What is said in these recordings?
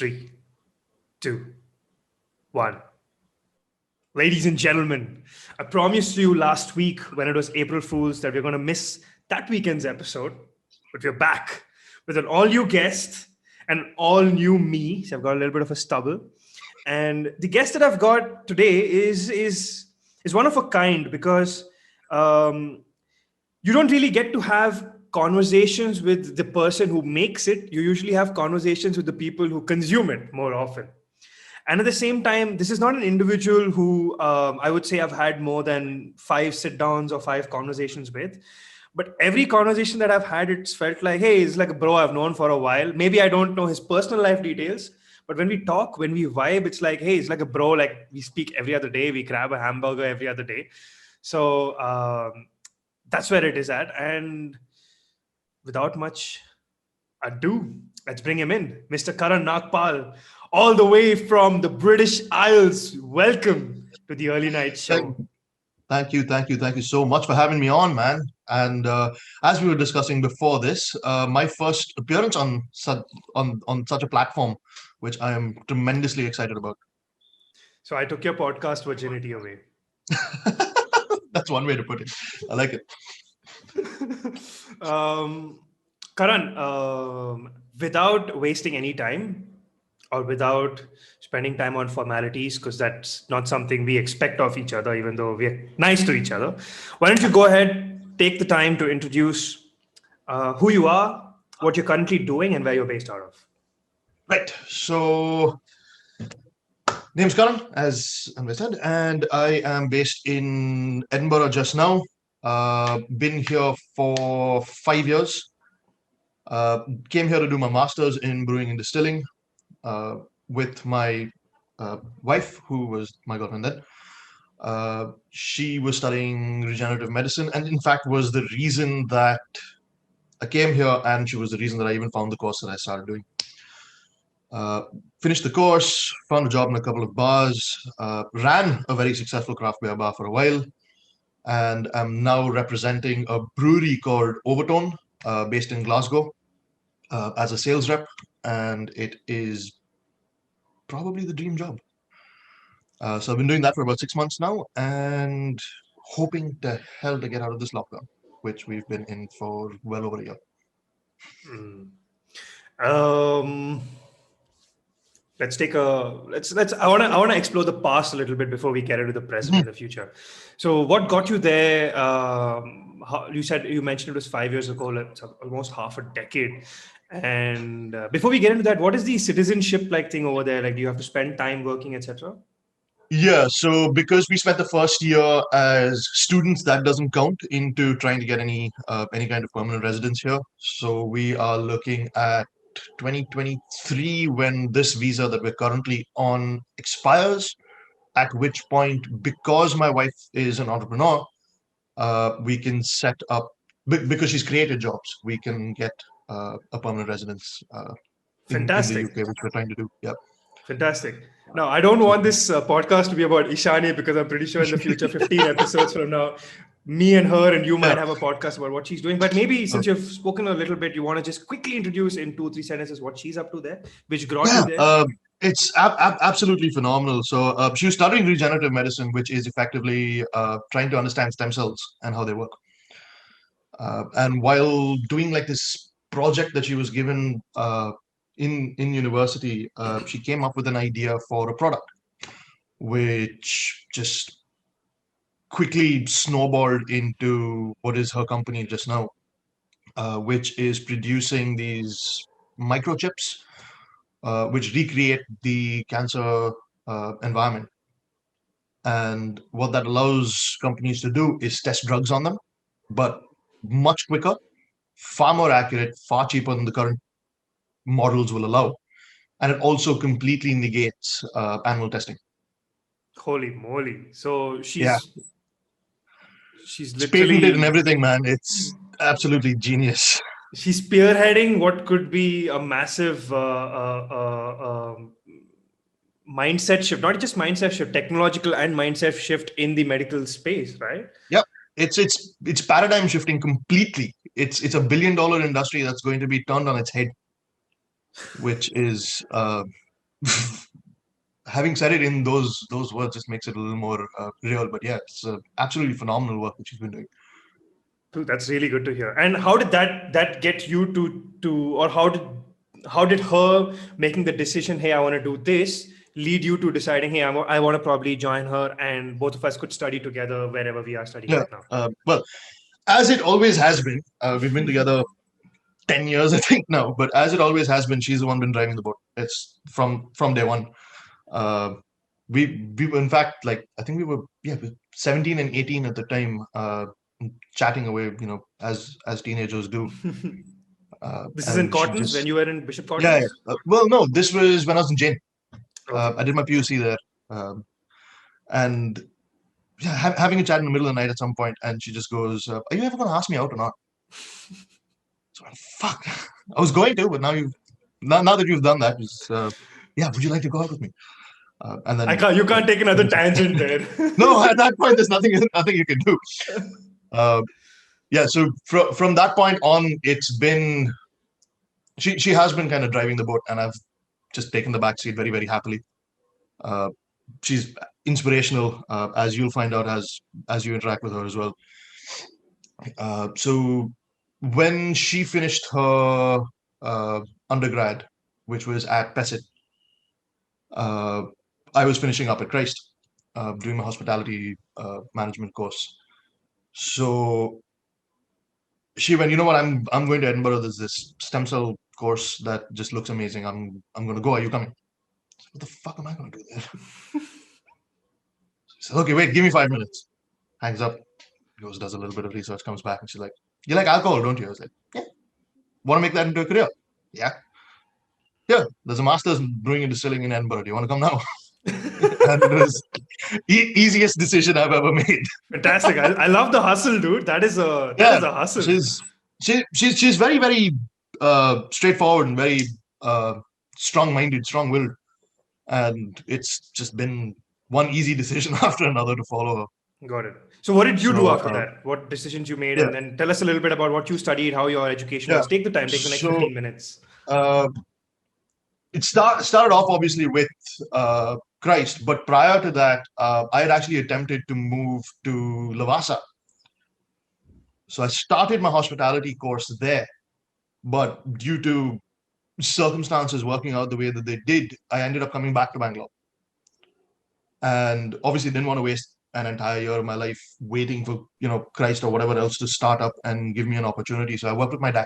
Three, two, one. Ladies and gentlemen, I promised you last week when it was April Fool's that we're going to miss that weekend's episode, but we're back with an all new guest and all new me. So I've got a little bit of a stubble. And the guest that I've got today is one of a kind because um, you don't really get to have conversations with the person who makes it. You usually have conversations with the people who consume it more often. And at the same time, this is not an individual who I would say I've had more than 5 sit-downs or 5 conversations with. But every conversation that I've had, it's felt like, hey, he's like a bro I've known for a while. Maybe I don't know his personal life details, but when we talk, when we vibe, it's like, hey, he's like a bro. Like we speak every other day. We grab a hamburger every other day. So that's where it is at. And without much ado, let's bring him in, Mr. Karan Nagpal, all the way from the British Isles. Welcome to the Early Night Show. Thank you so much for having me on, man. And as we were discussing before this, my first appearance on such a platform, which I am tremendously excited about. So I took your podcast virginity away. That's one way to put it. I like it. Karan, without wasting any time or without spending time on formalities, because that's not something we expect of each other, even though we're nice to each other, why don't you go ahead, take the time to introduce who you are, what you're currently doing, and where you're based out of. Right. So, name's Karan, as Anway said, and I am based in Edinburgh just now. Been here for 5 years. Came here to do my master's in brewing and distilling with my wife, who was my girlfriend then. She was studying regenerative medicine, and in fact was the reason that I came here, and she was the reason that I even found the course that I started doing. Finished the course, found a job in a couple of bars, ran a very successful craft beer bar for a while, and I'm now representing a brewery called Overtone, based in Glasgow, as a sales rep, and it is probably the dream job. So I've been doing that for about 6 months now, and hoping to hell to get out of this lockdown, which we've been in for well over a year. Um, let's I want to explore the past a little bit before we get into the present and the future. So what got you there? You mentioned it was 5 years ago. It's almost half a decade. And before we get into that, what is the citizenship like thing over there? Like, do you have to spend time working, etc.? Yeah, so because we spent the first year as students, that doesn't count into trying to get any kind of permanent residence here. So we are looking at 2023 when this visa that we're currently on expires, at which point, because my wife is an entrepreneur, we can set up, because she's created jobs, we can get a permanent residence in the Fantastic. UK, which we're trying to do. Yeah. Fantastic. Now, I don't want this podcast to be about Ishani because I'm pretty sure in the future, 15 episodes from now, me and her and you might Yeah. have a podcast about what she's doing. But maybe since you've spoken a little bit, you want to just quickly introduce in 2 3 sentences what she's up to there, which brought you Yeah, there. it's absolutely phenomenal. So she was studying regenerative medicine, which is effectively trying to understand stem cells and how they work. And while doing like this project that she was given in university, she came up with an idea for a product, which just quickly snowballed into what is her company just now, which is producing these microchips, which recreate the cancer environment. And what that allows companies to do is test drugs on them, but much quicker, far more accurate, far cheaper than the current models will allow. And it also completely negates animal testing. Holy moly. So Yeah, she's it's patented and literally everything, man. It's absolutely genius. she's spearheading what could be a massive mindset shift, not just mindset shift, technological and mindset shift in the medical space, right? Yep. It's paradigm shifting completely. It's $1 billion industry that's going to be turned on its head, which is having said it in those words just makes it a little more real. But yeah, it's absolutely phenomenal work that she's been doing. Dude, that's really good to hear. And how did that get you to or how did her making the decision, hey, I want to do this, lead you to deciding, hey, I want to probably join her and both of us could study together wherever we are studying Yeah. right now? Well, as it always has been, we've been together 10 years, I think now, but as it always has been, she's the one been driving the boat. It's from day one. Uh, we were, in fact, like, I think we were, yeah, 17 and 18 at the time, chatting away, as teenagers do. This is in And she Cottons when just, you were in Bishop yeah, Cottons? well, no, this was when I was in Jane. Okay. I did my PUC there. And yeah, having a chat in the middle of the night at some point, and she just goes, "Are you ever going to ask me out or not?" So I'm, fuck, I was going to, but now that you've done that, yeah, would you like to go out with me? And then You like, can't take another tangent there. no, at that point, there's nothing you can do. Uh, yeah, so from that point on, it's been she has been kind of driving the boat, and I've just taken the back seat very, very happily. Uh, she's inspirational, as you'll find out as you interact with her as well. So when she finished her undergrad, which was at Pessit, uh, I was finishing up at Christ, doing my hospitality management course. So she went, you know what? I'm going to Edinburgh. There's this stem cell course that just looks amazing. I'm going to go. Are you coming? I said, what the fuck am I going to do there? She said, okay, wait, give me 5 minutes. Hangs up, goes, does a little bit of research, comes back, and she's like, you like alcohol, don't you? I was like, yeah. Want to make that into a career? Yeah. Yeah. There's a master's in brewing and distilling in Edinburgh. Do you want to come now? And it was easiest decision I've ever made. Fantastic. I love the hustle, dude. That is Yeah, a hustle. she's very, very straightforward and very strong-minded, strong-willed, and it's just been one easy decision after another to follow her. Got it. So what did you do So after that? What decisions you made? yeah, And then tell us a little bit about what you studied, how your education yeah. was. Take the time, take the next So 15 minutes. uh, it started off obviously with Christ, but prior to that, I had actually attempted to move to Lavasa. So I started my hospitality course there, but due to circumstances working out the way that they did, I ended up coming back to Bangalore. And obviously didn't want to waste an entire year of my life waiting for, Christ or whatever else to start up and give me an opportunity. So I worked with my dad,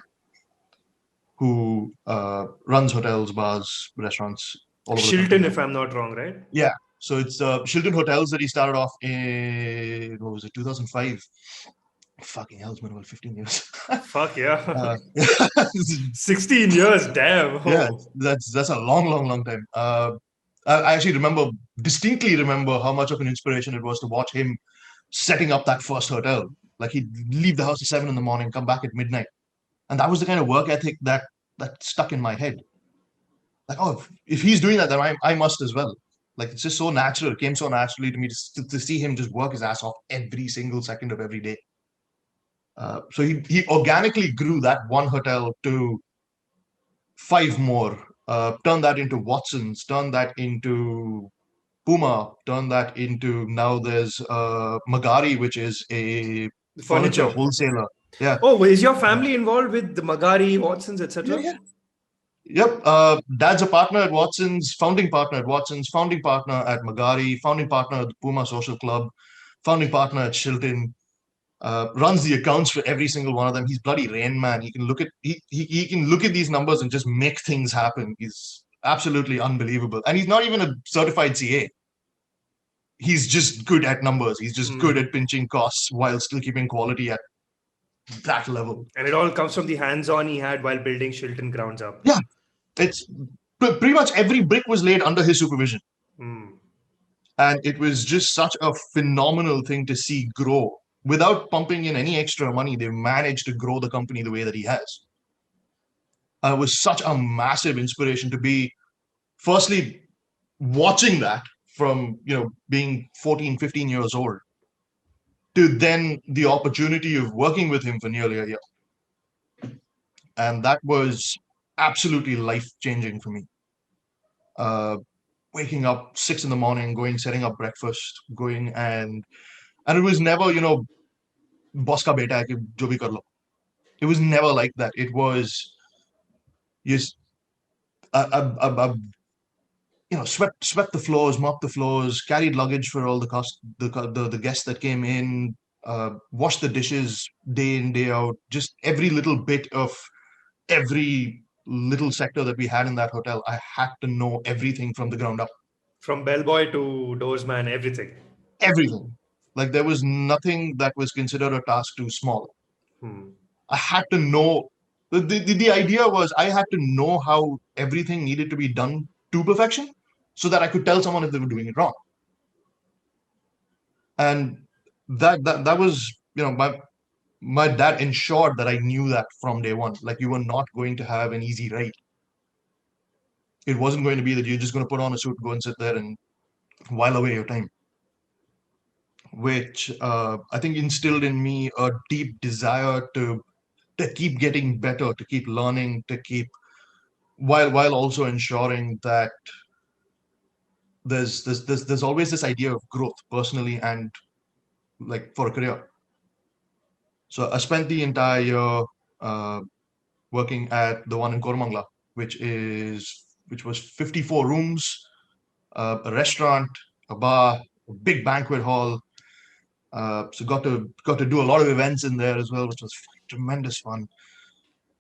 who runs hotels, bars, restaurants all over the country Shilton, now. if I'm not wrong, right? Yeah. So it's Shilton Hotels that he started off in, what was it, 2005? Fucking hell, it's been about 15 years. Fuck yeah. uh, 16 years, damn. yeah, Oh, that's a long, long, long time. I actually distinctly remember how much of an inspiration it was to watch him setting up that first hotel. Like, he'd leave the house at 7 in the morning, come back at midnight, and that was the kind of work ethic that stuck in my head. Like, oh, if he's doing that, then I must as well. Like, it's just so natural. It came so naturally to me to see him just work his ass off every single second of every day. So he organically grew that one hotel to 5 more, turned that into Watson's, turned that into Puma, turned that into, now there's Magari, which is a the furniture furniture. wholesaler. Yeah. Oh, is your Uh, family involved with the Magari, Watsons, yeah, etc.? yeah. Yep. Dad's a partner at Watson's, founding partner at Watson's, founding partner at Magari, founding partner at the Puma Social Club, founding partner at Shilton. Runs the accounts for every single one of them. He's bloody Rain Man. He can look at these numbers and just make things happen. He's absolutely unbelievable. And he's not even a certified CA. He's just good at numbers. He's just good at pinching costs while still keeping quality at that level. And it all comes from the hands-on he had while building Shilton grounds up. Yeah, it's pretty much every brick was laid under his supervision. And it was just such a phenomenal thing to see grow. Without pumping in any extra money, they've managed to grow the company the way that he has. It was such a massive inspiration to be, firstly, watching that from, being 14, 15 years old, to then the opportunity of working with him for nearly a year. And that was absolutely life-changing for me. uh, waking up 6 in the morning, going, setting up breakfast, going, and it was never, boss ka beta hai ki jo bhi kar lo. It was never like that. It was just swept the floors, mopped the floors, carried luggage for all the guests that came in, washed the dishes day in day out. Just every little bit of every little sector that we had in that hotel, I had to know everything from the ground up. From bellboy to doorsman, everything. Everything. Like there was nothing that was considered a task too small. Hmm. I had to know. The idea was I had to know how everything needed to be done to perfection so that I could tell someone if they were doing it wrong. And that was, my dad ensured that I knew that from day one. Like you were not going to have an easy ride. It wasn't going to be that you're just going to put on a suit, go and sit there and while away your time. Which I think instilled in me a deep desire to keep getting better, to keep learning, to keep while also ensuring that there's always this idea of growth personally and like for a career. So I spent the entire year uh, working at the one in Kormangla, which was 54 rooms, a restaurant, a bar, a big banquet hall. So got to do a lot of events in there as well, which was tremendous fun.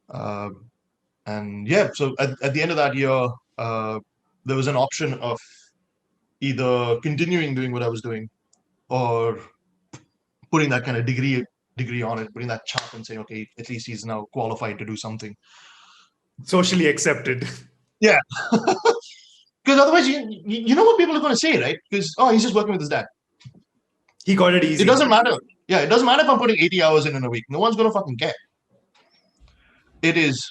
Uh, and yeah, so at the end of that year, uh, there was an option of either continuing doing what I was doing or putting that kind of degree on it, putting that chap and saying, okay, at least he's now qualified to do something. Socially accepted. Yeah, because otherwise, you know what people are going to say, right? Because he's just working with his dad. He got it It easy. doesn't matter. Yeah, it doesn't matter if I'm putting 80 hours in a week. No one's going to fucking care. It is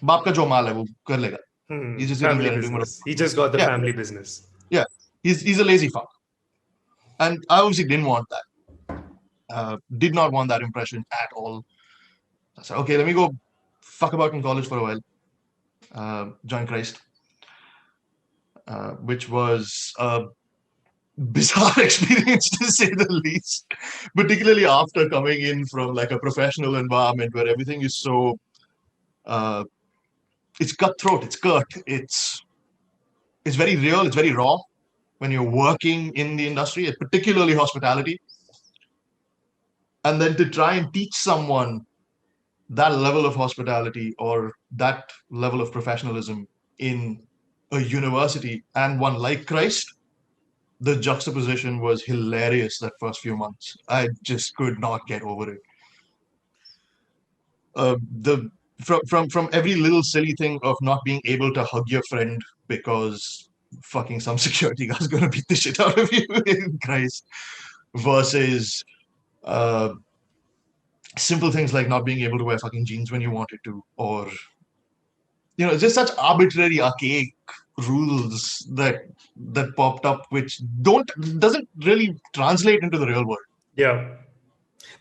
baap ka jo maal hai, wo kar lega. He's just sitting Family there and doing whatever. business. He just got the Yeah, family business. yeah. He's a lazy fuck, and I obviously didn't want that. Did not want that impression at all. I said, okay, let me go fuck about in college for a while. Join Christ, which was a bizarre experience to say the least, particularly after coming in from like a professional environment where everything is so it's cutthroat, it's curt, it's very real, it's very raw when you're working in the industry, particularly hospitality. And then to try and teach someone that level of hospitality or that level of professionalism in a university and one like Christ, the juxtaposition was hilarious that first few months. I just could not get over it. The from every little silly thing of not being able to hug your friend because fucking some security guy's gonna beat the shit out of you in Christ, versus uh, simple things like not being able to wear fucking jeans when you wanted to, or just such arbitrary, archaic rules that popped up, which doesn't really translate into the real world. Yeah.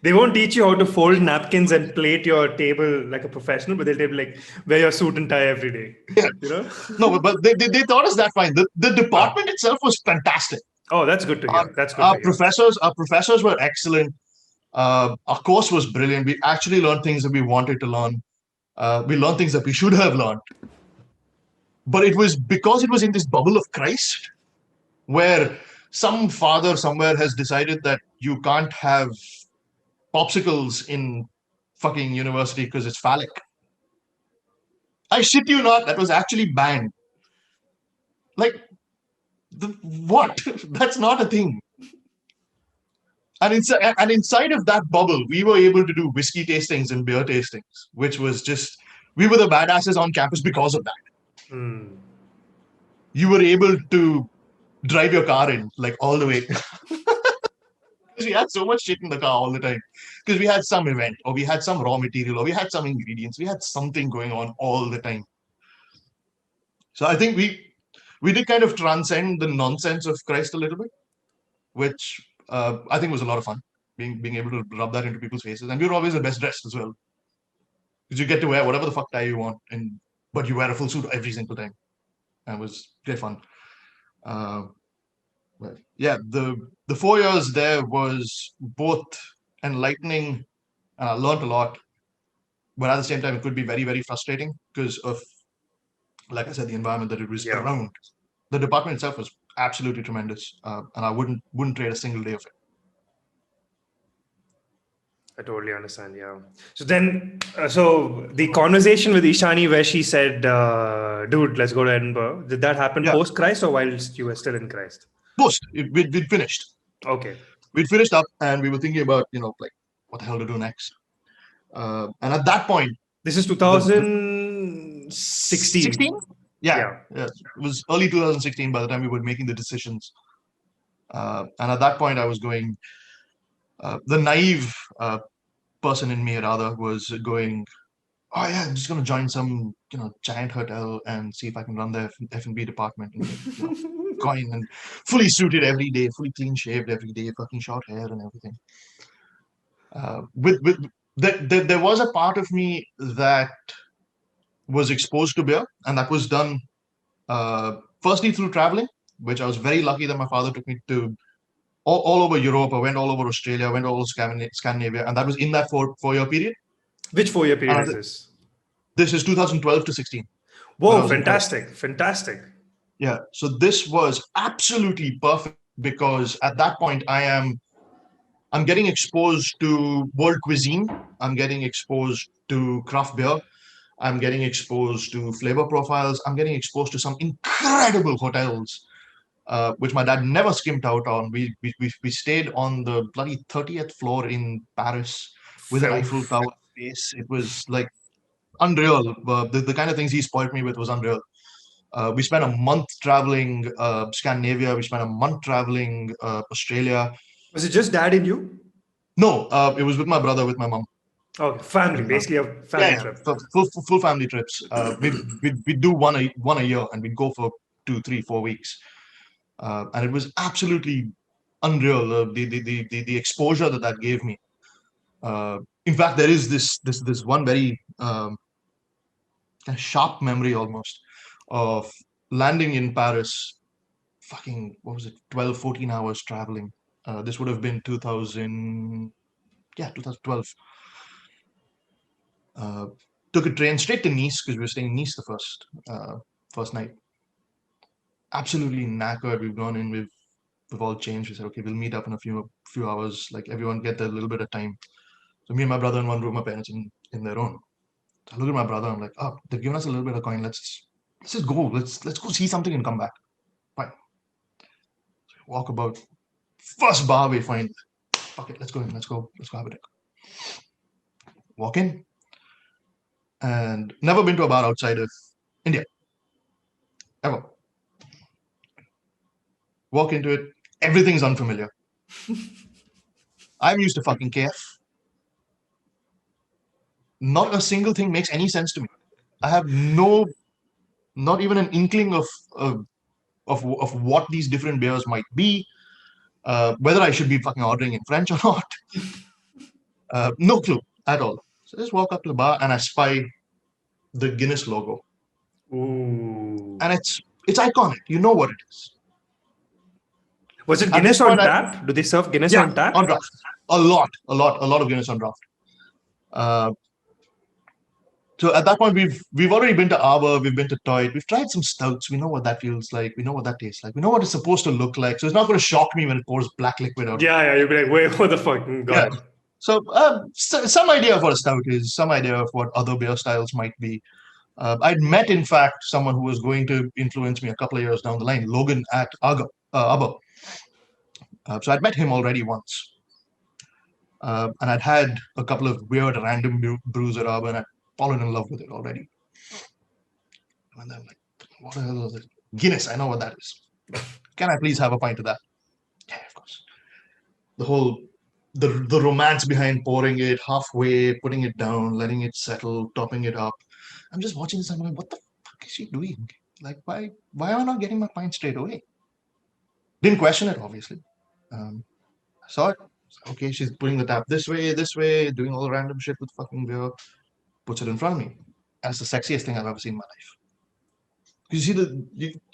They won't teach you how to fold napkins and plate your table like a professional, but they'll tell you like wear your suit and tie every day. Yeah. You know? No, but they taught us that fine. The Ah. department itself was fantastic. Oh, that's good to Our, hear. That's good our to hear. professors were excellent. Our course was brilliant. We actually learned things that we wanted to learn. We learned things that we should have learned. But it was because it was in this bubble of Christ where some father somewhere has decided that you can't have popsicles in fucking university because it's phallic. I shit you not, that was actually banned. Like, what? That's not a thing. And inside of that bubble, we were able to do whiskey tastings and beer tastings, which was just, we were the badasses on campus because of that. Hmm. You were able to drive your car in like all the way. Because we had so much shit in the car all the time. Because we had some event, or we had some raw material, or we had some ingredients. We had something going on all the time. So I think we did kind of transcend the nonsense of Christ a little bit, which I think was a lot of fun. Being able to rub that into people's faces, and we were always the best dressed as well, because you get to wear whatever the fuck tie you want, but you wear a full suit every single time. and it was great fun. But yeah, the 4 years there was both enlightening, and I learned a lot, but at the same time, it could be very, very frustrating because of, like I said, the environment that it was Yeah. around. The department itself was absolutely tremendous, and I wouldn't trade a single day of it. I totally understand. Yeah. So then, so the conversation with Ishani where she said, "Dude, let's go to Edinburgh." Did that happen Yeah, post Christ or whilst you were still in Christ? we'd finished. Okay. We'd finished up, and we were thinking about, like, what the hell to do next. And at that point, This is the 2016. 16, yeah, Yeah. yeah, it was early 2016 by the time we were making the decisions. And at that point, I was going. The naive person in me, rather, was going, oh yeah, I'm just going to join some giant hotel and see if I can run the F&B department and get coin and fully suited every day, fully clean shaved every day, fucking short hair and everything. With there was a part of me that was exposed to beer, and that was done firstly through traveling, which I was very lucky that my father took me to all over Europe. I went all over Australia, went all over Scandinavia, and that was in that four-year period. Which 4 year And period is this? this is 2012 to 16 when I Whoa, was in Paris. fantastic. Fantastic. Yeah, so this was absolutely perfect because at that point I'm getting exposed to world cuisine. I'm getting exposed to craft beer. I'm getting exposed to flavor profiles. I'm getting exposed to some incredible hotels, which my dad never skimped out on. We stayed on the bloody 30th floor in Paris with an Eiffel Tower face. It was like unreal. The kind of things he spoiled me with was unreal. We spent a month traveling Scandinavia. We spent a month traveling Australia. Was it just dad and you? No, it was with my brother, with my mom. Okay, family, And basically a yeah, family yeah, trip. full family trips. We do one a year, and we'd go for 2, 3, 4 weeks, and it was absolutely unreal. The exposure that gave me. Uh, in fact, there is this one very kind of sharp memory almost of landing in Paris. Fucking what was it? 12, 14 hours traveling. This would have been 2000. Yeah, 2012. Uh, Took a train straight to Nice because we were staying in Nice the first night. Absolutely knackered. We've gone in. We've all changed. We said, okay, we'll meet up in a few hours. Like everyone get a little bit of time. So me and my brother in one room, my parents in their own. So I look at my brother. I'm like, oh, they've given us a little bit of coin. Let's just go. Let's go see something and come back. Fine. So we walk about. First bar we find. Fuck it. Let's go in. Let's go have a drink. Walk in. And never been to a bar outside of India. Ever. Walk into it. Everything's unfamiliar. I'm used to fucking KF. Not a single thing makes any sense to me. I have not even an inkling of what these different beers might be, whether I should be fucking ordering in French or not. No clue at all. So I just walk up to the bar and I spy the Guinness logo, Ooh. and it's iconic. You know what it is. Was it At this Guinness point, on tap? Do they serve Guinness yeah, on tap? on draft, a lot of Guinness on draft. Uh, So at that point, we've already been to Arbor, we've been to Toit, we've tried some stouts. We know what that feels like. We know what that tastes like. We know what it's supposed to look like. So it's not going to shock me when it pours black liquid out. Yeah, yeah. You'd be like, wait, what the fuck? Got Yeah. it. So, some idea of what a stout is, some idea of what other beer styles might be. I'd met, in fact, someone who was going to influence me a couple of years down the line, Logan at Arbor. So I'd met him already once. And I'd had a couple of weird random brews at Arbor, and I'd fallen in love with it already. And then I'm like, what the hell is it? Guinness, I know what that is. Can I please have a pint of that? Yeah, of course. The whole the romance behind pouring it halfway, putting it down, letting it settle, topping it up. I'm just watching this. I'm going, what the fuck is she doing? Like, why am I not getting my pint straight away? Didn't question it, obviously. I saw it. Okay, she's putting the tap this way, doing all the random shit with fucking beer. Puts it in front of me. That's the sexiest thing I've ever seen in my life. You see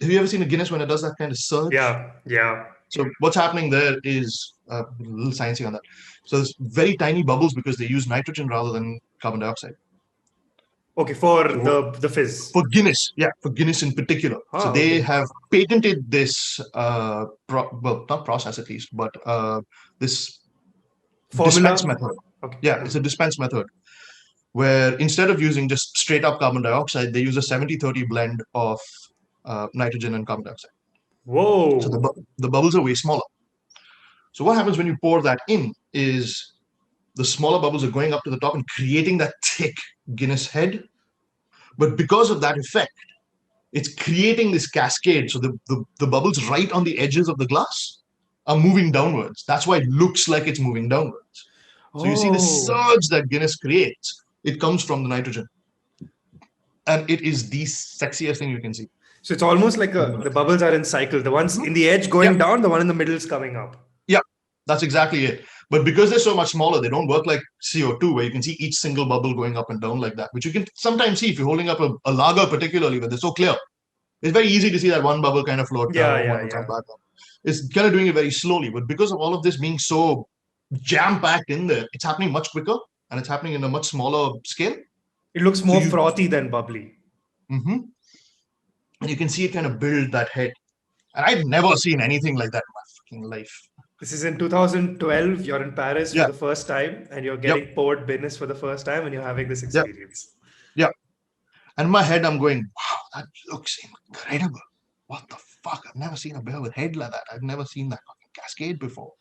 have you ever seen a Guinness when it does that kind of surge? Yeah. So what's happening there is a little sciencey on that. So there's very tiny bubbles because they use nitrogen rather than carbon dioxide. Okay, for So the fizz. for Guinness, for Guinness in particular. So Ah, they okay. have patented this, well, not process at least, but this dispense Formula. method. Okay. Yeah, it's a dispense method where instead of using just straight up carbon dioxide, they use a 70-30 blend of nitrogen and carbon dioxide. So Whoa. the bubbles are way smaller. So what happens when you pour that in is the smaller bubbles are going up to the top and creating that thick Guinness head. But because of that effect, it's creating this cascade. So the bubbles right on the edges of the glass are moving downwards. That's why it looks like it's moving downwards. So you see the Oh. surge that Guinness creates, it comes from the nitrogen. And it is the sexiest thing you can see. So it's almost like the bubbles are in cycle. The ones in the edge Yeah, going down, the one in the middle is coming up. yeah, that's exactly it. But because they're so much smaller, they don't work like CO2, where you can see each single bubble going up and down like that, which you can sometimes see if you're holding up a lager, particularly when they're so clear. It's very easy to see that one bubble kind of float down, one will come Yeah. back up. It's kind of doing it very slowly. But because of all of this being so jam-packed in there, it's happening much quicker and it's happening in a much smaller scale. It looks So more frothy than bubbly. and you can see it kind of build that head. And I've never seen anything like that in my fucking life. This is in 2012. You're in Paris for Yeah. the first time, and you're Yep. getting poured Guinness for the first time, and you're having this Yeah. experience. Yeah. And in my head, I'm going, wow, that looks incredible. What the fuck? I've never seen a beer with head like that. I've never seen that fucking cascade before.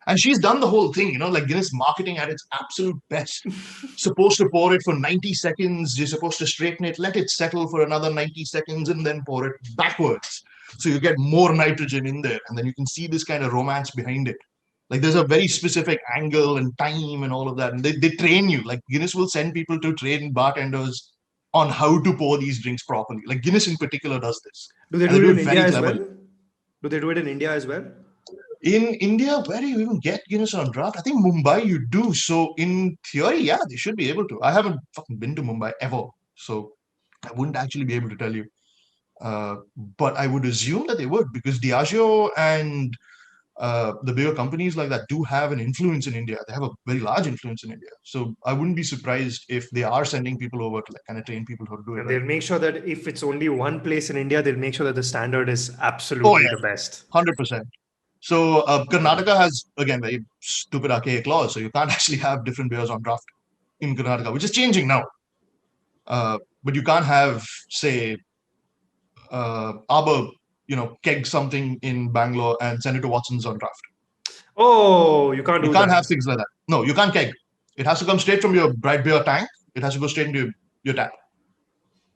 And she's done the whole thing, like Guinness marketing at its absolute best. Supposed to pour it for 90 seconds. You're supposed to straighten it, let it settle for another 90 seconds, and then pour it backwards. So you get more nitrogen in there. And then you can see this kind of romance behind it. Like there's a very specific angle and time and all of that. And they train you. Like Guinness will send people to train bartenders on how to pour these drinks properly. Like Guinness in particular does this. Do they And do they it do in it India very as well? cleverly. Do they do it in India as well? In India, where do you even get Guinness on draft? I think Mumbai you do. So in theory, yeah, they should be able to. I haven't fucking been to Mumbai ever, so I wouldn't actually be able to tell you. But I would assume that they would, because Diageo and the bigger companies like that do have an influence in India. They have a very large influence in India. So I wouldn't be surprised if they are sending people over to kind of train people how to do it. And Right? they'll make sure that if it's only one place in India, they'll make sure that the standard is Oh absolutely yeah, the best. 100%. So Karnataka has again very stupid archaic laws, so you can't actually have different beers on draft in Karnataka, which is changing now. But you can't have, say, Arbor, keg something in Bangalore and send it to Watson's on draft. Oh, you can't You do can't that. have things like that. No, you can't keg. It has to come straight from your bright beer tank. It has to go straight into your tap.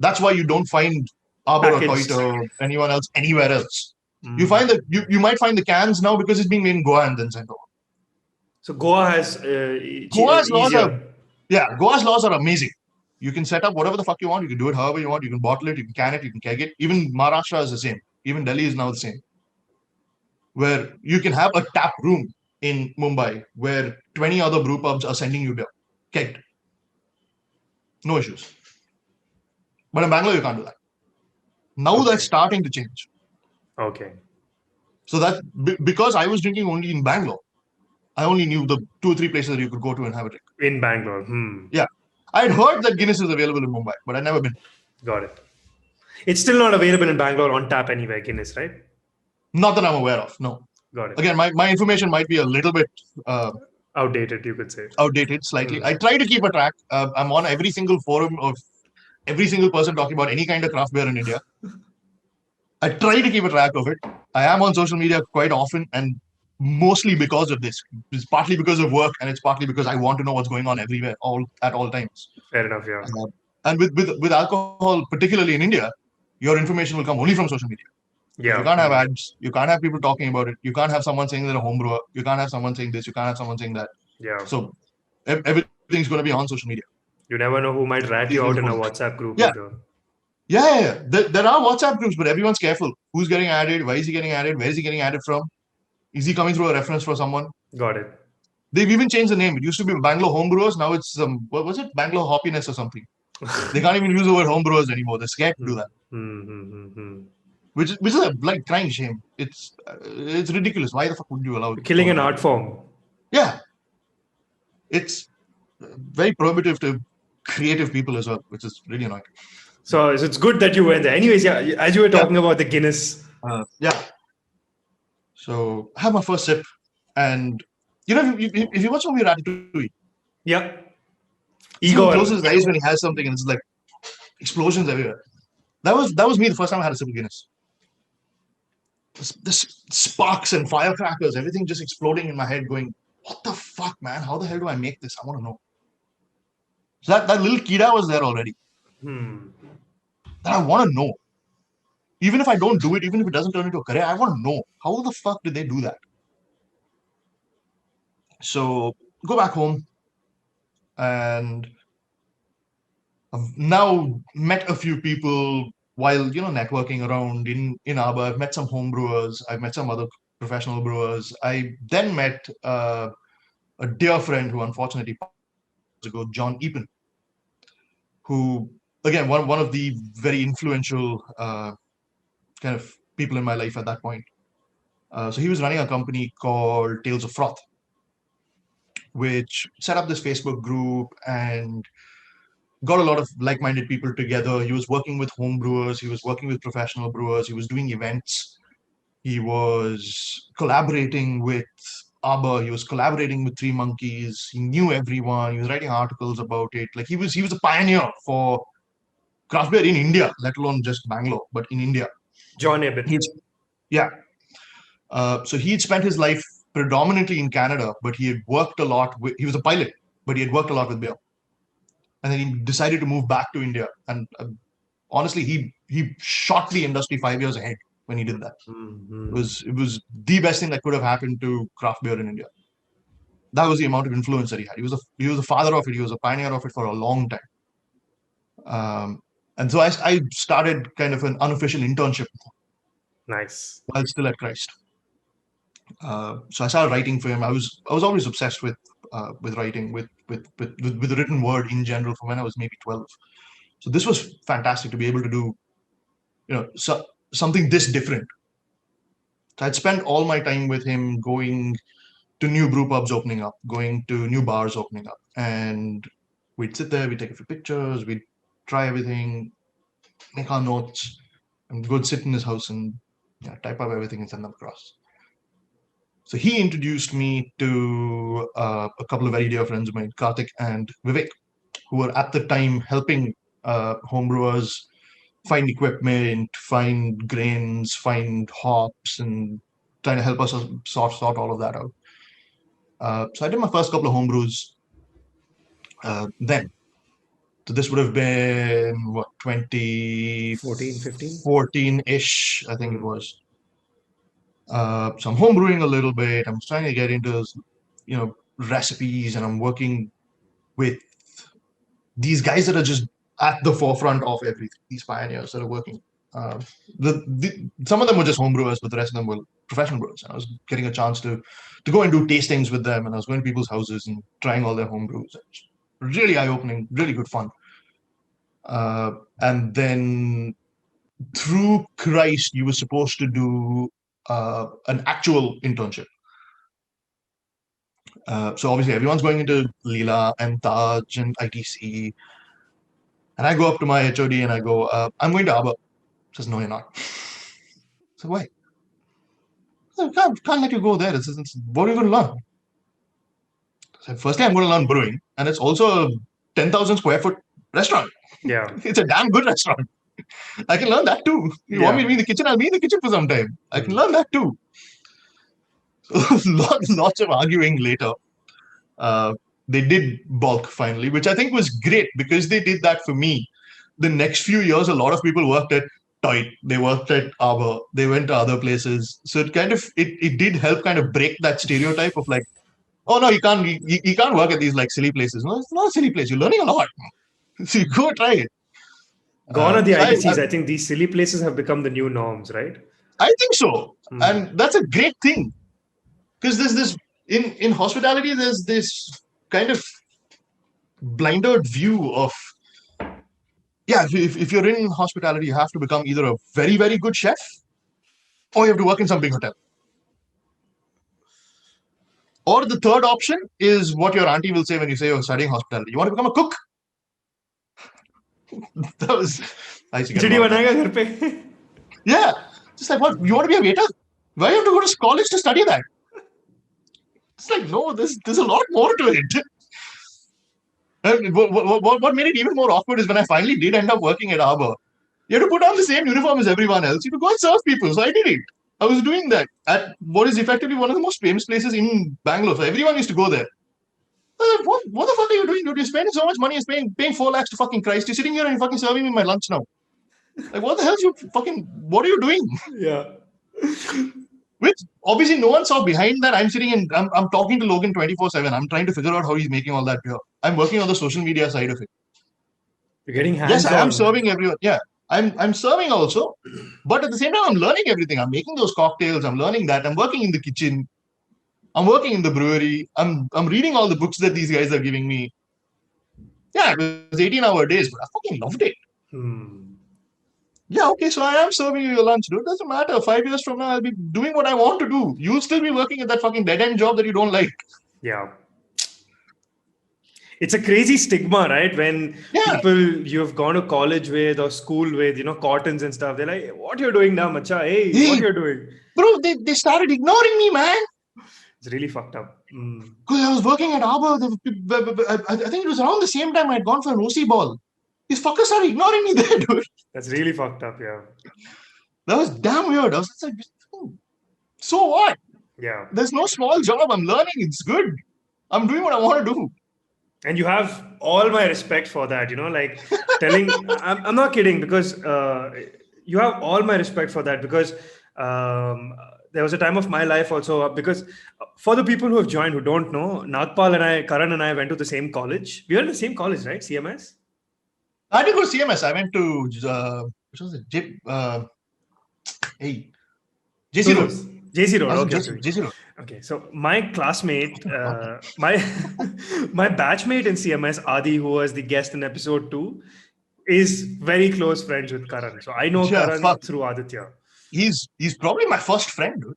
That's why you don't find Arbor or Packaged. Toyota or anyone else anywhere else. You Mm. find that you might find the cans now because it's being made in Goa and then sent over. So Goa has Goa's laws are, easier. Goa's laws are amazing. You can set up whatever the fuck you want. You can do it however you want. You can bottle it, you can can it, you can keg it. Even Maharashtra is the same. Even Delhi is now the same. Where you can have a tap room in Mumbai where 20 other brew pubs are sending you beer, kegged. No issues. But in Bangalore, you can't do that. Now Okay. that's starting to change. Okay. So that because I was drinking only in Bangalore, I only knew the 2 or 3 places that you could go to and have a drink. In Bangalore. Yeah. I'd heard that Guinness is available in Mumbai, but I'd never been. Got it. It's still not available in Bangalore on tap anywhere, Guinness, right? Not that I'm aware of, no. Got it. Again, my information might be a little bit outdated, you could say. Outdated slightly. I try to keep a track. I'm on every single forum of every single person talking about any kind of craft beer in India. I try to keep a track of it. I am on social media quite often, and mostly because of this. It's partly because of work, and it's partly because I want to know what's going on everywhere, at all times. Fair enough, yeah. And with alcohol, particularly in India, your information will come only from social media. Yeah. You can't have ads. You can't have people talking about it. You can't have someone saying they're a home brewer. You can't have someone saying this. You can't have someone saying that. Yeah. So everything's going to be on social media. You never know who might rat you out in a WhatsApp group. Yeah. Either. Yeah. There are WhatsApp groups, but everyone's careful. Who's getting added? Why is he getting added? Where is he getting added from? Is he coming through a reference for someone? Got it. They've even changed the name. It used to be Bangalore Homebrewers. Now it's what was it? Bangalore Hoppiness or something. They can't even use the word homebrewers anymore. They're scared to do that, which is a like crying shame. It's ridiculous. Why the fuck would you allow Killing someone an to do art that? form. Yeah, it's very prohibitive to creative people as well, which is really annoying. So it's good that you went there. Anyways, yeah, as you were Yeah, talking about the Guinness. yeah. So I have my first sip, and if you watch the movie Ratatouille, Yeah. see him close his Igor. eyes when he has something, and it's like explosions everywhere. That was me the first time I had a sip of Guinness. This sparks and firecrackers, everything just exploding in my head, going, "What the fuck, man? How the hell do I make this? I want to know." So that little kida was there already. That I want to know. Even if I don't do it, even if it doesn't turn into a career, I want to know how the fuck did they do that. So go back home, and I've now met a few people while networking around in Aba. I've met some home brewers. I've met some other professional brewers. I then met a dear friend who unfortunately passed ago, John Epen, who again one of the very influential kind of people in my life at that point. So he was running a company called Tales of Froth, which set up this Facebook group and got a lot of like-minded people together. He was working with home brewers, he was working with professional brewers, he was doing events, he was collaborating with Arbor, he was collaborating with Three Monkeys, he knew everyone, he was writing articles about it. Like he was a pioneer for craft beer in India, let alone just Bangalore, but in India. John Abbott. He's Yeah. So he'd spent his life predominantly in Canada, but he had worked a lot with, he was a pilot, but he had worked a lot with beer. And then he decided to move back to India. And honestly, he shot the industry 5 years ahead when he did that. It was the best thing that could have happened to craft beer in India. That was the amount of influence that he had. He was a father of it. He was a pioneer of it for a long time. And so I started kind of an unofficial internship Nice. while still at Christ. So I started writing for him. I was always obsessed with writing, with the written word in general from when I was maybe 12. So this was fantastic to be able to do, something this different. So I'd spent all my time with him going to new brew pubs opening up, going to new bars opening up, and we'd sit there, we'd take a few pictures, we'd try everything, make our notes, and go sit in his house and type up everything and send them across. So he introduced me to a couple of very dear friends of mine, Karthik and Vivek, who were at the time helping homebrewers find equipment, find grains, find hops, and trying to help us sort all of that out. So I did my first couple of homebrews then. So this would have been what, 14, 15. 2014-ish, I think it was. So I'm homebrewing a little bit. I'm trying to get into recipes, and I'm working with these guys that are just at the forefront of everything. These pioneers that are working. Some of them were just homebrewers, but the rest of them were professional brewers. And I was getting a chance to go and do tastings with them, and I was going to people's houses and trying all their homebrews. Really eye-opening, really good fun. And then through Christ, you were supposed to do an actual internship. So obviously everyone's going into Leela and Taj and ITC. And I go up to my HOD and I go, I'm going to Aba. Says, no, you're not. So why? I can't let you go there. What are you going to learn? So firstly, I'm going to learn brewing. And it's also a 10,000 square foot restaurant. Yeah. It's a damn good restaurant. I can learn that too. You want me to be in the kitchen? I'll be in the kitchen for some time. I can learn that too. So lots of arguing later. They did bulk finally, which I think was great because they did that for me. The next few years, a lot of people worked at Toit, they worked at Arbor, they went to other places. So it did help kind of break that stereotype of like, oh no, you can't work at these like silly places. No, it's not a silly place. You're learning a lot. So you go try it. Gone are the So ITCs. I think these silly places have become the new norms, right? I think so, and that's a great thing because there's this in hospitality. There's this kind of blinded view of yeah, if you're in hospitality, you have to become either a very, very good chef or you have to work in some big hotel. Or the third option is what your auntie will say when you say you're studying hospitality. You want to become a cook? That was, I used to get a khichdi lot of that. बनाएगा घर पे. Yeah. Just like, what? You want to be a waiter? Why do you have to go to college to study that? It's like, no, there's a lot more to it. And what made it even more awkward is when I finally did end up working at Arbor. You have to put on the same uniform as everyone else. You have to go and serve people. So I did it. I was doing that at what is effectively one of the most famous places in Bangalore. So everyone used to go there. What the fuck are you doing, dude? You're spending so much money. You're paying 4 lakhs to fucking Christ. You're sitting here and you're fucking serving me my lunch now. Like, what the hell? What are you doing? Yeah. Which obviously no one saw behind that. I'm sitting and I'm talking to Logan 24/7. I'm trying to figure out how he's making all that beer. I'm working on the social media side of it. You're getting Yes, I am hands-on. serving everyone. Yeah, I'm serving also, but at the same time, I'm learning everything. I'm making those cocktails. I'm learning that. I'm working in the kitchen. I'm working in the brewery. I'm reading all the books that these guys are giving me. Yeah, it was 18-hour days, but I fucking loved it. Yeah, okay, so I am serving you your lunch, dude. Doesn't matter. 5 years from now, I'll be doing what I want to do. You'll still be working at that fucking dead-end job that you don't like. Yeah. It's a crazy stigma, right? When Yeah. people you have gone to college with or school with, cottons and stuff, they're like, what you're doing now, macha? Hey, what you're doing? Bro, they started ignoring me, man. It's really fucked up. Because I was working at Arbor. I think it was around the same time I had gone for an OC ball. These fuckers started ignoring me there, dude. That's really fucked up, yeah. That was damn weird. I was just like, so what? Yeah. There's no small job. I'm learning. It's good. I'm doing what I want to do. And you have all my respect for that, like I'm not kidding, because you have all my respect for that, because there was a time of my life also, because for the people who have joined who don't know, Karan and I went to the same college. We were in the same college, right? CMS? I didn't go to CMS. I went to, which was it? JC Road. JC Road. Okay. JC Road. Okay. So my classmate, my my batchmate in CMS, Adi, who was the guest in episode 2, is very close friends with Karan. So I know Karan through Aditya. He's probably my first friend, dude.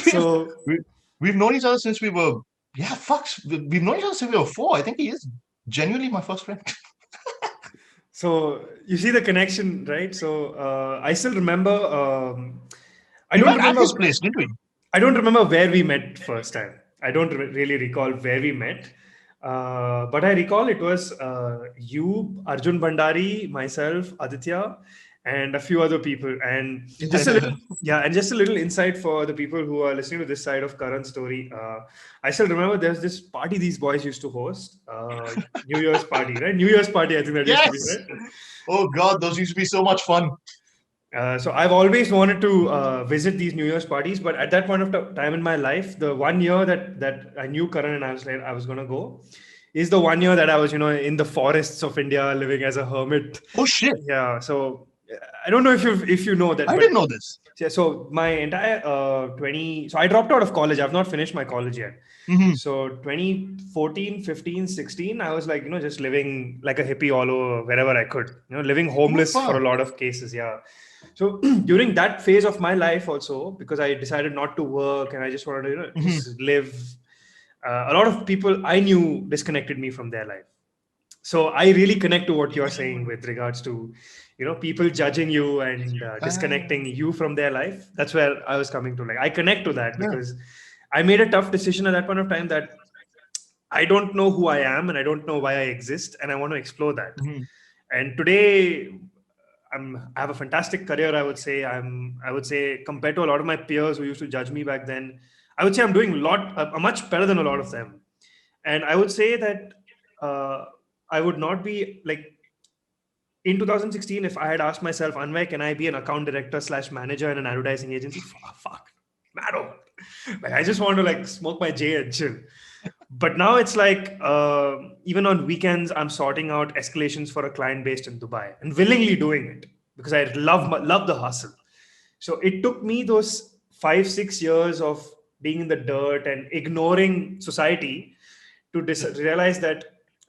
So we've known each other since we were we've known each other since we were 4. I think he is genuinely my first friend. So you see the connection, right? So I still remember. I don't remember his place, didn't we? I don't remember where we met first time. I don't really recall where we met. But I recall it was you, Arjun Bandari, myself, Aditya, and a few other people. And just a little insight for the people who are listening to this side of Karan's story. I still remember there's this party these boys used to host, New Year's party, right? New Year's party, I think that used to be, right? Oh God, those used to be so much fun. So I've always wanted to visit these New Year's parties, but at that point of time in my life, the 1 year that I knew Karan and I was like, I was gonna go, is the 1 year that I was, in the forests of India, living as a hermit. Oh shit! Yeah. So I don't know if you know that. I didn't know this. Yeah. So my entire 20. So I dropped out of college. I've not finished my college yet. Mm-hmm. So 2014, 15, 16, I was like, just living like a hippie all over wherever I could. Living homeless for a lot of cases. Yeah. So during that phase of my life also, because I decided not to work and I just wanted to just live, a lot of people I knew disconnected me from their life. So I really connect to what you're saying with regards to, people judging you and disconnecting you from their life. That's where I was coming to. Like, I connect to that because I made a tough decision at that point of time that I don't know who I am and I don't know why I exist, and I want to explore that. And today, I have a fantastic career. I would say compared to a lot of my peers who used to judge me back then, I would say I'm doing much better than a lot of them. And I would say that I would not be like, in 2016, if I had asked myself, Anway, can I be an account director / manager in an advertising agency? Fuck, mad. Like, I just want to smoke my J and chill. But now it's like, even on weekends, I'm sorting out escalations for a client based in Dubai and willingly doing it because I love the hustle. So it took me those 5-6 years of being in the dirt and ignoring society to realize that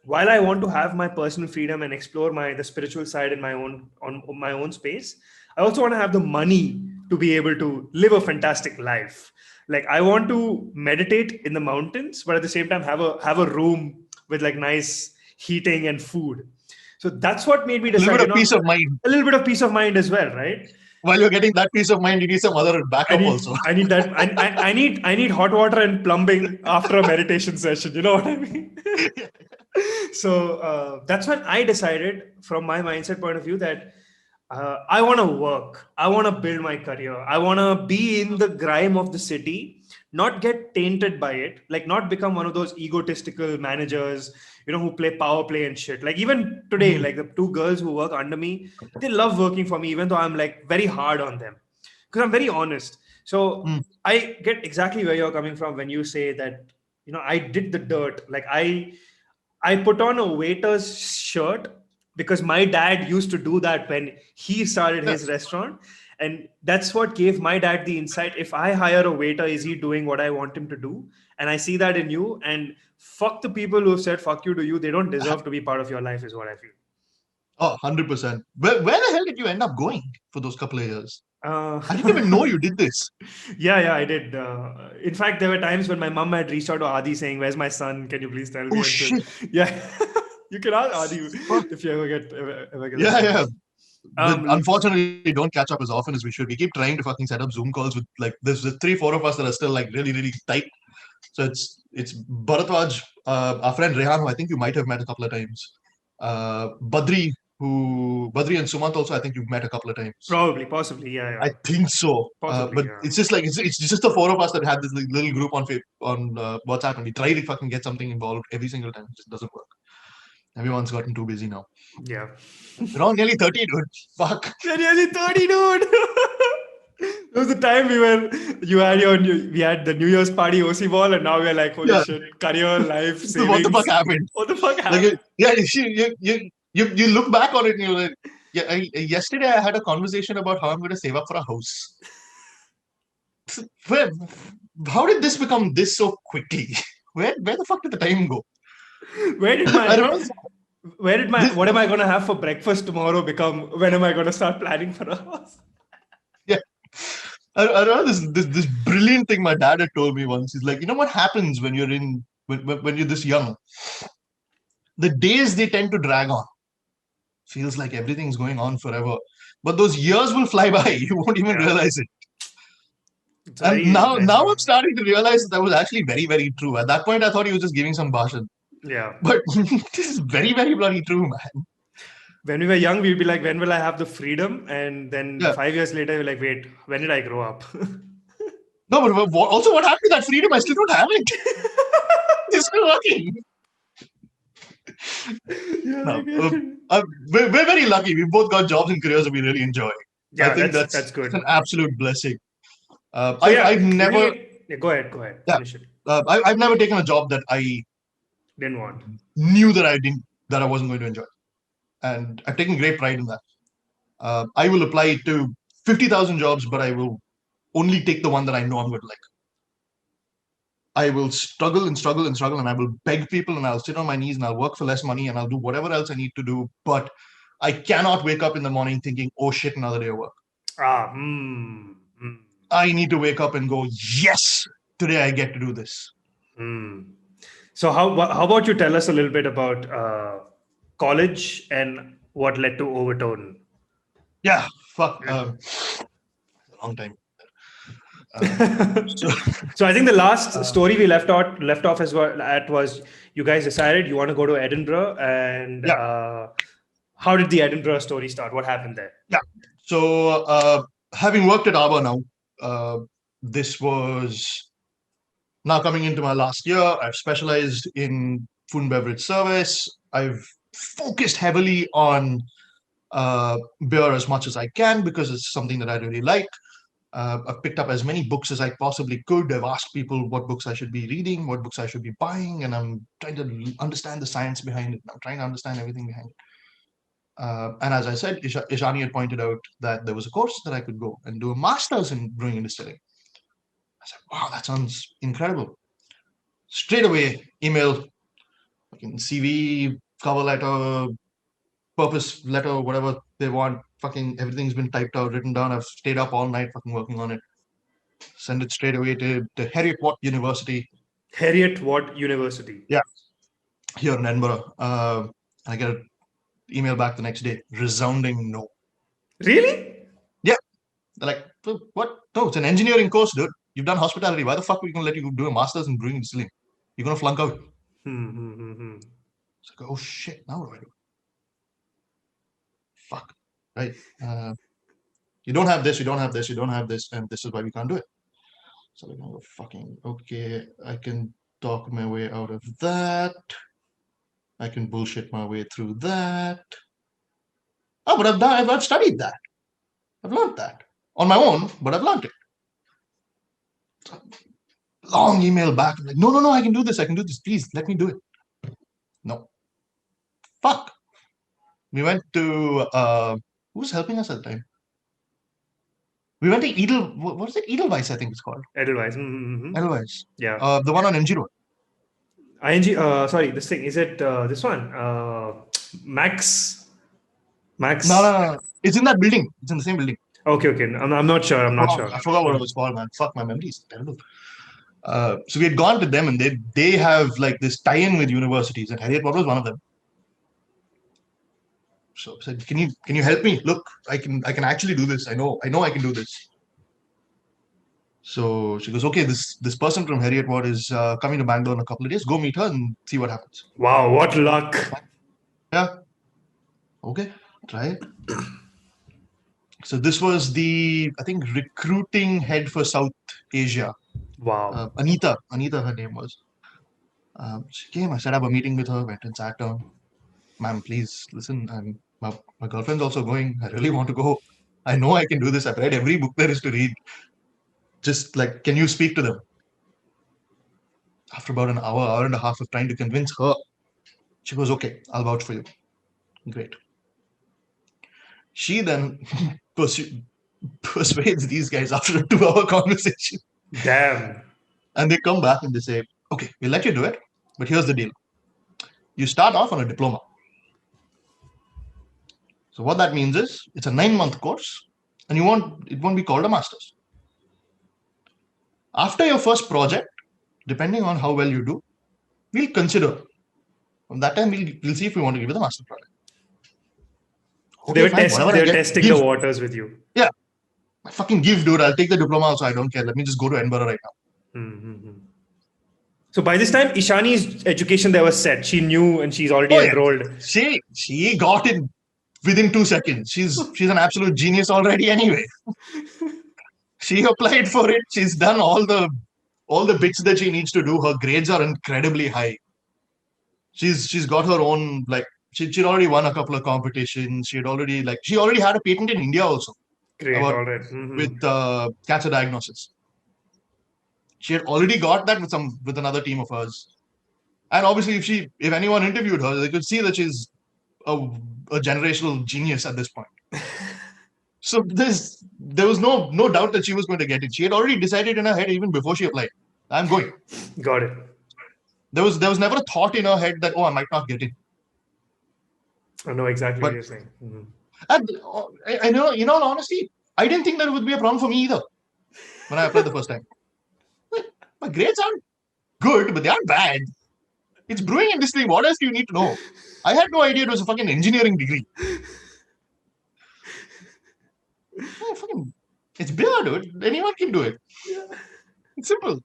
while I want to have my personal freedom and explore the spiritual side in on my own space, I also want to have the money to be able to live a fantastic life. Like I want to meditate in the mountains, but at the same time have a room with like nice heating and food. So that's what made me A little decide, bit of peace of mind. a little bit of peace of mind as well, right? While you're getting that peace of mind, you need some other backup also. I need that. I need hot water and plumbing after a meditation session. You know what I mean? So that's when I decided, from my mindset point of view, that I want to work. I want to build my career. I want to be in the grime of the city, not get tainted by it, like not become one of those egotistical managers, who play power play and shit. Like even today, Mhm. like the two girls who work under me, they love working for me, even though I'm like very hard on them because I'm very honest. So Mm. I get exactly where you're coming from when you say that, I did the dirt. Like I put on a waiter's shirt because my dad used to do that when he started his Yes. restaurant. And that's what gave my dad the insight. If I hire a waiter, is he doing what I want him to do? And I see that in you. And fuck the people who said fuck you to you. They don't deserve to be part of your life, is what I feel. Oh, 100%. Where the hell did you end up going for those couple of years? Uh, I didn't even know you did this. yeah, I did. In fact, there were times when my mom had reached out to Adi saying, "Where's my son? Can you please tell me?" Oh, And shit. shit. Yeah, you can ask Adi Fuck. if you ever get a Yeah, chance. yeah. We Um, unfortunately don't catch up as often as we should. We keep trying to fucking set up Zoom calls with like there's three, four of us that are still like really, really tight. So it's Bharatwaj, our friend Rehan, who I think you might have met a couple of times. Badri and Sumant also I think you've met a couple of times. Probably, possibly, yeah, I think so. possibly, But yeah. it's just like it's just the four of us that had this like, little group on WhatsApp, and we try to fucking get something involved every single time. It just doesn't work. Everyone's gotten too busy now. Yeah. We're all nearly 30, dude. Fuck. We're nearly 30, dude. There was the time we had the New Year's party OC ball, and now we're like, holy Yeah. shit, career, life, What the fuck savings. happened? What the fuck Like, happened? yeah, you look back on it and you're like, yeah, yesterday I had a conversation about how I'm going to save up for a house. Where, how did this become this so quickly? Where the fuck did the time go? Where did I my don't know. This, what am I gonna have for breakfast tomorrow become when am I gonna start planning for a house? yeah, I don't know this brilliant thing my dad had told me once. He's like, you know what happens when when you're this young? The days they tend to drag on. Feels like everything's going on forever, but those years will fly by. You won't even Yeah, realize it. it's a And very nice now way. I'm starting to realize that was actually very, very true. At that point, I thought he was just giving some bhashan. Yeah. But this is very, very bloody true, man. When we were young, we'd be like, when will I have the freedom? And then Yeah. 5 years later, we're like, wait, when did I grow up? No, but also what happened to that freedom? I still don't have it. It's still working. Yeah, No, I get it. we're very lucky. We've both got jobs and careers that we really enjoy. I Yeah, think that's that's an good. absolute blessing. So I've yeah, never, yeah, go ahead, yeah, finish it. I've never taken a job that I Didn't want. knew that I wasn't going to enjoy, and I've taken great pride in that. I will apply to 50,000 jobs, but I will only take the one that I know I'm going to like. I will struggle and struggle and struggle, and I will beg people, and I'll sit on my knees, and I'll work for less money, and I'll do whatever else I need to do. But I cannot wake up in the morning thinking, "Oh shit, another day of work." Mm. I need to wake up and go, "Yes, today I get to do this." So how about you tell us a little bit about college and what led to Overtone? Yeah, fuck. Yeah. A long time. Um, so So I think the last uh, story we left off as well at was you guys decided you want to go to Edinburgh, and yeah, how did the Edinburgh story start? What happened there? yeah. So having worked at Arbor now, uh, this was now coming into my last year. I've specialized in food and beverage service. I've focused heavily on beer as much as I can because it's something that I really like. I've picked up as many books as I possibly could. I've asked people what books I should be reading, what books I should be buying, and I'm trying to understand the science behind it. I'm trying to understand everything behind it. And as I said, Ishani had pointed out that there was a course that I could go and do a master's in brewing and distilling. I said, wow, that sounds incredible. Straight away, email. fucking CV, cover letter, purpose letter, whatever they want. Fucking everything's been typed out, written down. I've stayed up all night fucking working on it. Send it straight away to Heriot-Watt University. Heriot-Watt University. Yeah, here in Edinburgh. I get an email back the next day, resounding no. Really? Yeah, they're like, what? No, it's an engineering course, dude. You've done hospitality. Why the fuck are we gonna let you do a master's in brewing and distilling? You're gonna flunk out. It's like, oh shit, now what do I do? Fuck. Right. You don't have this, you don't have this, you don't have this, and this is why we can't do it. So like, oh, fucking okay, I can talk my way out of that. I can bullshit my way through that. Oh, but I've studied that. I've learned that on my own, but I've learned it. So, long email back. I'm like, no, I can do this. I can do this. Please let me do it. No. Fuck. We went to who was helping us at the time? We went to what is it? Edelweiss, I think it's called. Edelweiss. Edelweiss. Yeah. The one on MG Road. ING. Sorry, this thing. Is it this one? Max. No. It's in that building. It's in the same building. Okay. I'm not sure. I'm not sure. I forgot what it was called, man. Fuck, my memory is terrible. So we had gone to them, and they have like this tie-in with universities, and Heriot-Watt was one of them. So I said, can you help me? Look, I can actually do this. I know I can do this. So she goes, okay, this person from Heriot-Watt is coming to Bangalore in a couple of days. Go meet her and see what happens. Wow, what luck. Yeah. Okay, try it. So this was I think, recruiting head for South Asia. Wow. Anita, her name was. She came, I set up a meeting with her, went and sat down. Ma'am, please listen, my girlfriend's also going. I really want to go. I know I can do this. I've read every book there is to read. Just like, can you speak to them? After about an hour and a half of trying to convince her, she goes, okay, I'll vouch for you. Great. She then persuades these guys after a 2-hour conversation. Damn. And they come back and they say, okay, we'll let you do it, but here's the deal. You start off on a diploma. So what that means is it's a 9-month course, and it won't be called a master's. After your first project, depending on how well you do, we'll consider. From that time, we'll see if we want to give you the master project. Okay, they were testing the waters with you. Yeah. I fucking give, dude. I'll take the diploma also. I don't care. Let me just go to Edinburgh right now. So by this time, Ishani's education there was set. She knew and she's already enrolled. She got it within 2 seconds. She's an absolute genius already anyway. She applied for it. She's done all the bits that she needs to do. Her grades are incredibly high. She's got her own, like, she'd already won a couple of competitions. She already had a patent in India also. Great, all right. With cancer diagnosis. She had already got that with another team of hers. And obviously, if anyone interviewed her, they could see that she's a generational genius at this point. So there was no doubt that she was going to get it. She had already decided in her head even before she applied, I'm going. Got it. There was never a thought in her head that, I might not get it. I know exactly what you're saying. And I know, in all honesty, I didn't think that it would be a problem for me either when I applied the first time. My grades aren't good, but they aren't bad. It's brewing industry. What else do you need to know? I had no idea it was a fucking engineering degree. It's beer, dude. Anyone can do it. Yeah. It's simple.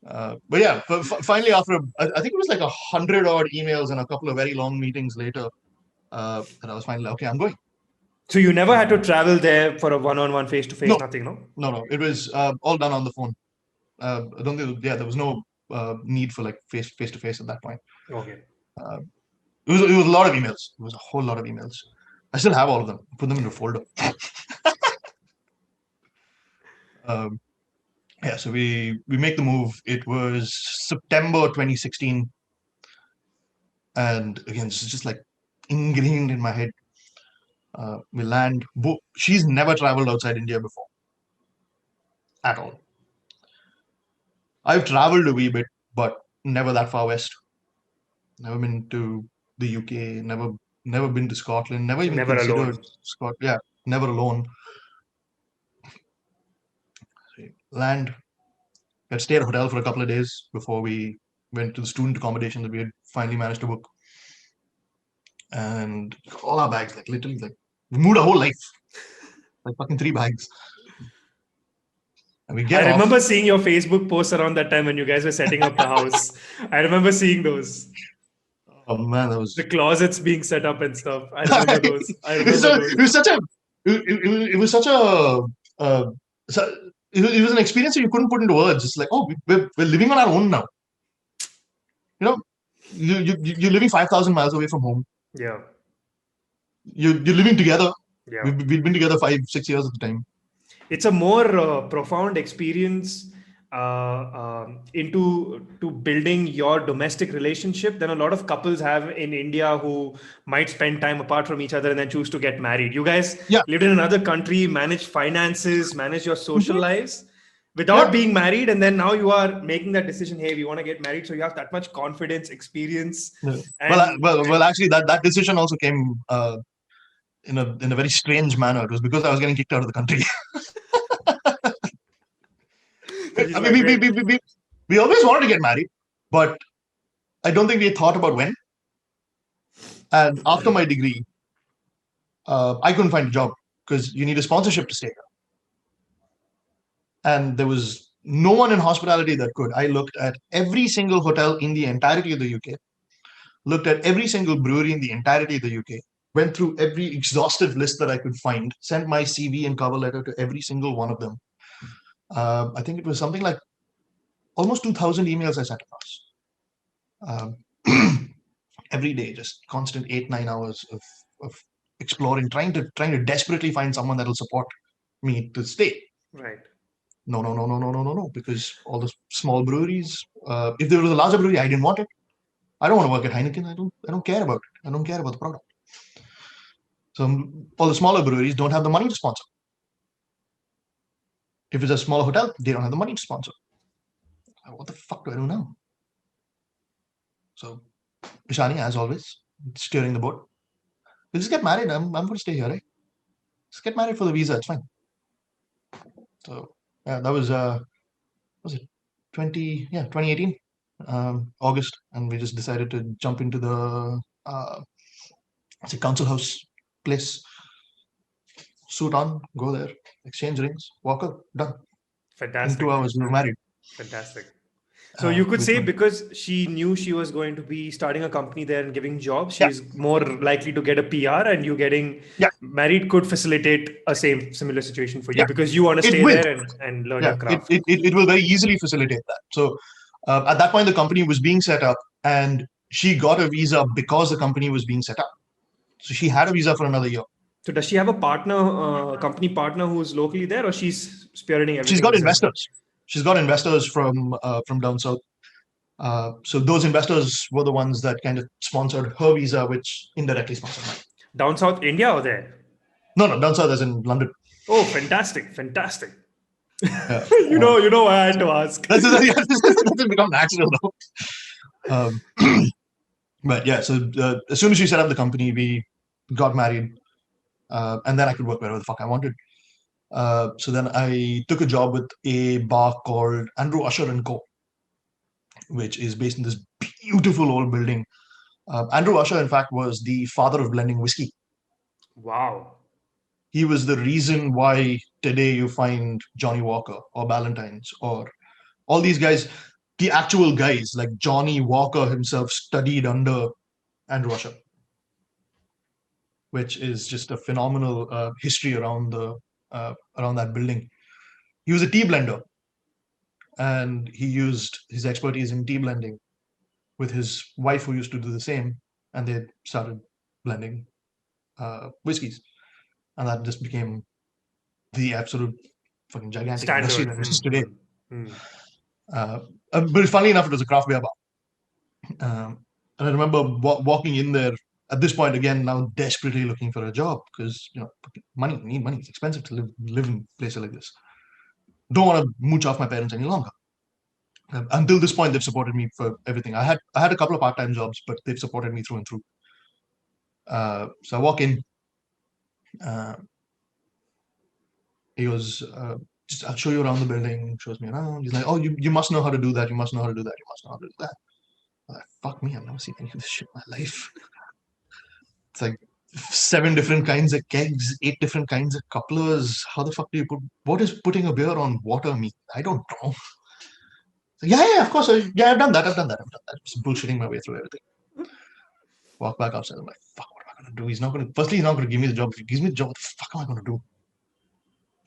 But yeah, finally, after I think it was like 100-odd emails and a couple of very long meetings later, that I was finally okay. I'm going. So you never had to travel there for a one-on-one, face-to-face, nothing, no? No. It was all done on the phone. I don't think. There was no need for like face-to-face at that point. Okay. It was a lot of emails. It was a whole lot of emails. I still have all of them. Put them in a folder. Yeah, so we make the move. It was September 2016, and again, this is just like ingrained in my head. We land. She's never traveled outside India before, at all. I've traveled a wee bit, but never that far west. Never been to the UK. Never been to Scotland. Never even Never considered alone. Scotland. Yeah, never alone. Land. Had stayed at a hotel for a couple of days before we went to the student accommodation that we had finally managed to book. And all our bags, like literally, like we moved our whole life, like fucking 3 bags. And we get I off. remember seeing your Facebook posts around that time when you guys were setting up the house. I remember seeing those. Oh man, that The was. closets being set up and stuff. I remember those. I remember It those. was such a. It was such a. Uh, it was an experience that you couldn't put into words. It's like, oh, we're living on our own now. You know, you're living 5,000 miles away from home. Yeah. You're living together. Yeah. We've been together 5 6 years at the time. It's a more profound experience into to building your domestic relationship than a lot of couples have in India who might spend time apart from each other and then choose to get married. You guys Yeah. lived in another country, managed finances, managed your social Mhm. lives without Yeah. being married, and then now you are making that decision. Hey, we want to get married, so you have that much confidence, experience, Yeah. Well. and Actually, that decision also came in a very strange manner. It was because I was getting kicked out of the country. he's I mean, like, wait, we always wanted to get married, but I don't think we thought about when. And after my degree, I couldn't find a job because you need a sponsorship to stay here. And there was no one in hospitality that could. I looked at every single hotel in the entirety of the UK, looked at every single brewery in the entirety of the UK, went through every exhaustive list that I could find, sent my CV and cover letter to every single one of them. I think it was something like almost 2,000 emails I sent across. Every day, just constant 8 9 hours of exploring, trying to desperately find someone that will support me to stay. right. No, because all the small breweries. If there was a larger brewery, I didn't want it. I don't want to work at Heineken. I don't care about it. I don't care about the product. So all the smaller breweries don't have the money to sponsor. If it's a smaller hotel, they don't have the money to sponsor. What the fuck do I do now? So Ishani, as always, steering the boat. We'll just get married. I'm going to stay here, right? Just get married for the visa. It's fine. So yeah, that was it 2018 August, and we just decided to jump into the it's a council house place, suit on, go there, exchange rings, walk out, done. In Fantastic. 2 hours we were married. Fantastic. So you could Which say one? because she knew she was going to be starting a company there and giving jobs, Yeah, she's more likely to get a PR, and you getting yeah, married could facilitate a similar situation for you yeah. because you want to It stay will. there and learn Yeah, your craft. it will very easily facilitate that. So at that point, the company was being set up, and she got a visa because the company was being set up. So she had a visa for another year. So does she have a partner, company partner who's locally there, or she's spearheading She's everything got herself? investors. She's got investors from down south. So those investors were the ones that kind of sponsored her visa, which indirectly sponsored mine. Down south India or there? No, down south as in London. Oh, fantastic, fantastic. Yeah, You know why I had to ask. that doesn't become natural though. Um, but yeah, so as soon as she set up the company, we got married, and then I could work wherever the fuck I wanted. So then I took a job with a bar called Andrew Usher and Co, which is based in this beautiful old building. Andrew Usher, in fact, was the father of blending whiskey. Wow. He was the reason why today you find Johnny Walker or Ballantyne's or all these guys, the actual guys like Johnny Walker himself studied under Andrew Usher, which is just a phenomenal history around that building. He was a tea blender, and he used his expertise in tea blending with his wife, who used to do the same, and they started blending whiskeys, and that just became the absolute fucking gigantic industry Standard. that exists today. Hmm. Uh, but funnily enough, it was a craft beer bar. And I remember walking in there at this point again, now desperately looking for a job because money, need money. It's expensive to live in places like this. Don't want to mooch off my parents any longer. Until this point, they've supported me for everything. I had a couple of part-time jobs, but they've supported me through and through. So I walk in. He goes, just I'll show you around the building. Shows me around. He's like, oh, you must know how to do that. You must know how to do that. You must know how to do that. I'm like, fuck me, I've never seen any of this shit in my life. It's like 7 different kinds of kegs, 8 different kinds of couplers. How the fuck do you what is putting a beer on water mean? I don't know. So, yeah, of course. I've done that. Just bullshitting my way through everything. Walk back outside. I'm like, fuck, what am I going to do? Firstly, he's not going to give me the job. If he gives me the job, what the fuck am I going to do?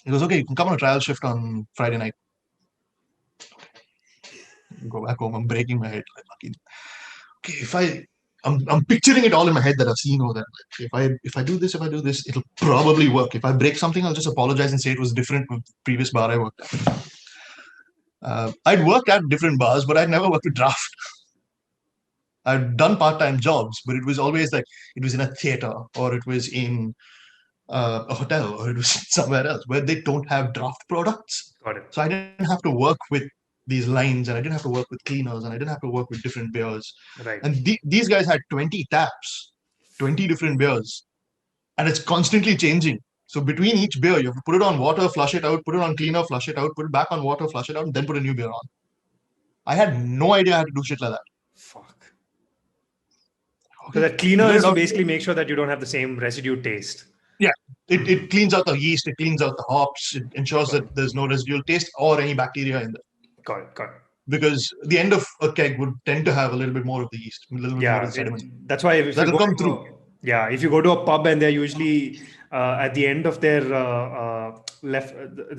He goes, okay, you can come on a trial shift on Friday night. Go back home. I'm breaking my head. Like, okay, I'm picturing it all in my head that I've seen all that. If I do this, it'll probably work. If I break something, I'll just apologize and say it was different with the previous bar I worked at. I'd worked at different bars, but I'd never worked with draft. I'd done part-time jobs, but it was always like it was in a theater or it was in a hotel or it was somewhere else where they don't have draft products. Got it. So I didn't have to work with these lines and I didn't have to work with cleaners and I didn't have to work with different beers. Right. And these guys had 20 taps, 20 different beers, and it's constantly changing. So between each beer, you have to put it on water, flush it out, put it on cleaner, flush it out, put it back on water, flush it out, and then put a new beer on. I had no idea how to do shit like that. Fuck. Okay. So that cleaner is to basically make sure that you don't have the same residue taste. Yeah. It cleans out the yeast, it cleans out the hops, it ensures that there's no residual taste or any bacteria in there. Got it. Because the end of a keg would tend to have a little bit more of the yeast, a little bit more of the sediment. That's why if that'll you go come through. If you go to a pub and they're usually at the end of their the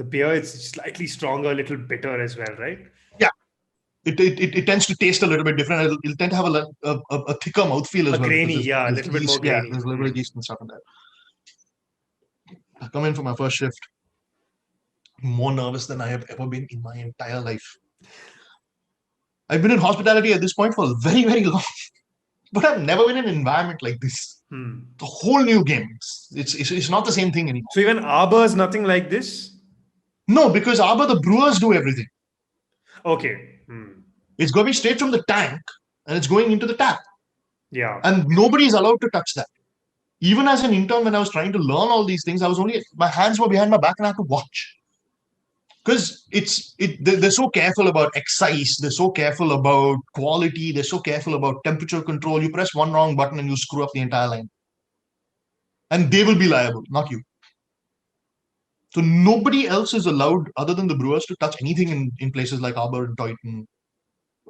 beer, it's slightly stronger, a little bitter as well, right? Yeah. It tends to taste a little bit different. It'll tend to have a thicker mouthfeel as well. Grainy, a little bit more grainy. Yeah, there's a little bit of yeast and stuff in there. I come in for my first shift, more nervous than I have ever been in my entire life. I've been in hospitality at this point for very, very long, but I've never been in an environment like this. The whole new game. It's not the same thing anymore. So even Arbor is nothing like this? No, because Arbor, the brewers do everything. Okay. It's going straight from the tank and it's going into the tap. Yeah. And nobody is allowed to touch that. Even as an intern, when I was trying to learn all these things, my hands were behind my back and I had to watch. Because they're so careful about excise, they're so careful about quality, they're so careful about temperature control. You press one wrong button and you screw up the entire line. And they will be liable, not you. So nobody else is allowed, other than the brewers, to touch anything in places like Arbor and Toyton,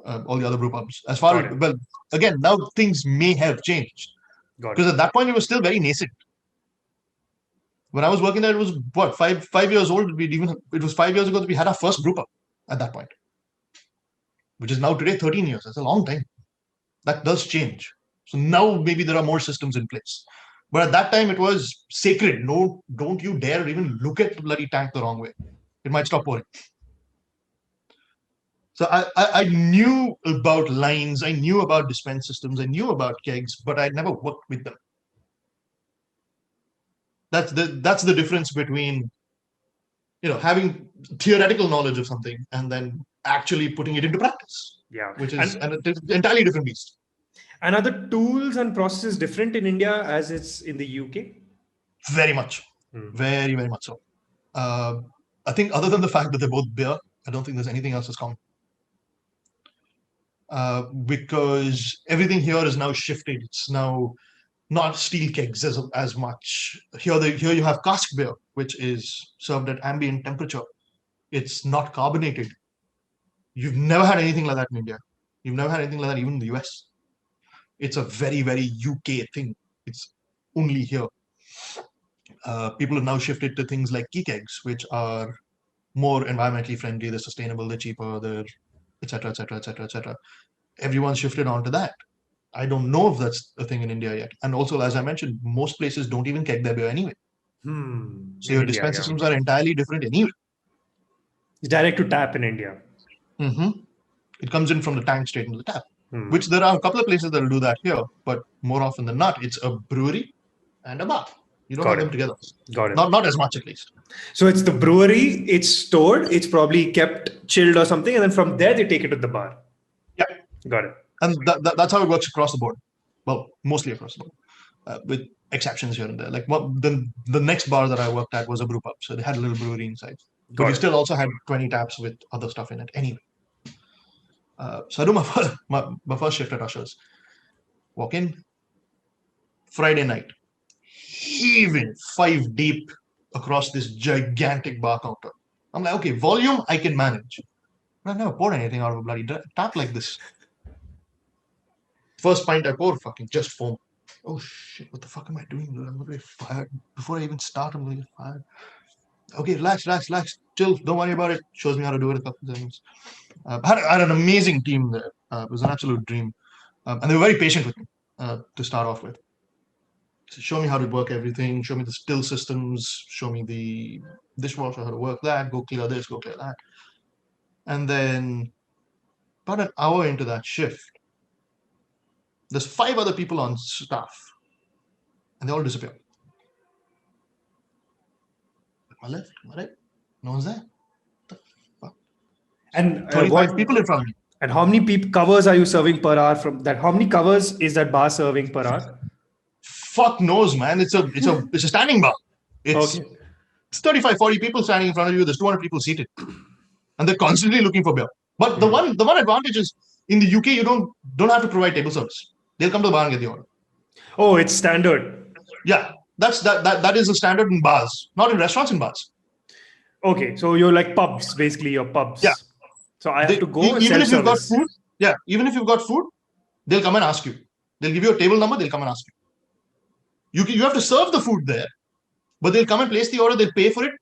all the other brew pubs. As far as, well, again, now things may have changed. Because at that point, it was still very nascent. When I was working there, it was what, five years old. It was 5 years ago that we had our first brew pub at that point, which is now today 13 years. That's a long time. That does change. So now maybe there are more systems in place. But at that time, it was sacred. No, don't you dare even look at the bloody tank the wrong way. It might stop pouring. So I knew about lines, I knew about dispense systems, I knew about kegs, but I never worked with them. That's the difference between, having theoretical knowledge of something and then actually putting it into practice. Yeah, which is an entirely different beast. And are the tools and processes different in India as it's in the UK? Very much, very, very much so. I think other than the fact that they're both beer, I don't think there's anything else that's common. Because everything here is now shifted. It's now not steel kegs as much. Here you have cask beer, which is served at ambient temperature. It's not carbonated. You've never had anything like that in India. You've never had anything like that even in the US. It's a very, very UK thing. It's only here. People have now shifted to things like key kegs, which are more environmentally friendly, they're sustainable, they're cheaper, they're etc., etc., etc., etc. Everyone's shifted onto that. I don't know if that's a thing in India yet. And also, as I mentioned, most places don't even keg their beer anyway. So your dispense systems are entirely different anyway. It's direct to tap in India. It comes in from the tank straight into the tap, which there are a couple of places that will do that here, but more often than not, it's a brewery and a bar. You don't Got have them it. together. Got it. Not as much, at least. So it's the brewery, it's stored, it's probably kept chilled or something, and then from there they take it to the bar. Yeah. Got it. And that's how it works across the board. Well, mostly across the board, with exceptions here and there. Like the next bar that I worked at was a brew pub, so they had a little brewery inside, but Got you it. still also had 20 taps with other stuff in it anyway. So I do my first shift at Ushers. Walk in Friday night, heaving 5 deep across this gigantic bar counter. I'm like, okay, volume I can manage. I've never poured anything out of a bloody tap like this. First pint I pour, fucking just foam. Oh shit, what the fuck am I doing? I'm gonna get fired. Before I even start, I'm gonna get fired. Okay, relax. Chill, don't worry about it. Shows me how to do it a couple of times. I had an amazing team there. It was an absolute dream. And they were very patient with me to start off with. So show me how to work everything, show me the still systems, show me the dishwasher, how to work that, go clear this, go clear that. And then about an hour into that shift, there's 5 other people on staff, and they all disappear. My left, my right, no one's there. The fuck? And 25 people in front of me. And how many covers are you serving per hour from that? How many covers is that bar serving per hour? Fuck knows, man. It's a standing bar. It's Okay. 35, 40 people standing in front of you. There's 200 people seated, and they're constantly looking for beer. But the one advantage is in the UK you don't have to provide table service. They'll come to the bar and get the order. Oh, it's standard. Yeah, that is the standard in bars, not in restaurants, in bars. Okay, so you're like pubs, basically. You're pubs. Yeah. So I have to go and Even if you've got self-service. food, even if you've got food, they'll come and ask you. They'll give you a table number. They'll come and ask you. You have to serve the food there, but they'll come and place the order. They'll pay for it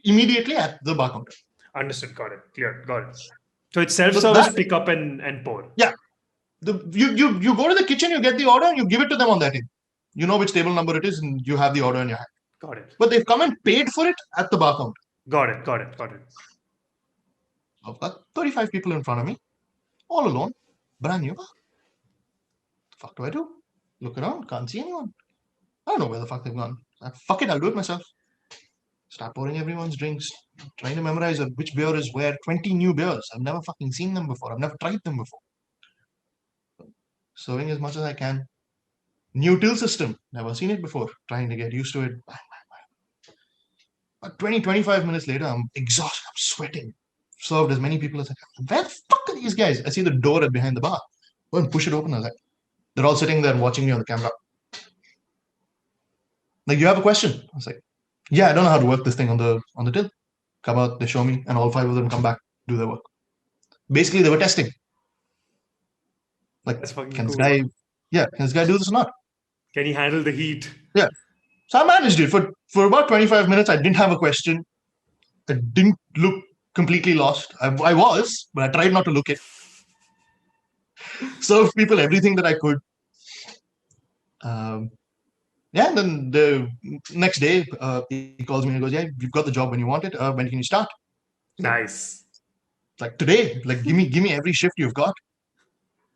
immediately at the bar counter. Understood. Got it. Clear. Got it. So it's self-service, pick up and pour. Yeah. You go to the kitchen, you get the order, and you give it to them on that table. You know which table number it is, and you have the order in your hand. Got it. But they've come and paid for it at the bar counter. Got it. I've got 35 people in front of me, all alone, brand new. What the fuck do I do? Look around, can't see anyone. I don't know where the fuck they've gone. Fuck it, I'll do it myself. Start pouring everyone's drinks, trying to memorize which beer is where. 20 new beers. I've never fucking seen them before. I've never tried them before. Serving as much as I can. New till system. Never seen it before. Trying to get used to it. But 20, 25 minutes later, I'm exhausted. I'm sweating. Served as many people as I can. Where the fuck are these guys? I see the door at behind the bar. Go and push it open. I was like, they're all sitting there and watching me on the camera. Like, you have a question? I was like, yeah, I don't know how to work this thing on the till. Come out, they show me, and all 5 of them come back, do their work. Basically, they were testing. Like, That's fucking can cool. can this guy do this or not? Can he handle the heat? Yeah. So I managed it for about 25 minutes. I didn't have a question. I didn't look completely lost. I was, but I tried not to look it. Served people everything that I could. And then the next day, he calls me and goes, "Yeah, you've got the job when you want it. When can you start?" Nice. Like today, like give me every shift you've got.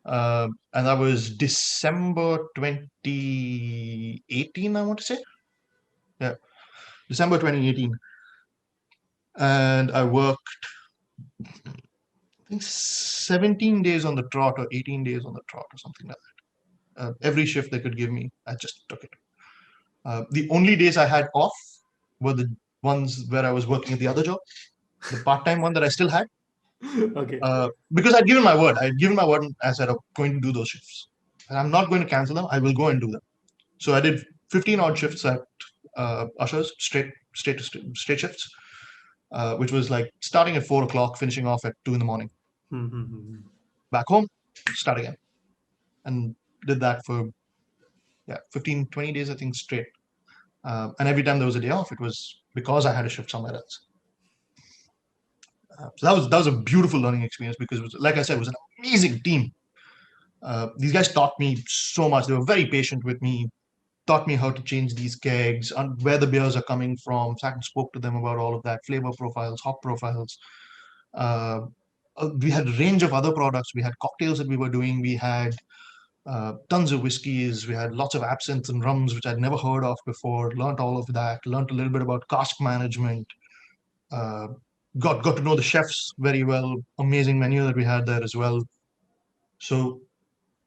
And that was December 2018, I want to say. Yeah, December 2018. And I worked, I think, 17 days on the trot or 18 days on the trot or something like that. Every shift they could give me, I just took it. The only days I had off were the ones where I was working at the other job, the part-time one that I still had. Okay. Because I'd given my word. And I said, I'm going to do those shifts. And I'm not going to cancel them. I will go and do them. So I did 15 odd shifts at Ushers, straight shifts, which was like starting at 4 o'clock, finishing off at 2 in the morning. Back home, start again. And did that for 15, 20 days, I think, straight. And every time there was a day off, it was because I had a shift somewhere else. So that was a beautiful learning experience because, like I said, it was an amazing team. These guys taught me so much. They were very patient with me, taught me how to change these kegs, and where the beers are coming from. Sat and spoke to them about all of that, flavor profiles, hop profiles. We had a range of other products. We had cocktails that we were doing. We had tons of whiskeys. We had lots of absinthe and rums, which I'd never heard of before. Learned all of that. Learned a little bit about cask management. Uh, got to know the chefs very well. Amazing menu that we had there as well. So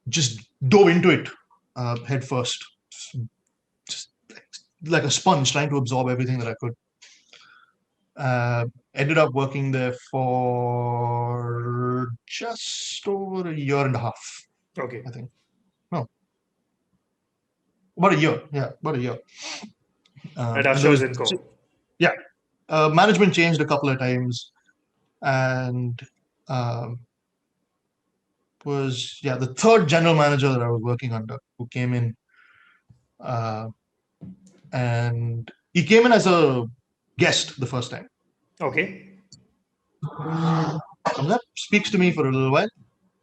just dove into it head first, just like a sponge, trying to absorb everything that I could. Ended up working there for just over a year and a half, Okay. I think. No, about a year. Yeah, about a year. At And there Ushers was, and Co. yeah, management changed a couple of times, and was the third general manager that I was working under who came in, and he came in as a guest the first time. Okay. Comes up, speaks to me for a little while.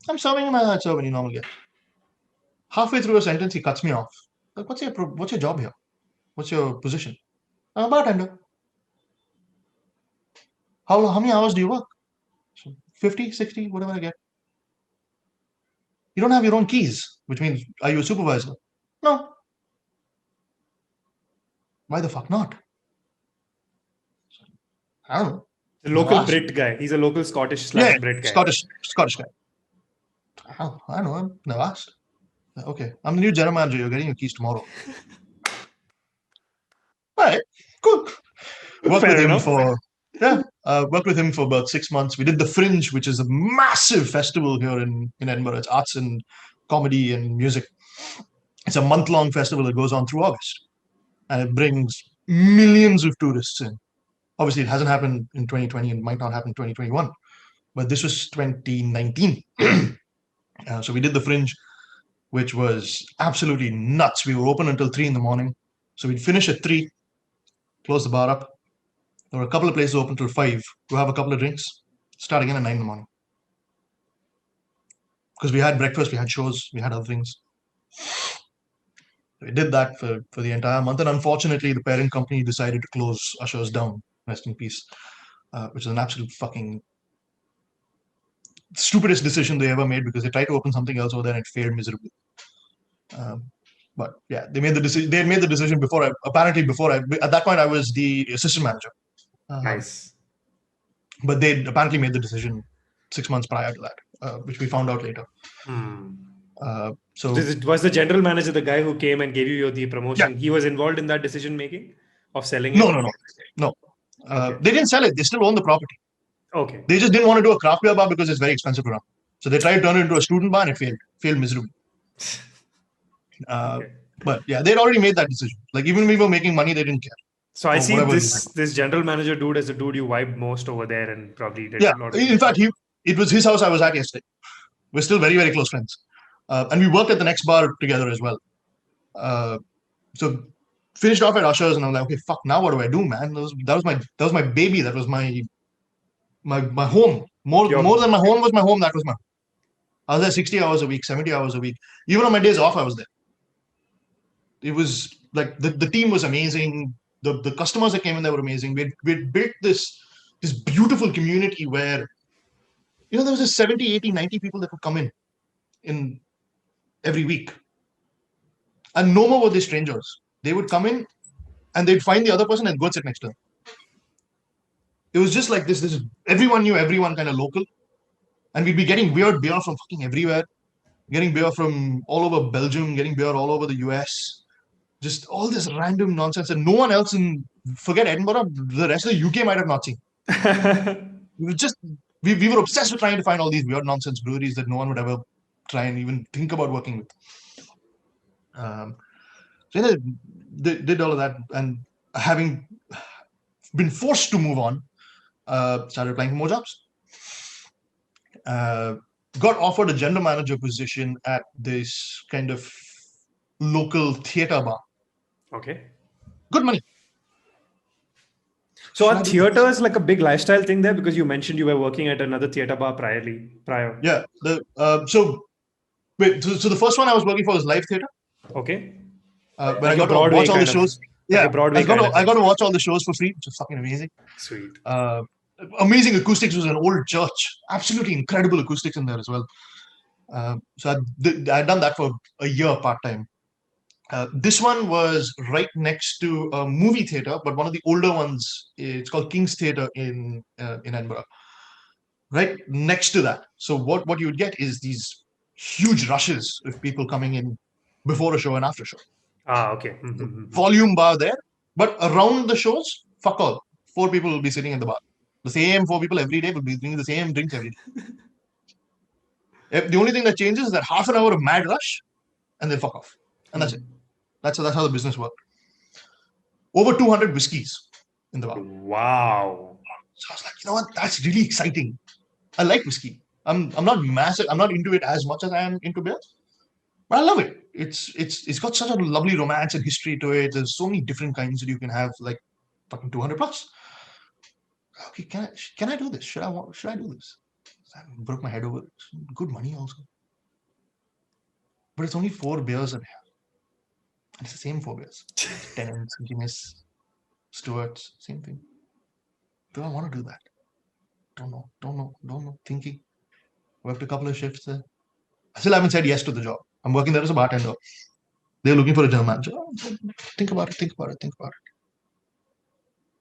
I'm serving him as I'd serve any normal guest. Halfway through a sentence, he cuts me off. Like, what's your job here? What's your position? I'm a bartender. How many hours do you work? 50, 60, whatever I get. You don't have your own keys, which means, are you a supervisor? No. Why the fuck not? I don't know. The local Brit guy. He's a local Scottish / Brit guy. Scottish guy. I don't know. I've never asked. Okay, I'm the new general manager. You're getting your keys tomorrow. All right, cool. Worked with him for about 6 months. We did the Fringe, which is a massive festival here in Edinburgh. It's arts and comedy and music. It's a month-long festival that goes on through August, and it brings millions of tourists in. Obviously, it hasn't happened in 2020 and might not happen in 2021, but this was 2019. So we did the Fringe, which was absolutely nuts. We were open until 3 a.m. So we'd finish at 3, close the bar up. There were a couple of places open till 5 to have a couple of drinks, start again at 9 a.m. Because we had breakfast, we had shows, we had other things. We did that for the entire month, and unfortunately, the parent company decided to close Ushers down, rest in peace, which is an absolute fucking stupidest decision they ever made, because they tried to open something else over there and it failed miserably. But yeah, they made the decision. They made the decision before I. At that point, I was the assistant manager. Nice. But they apparently made the decision 6 months prior to that, which we found out later. So was the general manager the guy who came and gave you the promotion? Yeah. He was involved in that decision making of selling it? No. Okay. They didn't sell it. They still own the property. Okay. They just didn't want to do a craft beer bar because it's very expensive to run. So they tried to turn it into a student bar and it failed miserably. Okay. But yeah, they'd already made that decision. Like, even when we were making money, they didn't care. So I see this general manager dude as the dude you vibed most over there and probably did a lot of in fact, it was his house I was at yesterday. We're still very, very close friends. And we worked at the next bar together as well. So finished off at Ushers, and I'm like, okay, fuck, now what do I do, man? That was my baby. That was my home. More than my home was my home. That was my home. I was there 60 hours a week, 70 hours a week. Even on my days off, I was there. It was like the team was amazing. The customers that came in there were amazing. We'd built this beautiful community where, there was just 70, 80, 90 people that would come in every week. And no more were they strangers. They would come in and they'd find the other person and go sit next to them. It was just like this everyone knew everyone, kind of local. And we'd be getting weird beer from fucking everywhere. Getting beer from all over Belgium, getting beer all over the US. Just all this random nonsense that no one else forget Edinburgh, the rest of the UK might have not seen. We were obsessed with trying to find all these weird nonsense breweries that no one would ever try and even think about working with. So they did all of that, and having been forced to move on, started applying for more jobs. Got offered a general manager position at this kind of local theater bar. Okay. Good money. So are theaters like a big lifestyle thing there? Because you mentioned you were working at another theater bar prior. Yeah. So the first one I was working for was live theater. Okay. But I got to watch all the shows. I got to watch all the shows for free, which is fucking amazing. Sweet. Amazing acoustics. It was an old church. Absolutely incredible acoustics in there as well. So I'd done that for a year part time. This one was right next to a movie theater, but one of the older ones. It's called King's Theatre in Edinburgh. Right next to that. So what you would get is these huge rushes of people coming in before a show and after show. Okay. Volume bar there, but around the shows, fuck all. 4 people will be sitting in the bar. The same 4 people every day will be drinking the same drinks every day. The only thing that changes is that half an hour of mad rush, and then fuck off, and that's it. That's how the business worked. Over 200 whiskeys in the bar. Wow. So I was like, you know what? That's really exciting. I like whiskey. I'm not massive. I'm not into it as much as I am into beer, but I love it. It's got such a lovely romance and history to it. There's so many different kinds that you can have, like fucking 200 plus. Okay, can I do this? Should I do this? I broke my head over it. Good money also, but it's only 4 beers in here. And it's the same 4 beers. Tennant's, Guinness, Stewart's, same thing. Do I want to do that? Don't know. Thinking. Worked a couple of shifts there. I still haven't said yes to the job. I'm working there as a bartender. They're looking for a general manager. Think about it.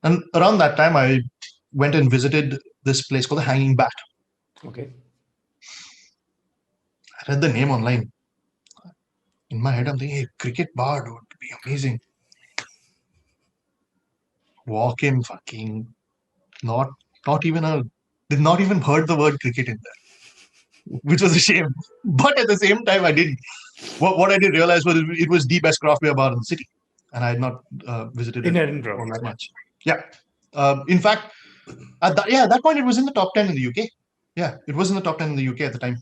And around that time, I went and visited this place called the Hanging Bat. Okay. I read the name online. In my head, I'm thinking, hey, cricket bar would be amazing. Walk in, fucking not even did not even heard the word cricket in there, which was a shame. But at the same time, I didn't. What I did realize was it was the best craft beer bar in the city, and I had not visited in it Edinburgh all that much. Yeah. In fact, at that point, it was in the top 10 in the UK. Yeah, it was in the top 10 in the UK at the time.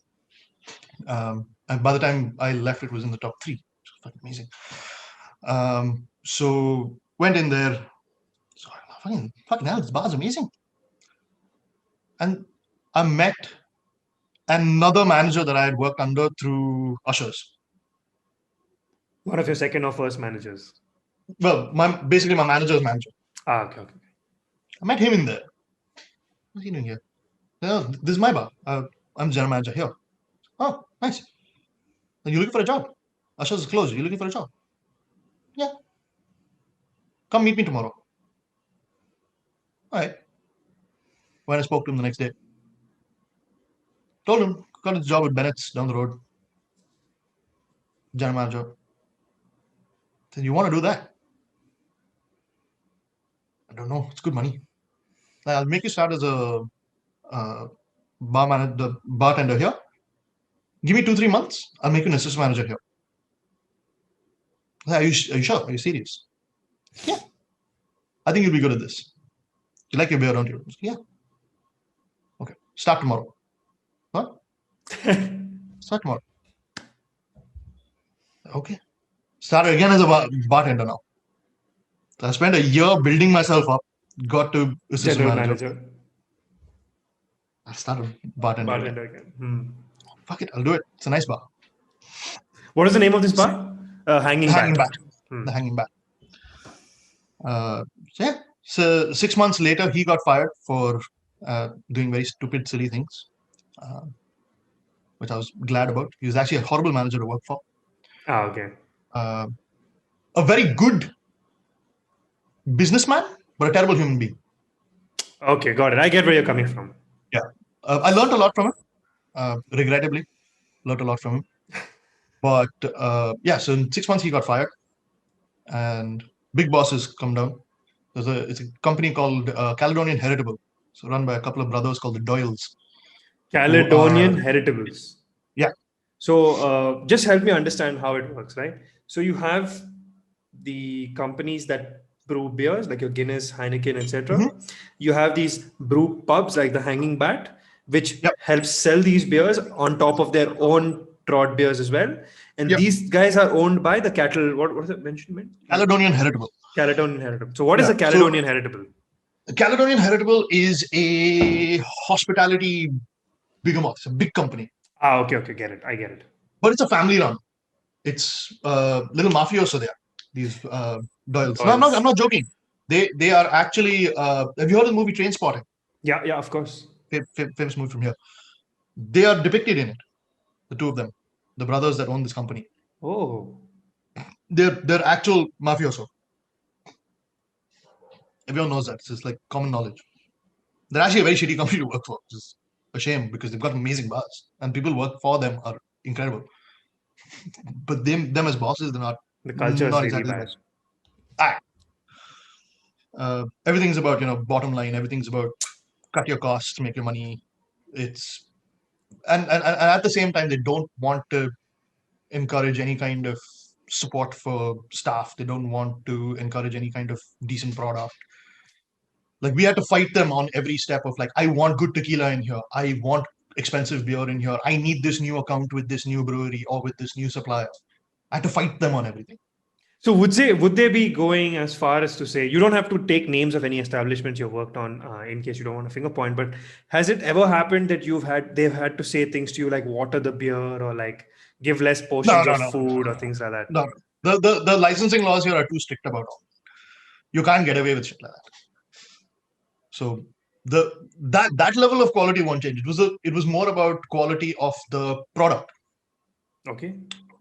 And by the time I left, it was in the top 3. It was amazing. So went in there. So fucking hell, this bar's amazing. And I met another manager that I had worked under through Ushers. One of your second or first managers? Well, basically my manager's manager. Okay. I met him in there. What's he doing here? No, this is my bar. I'm the general manager here. Oh, nice. Are you looking for a job? Ushers is closed. Are you looking for a job? Yeah. Come meet me tomorrow. All right. When I spoke to him the next day, told him, got a job at Bennett's down the road. General manager. Said, you want to do that? I don't know. It's good money. I'll make you start as a bartender here. Give me 2-3 months. I'll make you an assistant manager here. Are you sure? Are you serious? Yeah. I think you'll be good at this. You like your beer, don't you? Yeah. Okay. Start tomorrow. What? Start tomorrow. Okay. Started again as a bartender now. So I spent a year building myself up. Got to assistant General manager. I started bartender again. Fuck it, I'll do it. It's a nice bar. What is the name of this bar? Hanging Bat. The Hanging Bat. Yeah. So 6 months later, he got fired for doing very stupid, silly things, which I was glad about. He was actually a horrible manager to work for. Okay. A very good businessman, but a terrible human being. Okay, got it. I get where you're coming from. Yeah. I learned a lot from him. Regrettably, learned a lot from him. But yeah, so in 6 months he got fired, and big bosses come down. It's a company called Caledonian Heritable, so run by a couple of brothers called the Doyles. Caledonian Heritables. Yeah. So just help me understand how it works, right? So you have the companies that brew beers, like your Guinness, Heineken, etc. You have these brew pubs like the Hanging Bat, which helps sell these beers on top of their own trot beers as well. And these guys are owned by the cattle. What was it mentioned? Caledonian Heritable. Caledonian Heritable. So what is a Caledonian Heritable? The Caledonian Heritable is a hospitality behemoth. It's a big company. Okay. I get it. But it's a family run. It's little mafioso there. These Doyles. No, I'm not joking. They are actually. Have you heard of the movie Trainspotting? Yeah, of course. Famous movie from here. They are depicted in it. the two of them, the brothers that own this company. Oh, They're actual mafioso. Everyone knows that. It's just like common knowledge. They're actually a very shitty company to work for, which is a shame because they've got amazing bars and people work for them are incredible. But them as bosses, they're the culture is not really exactly the bad. best. Ah, everything's about bottom line. Everything's about cut your costs, make your money. It's and at the same time they don't want to encourage any kind of support for staff. They don't want to encourage any kind of decent product. Like we had to fight them on every step of like, I want good tequila in here. I want expensive beer in here. I need this new account with this new brewery or with this new supplier. I had to fight them on everything. So would they be going as far as to say you don't have to take names of any establishments you've worked on in case you don't want to finger point, but has it ever happened that they've had to say things to you like water the beer or like give less No, portions no, of no, food or things like that? no. The licensing laws here are too strict about all. You can't get away with shit like that. So that level of quality won't change. It was more about quality of the product. Okay,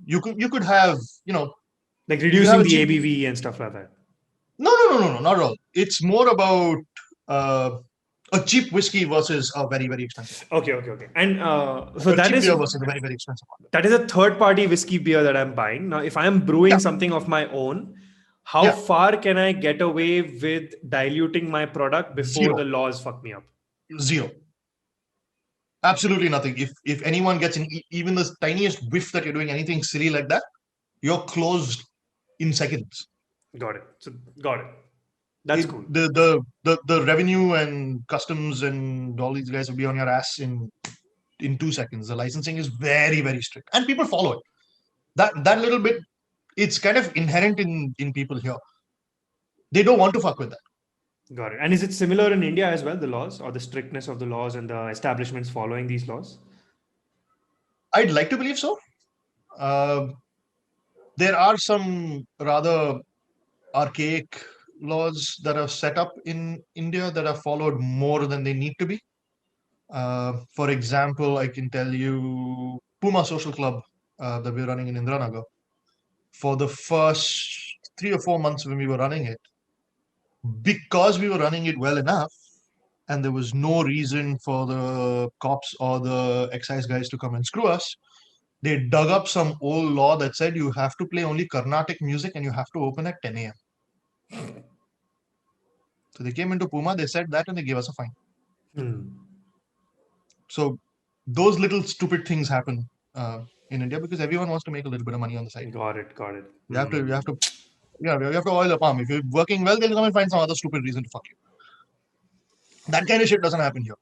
You could have like you could have reducing a the cheap. ABV and stuff like that. No, not at all. It's more about uh, a cheap whiskey versus a very, very expensive Okay. And so one. A cheap beer versus a very, very expensive one. that is a third party whiskey beer that I'm buying. Now, if I'm brewing Yeah, something of my own, how yeah. far can I get away with diluting my product before Zero, the laws fuck me up? zero. Absolutely nothing. If anyone gets even the tiniest whiff that you're doing anything silly like that, you're closed in seconds. Got it. So got it. That's It, cool. the revenue and customs and all these guys will be on your ass in 2 seconds. The licensing is very, very strict, and people follow it. That little bit, it's kind of inherent in people here. They don't want to fuck with that. Got it. And is it similar in India as well, the laws or the strictness of the laws and the establishments following these laws? I'd like to believe so. Uh, there are some rather archaic laws that are set up in India that are followed more than they need to be. For example, I can tell you Puma Social Club that we're running in Indranagar. For the first 3 or 4 months when we were running it, because we were running it well enough, and there was no reason for the cops or the excise guys to come and screw us, they dug up some old law that said you have to play only Carnatic music and you have to open at 10 a.m. So they came into Puma, they said that, and they gave us a fine. So those little stupid things happen in India because everyone wants to make a little bit of money on the side. Got it. You have to, yeah, you have to oil the palm. If you're working well, they'll come and find some other stupid reason to fuck you. That kind of shit doesn't happen here.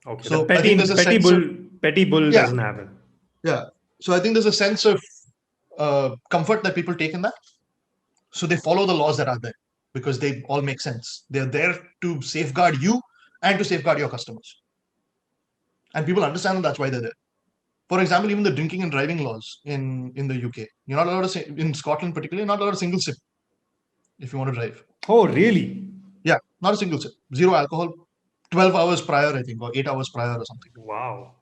Okay. So The I think there's a sense of, petty bull yeah, doesn't happen. yeah. So I think there's a sense of comfort that people take in that. So they follow the laws that are there because they all make sense. They're there to safeguard you and to safeguard your customers. And people understand that that's why they're there. For example, even the drinking and driving laws in the UK, you're not allowed to say, in Scotland particularly, you're not allowed a single sip if you want to drive. Oh, really? Yeah, not a single sip. Zero alcohol. 12 hours prior, I think, or 8 hours prior or something. Wow.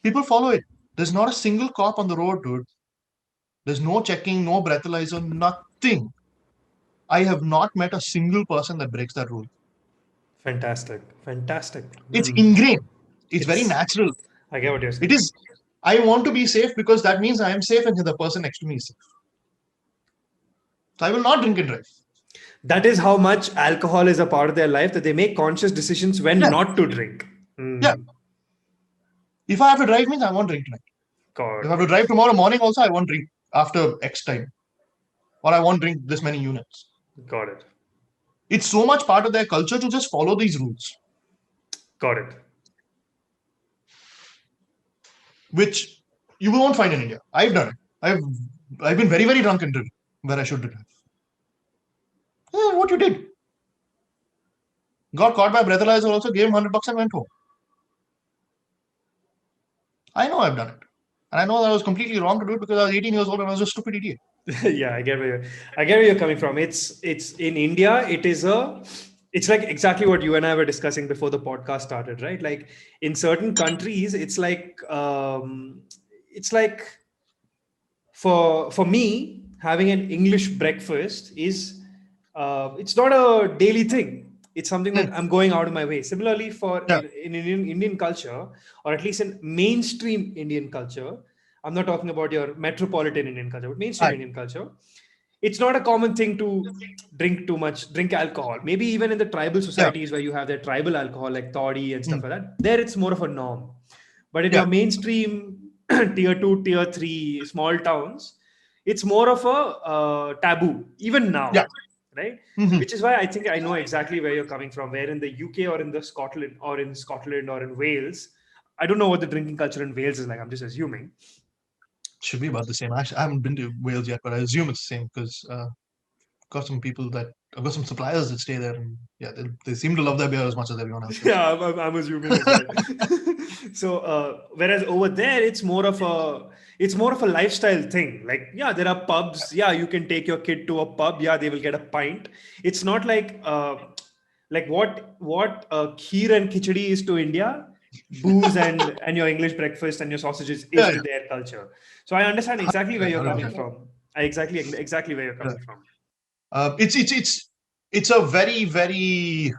People follow it. There's not a single cop on the road, dude. There's no checking, no breathalyzer, nothing. I have not met a single person that breaks that rule. Fantastic. It's ingrained. It's very It's, natural. I get what you're saying. It is. I want to be safe because that means I am safe and the person next to me is safe. So I will not drink and drive. That is how much alcohol is a part of their life that they make conscious decisions when Yeah. not to drink. Yeah. If I have to drive, means I won't drink tonight. God. If I have to drive tomorrow morning, also I won't drink after X time, or I won't drink this many units. Got it. It's so much part of their culture to just follow these rules. Got it. Which you won't find in India. I've done it. I've been very, very drunk and driven where I shouldn't have. What you did? Got caught by breathalyzer also, gave him $100 and went home. I know I've done it. And I know that I was completely wrong to do it because I was 18 years old and I was a stupid idiot. Yeah, I get where you're coming from. It's in India, it is a It's like exactly what you and I were discussing before the podcast started, right? Like in certain countries, it's like for me having an English breakfast is it's not a daily thing. It's something Hmm. that I'm going out of my way. Similarly, for Yeah. in Indian culture, or at least in mainstream Indian culture, I'm not talking about your metropolitan Indian culture, but mainstream Right. Indian culture, it's not a common thing to drink alcohol. Maybe even in the tribal Yeah. societies where you have their tribal alcohol like toddy and Hmm. stuff like that, there it's more of a norm. But in Yeah. your mainstream tier 2, tier 3 small towns, it's more of a taboo even Yeah. now, right? Hmm. Which is why I think I know exactly where you're coming from, where in the UK or in the Scotland or in Wales, I don't know what the drinking culture in Wales is like, I'm just assuming. Should be about the same. Actually, I haven't been to Wales yet, but I assume it's the same because got some people that I've got some suppliers that stay there, and yeah, they seem to love their beer as much as everyone else does. Yeah, I'm assuming as well. So, whereas over there, it's more of a lifestyle thing. Like, yeah, there are pubs. Yeah, you can take your kid to a pub. Yeah, they will get a pint. It's not like what kheer and khichdi is to India, booze and your English breakfast and your sausages is Yeah, to yeah, their culture. So I understand exactly where you're coming 100%. from. I exactly where you're Yeah. coming from. It's a very very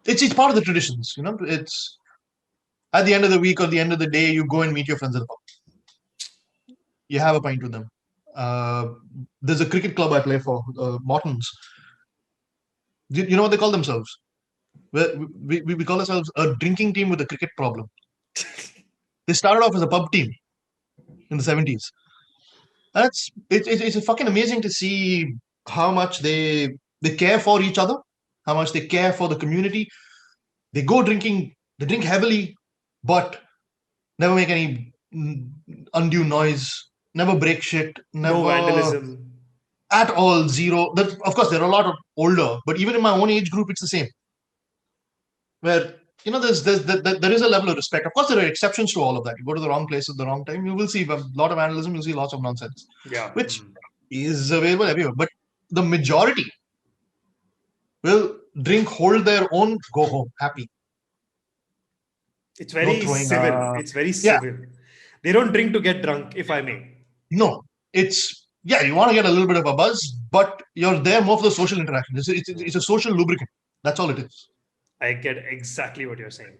it's part of the traditions. It's at the end of the week or the end of the day, you go and meet your friends at the pub. You have a pint with them. Uh, there's a cricket club I play for, Mortons. You know what they call themselves? We call ourselves a drinking team with a cricket problem. They started off as a pub team in the 70s. It's fucking amazing to see how much they care for each other, how much they care for the community. They go drinking, they drink heavily, but never make any undue noise, never break shit, No never vandalism. at all zero. Of course, there are a lot of older, but even in my own age group, it's the same. Where there is a level of respect. Of course, there are exceptions to all of that. You go to the wrong place at the wrong time, you will see a lot of vandalism. You'll see lots of nonsense, Yeah. which is available everywhere. But the majority will drink, hold their own, go home happy. It's No very throwing. civil. It's very Yeah, civil. They don't drink to get drunk, if I may. no, it's yeah. You want to get a little bit of a buzz, but you're there more for the social interaction. It's a social lubricant. That's all it is. I get exactly what you're saying.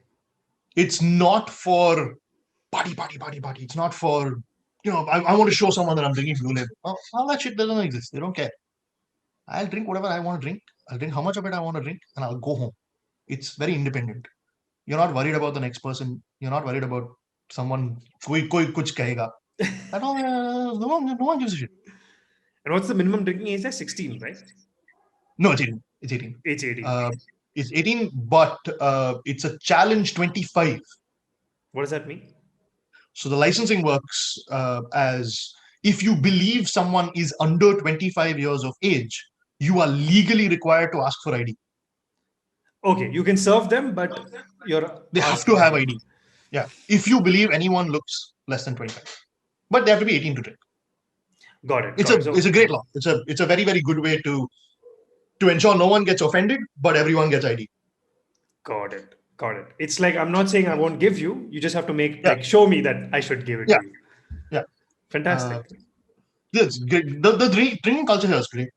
It's not for party. It's not for I want to show someone that I'm drinking Blue Label. Oh, all that shit doesn't exist. They don't care. I'll drink whatever I want to drink. I'll drink how much of it I want to drink, and I'll go home. It's very independent. You're not worried about the next person. You're not worried about someone. Koi kuch kahega. I don't. No one gives a shit. And what's the minimum drinking age there? 16, right? No, it's 18. It's 18. Age 18. Uh, it's 18, but it's a challenge 25. What does that mean? So the licensing works as if you believe someone is under 25 years of age, you are legally required to ask for ID. Okay, you can serve them, but you're They have to asking have for. ID. Yeah. If you believe anyone looks less than 25. But they have to be 18 to drink. Got it. It's Got a it. it's So, a great law. It's a very, very good way to ensure no one gets offended, but everyone gets ID. got it. Got it. It's like I'm not saying I won't give you. You just have to make Yeah, like show me that I should give it yeah, to you. yeah. Uh, Fantastic. yeah, it's great. The drinking culture here is great.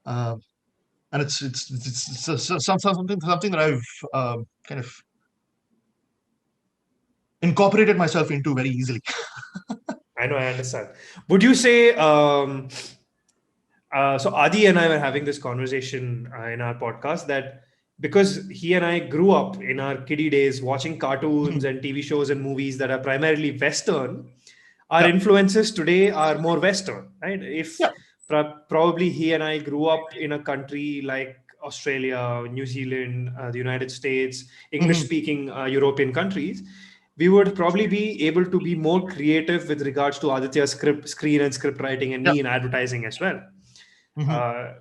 Uh, and it's something that I've kind of incorporated myself into very easily. I know. I understand. Would you say? So Adi and I were having this conversation in our podcast that because he and I grew up in our kiddie days watching cartoons and TV shows and movies that are primarily Western, our Yeah, influences today are more Western, right? If yeah. probably he and I grew up in a country like Australia, New Zealand, the United States, English Hmm. speaking European countries, we would probably be able to be more creative with regards to Aditya's screen and script writing and Yeah. me in advertising as well. Hmm.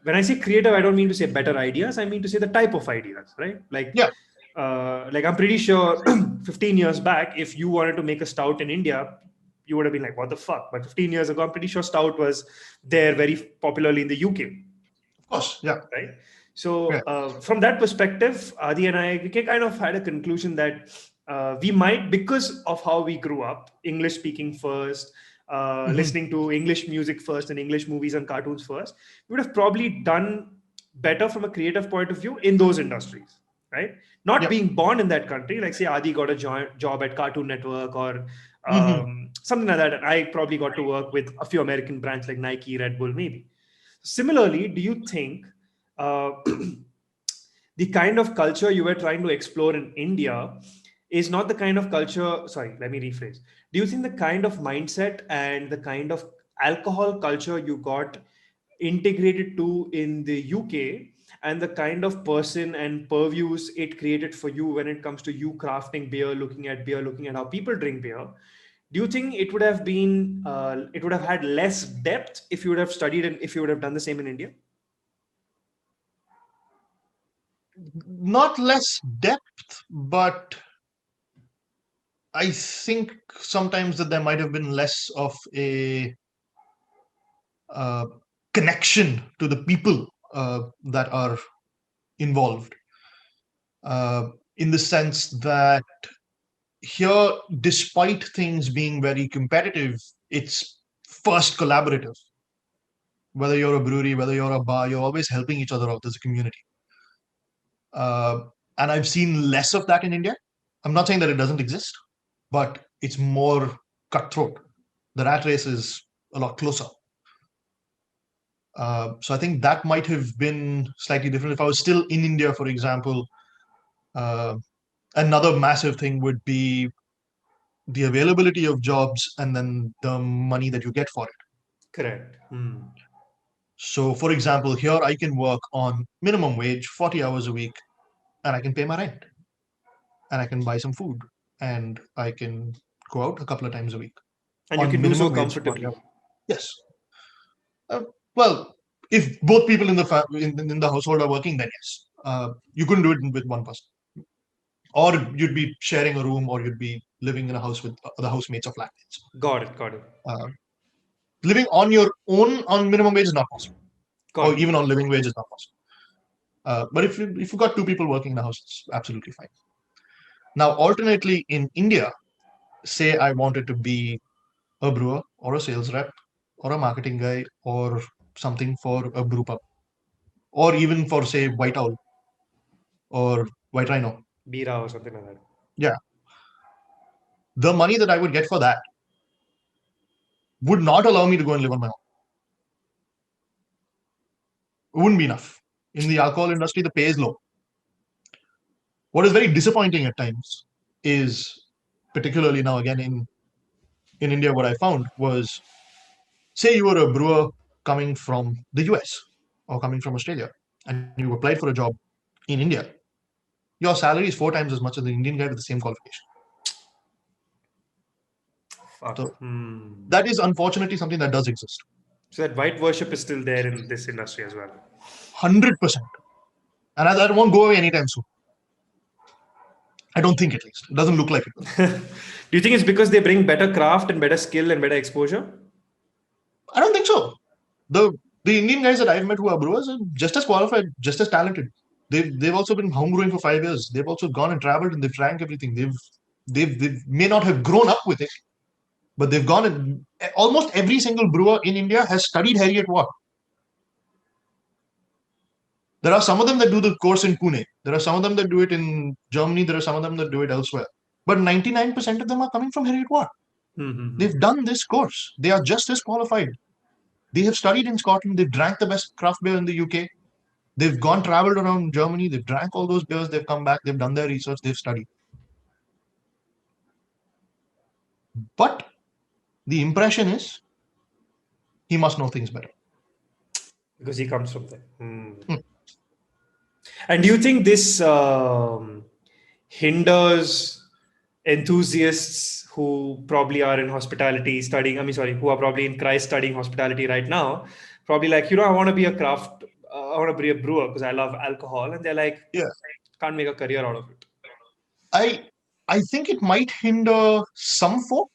When I say creative, I don't mean to say better ideas. I mean to say the type of ideas, right? Yeah. Like I'm pretty sure 15 years back, if you wanted to make a stout in India, you would have been like, what the fuck? But 15 years ago, I'm pretty sure stout was there very popularly in the UK. Of course, yeah, right? So yeah. from that perspective, Adi and I, we kind of had a conclusion that we might, because of how we grew up, English speaking first, Hmm. listening to English music first and English movies and cartoons first, we would have probably done better from a creative point of view in those industries, right? Not Yep. being born in that country, like say Adi got a job at Cartoon Network or Hmm. something like that, and I probably got to work with a few American brands like Nike, Red Bull, maybe. Similarly, do you think uh, the kind of culture you were trying to explore in India is not the kind of culture? Sorry, let me rephrase. Do you think the kind of mindset and the kind of alcohol culture you got integrated to in the UK and the kind of person and purviews it created for you when it comes to you crafting beer, looking at how people drink beer? Do you think it would have been, it would have had less depth if you would have studied and if you would have done the same in India? Not less depth, but I think sometimes that there might have been less of a uh, connection to the people that are involved, in the sense that here, despite things being very competitive, it's first collaborative. Whether you're a brewery, whether you're a bar, you're always helping each other out as a community. Uh, and I've seen less of that in India. I'm not saying that it doesn't exist, but it's more cutthroat. The rat race is a lot closer. So I think that might have been slightly different. If I was still in India, for example, uh, another massive thing would be the availability of jobs and then the money that you get for it. Correct. Hmm. So, for example, here I can work on minimum wage, 40 hours a week, and I can pay my rent, and I can buy some food, and I can go out a couple of times a week And you on can do so minimum wage, 40 comfortably. hours. Yes. Well, if both people in the in the household are working, then yes. You couldn't do it with one person, or you'd be sharing a room, or you'd be living in a house with other housemates or flatmates. Got it. Got it. Uh, Living on your own on minimum wage is not possible, Got or it. even on living wage is not possible. But if you've got two people working in the house, it's absolutely fine. Now, alternately, in India, say I wanted to be a brewer or a sales rep or a marketing guy or something for a brew pub, or even for, say, White Owl or White Rhino. Bira or something like that. Yeah, the money that I would get for that would not allow me to go and live on my own. It wouldn't be enough. In the alcohol industry, the pay is low. What is very disappointing at times is, particularly now again in India, what I found was, say you were a brewer coming from the US or coming from Australia and you applied for a job in India, your salary is four times as much as the Indian guy with the same qualification. Fuck. So Hmm. that is unfortunately something that does exist. So that white worship is still there in this industry as well. 100%. And that won't go away anytime soon. I don't think, at least. It doesn't look like it will. Do you think it's because they bring better craft and better skill and better exposure? I don't think so. The the Indian guys that I've met who are brewers are just as qualified, just as talented. They've also been homebrewing for 5 years. They've also gone and traveled and they've drank everything. They may not have grown up with it, but they've gone and almost every single brewer in India has studied Harriet Watt. There are some of them that do the course in Pune. There are some of them that do it in Germany. There are some of them that do it elsewhere. But 99% of them are coming from Harriet Watt. Mm-hmm. They've done this course. They are just as qualified. They have studied in Scotland. They've drank the best craft beer in the UK. They've gone traveled around Germany. They've drank all those beers. They've come back. They've done their research. They've studied. But the impression is he must know things better. Because he comes from there. Hmm. Hmm. And do you think this hinders enthusiasts who probably are in hospitality studying, I mean, sorry, who are probably in Christ studying hospitality right now, probably like, I want to be a craft, I want to be a brewer because I love alcohol. And they're like, Yeah, can't make a career out of it. I I think it might hinder some folk,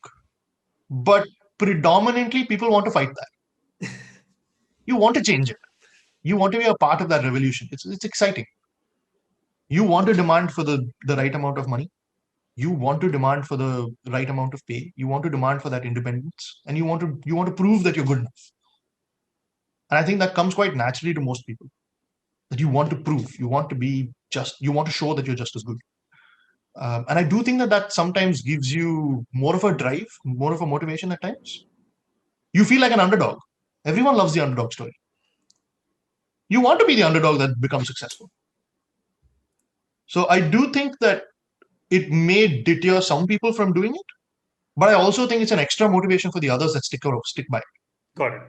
but predominantly people want to fight that. You want to change it. You want to be a part of that revolution. It's exciting. You want to demand for the right amount of money. You want to demand for the right amount of pay. You want to demand for that independence, and you want to prove that you're good enough. And I think that comes quite naturally to most people. That you want to prove, you want to be just, you want to show that you're just as good. And I do think that sometimes gives you more of a drive, more of a motivation at times. You feel like an underdog. Everyone loves the underdog story. You want to be the underdog that becomes successful. So I do think that it may deter some people from doing it, but I also think it's an extra motivation for the others that stick by it. Got it.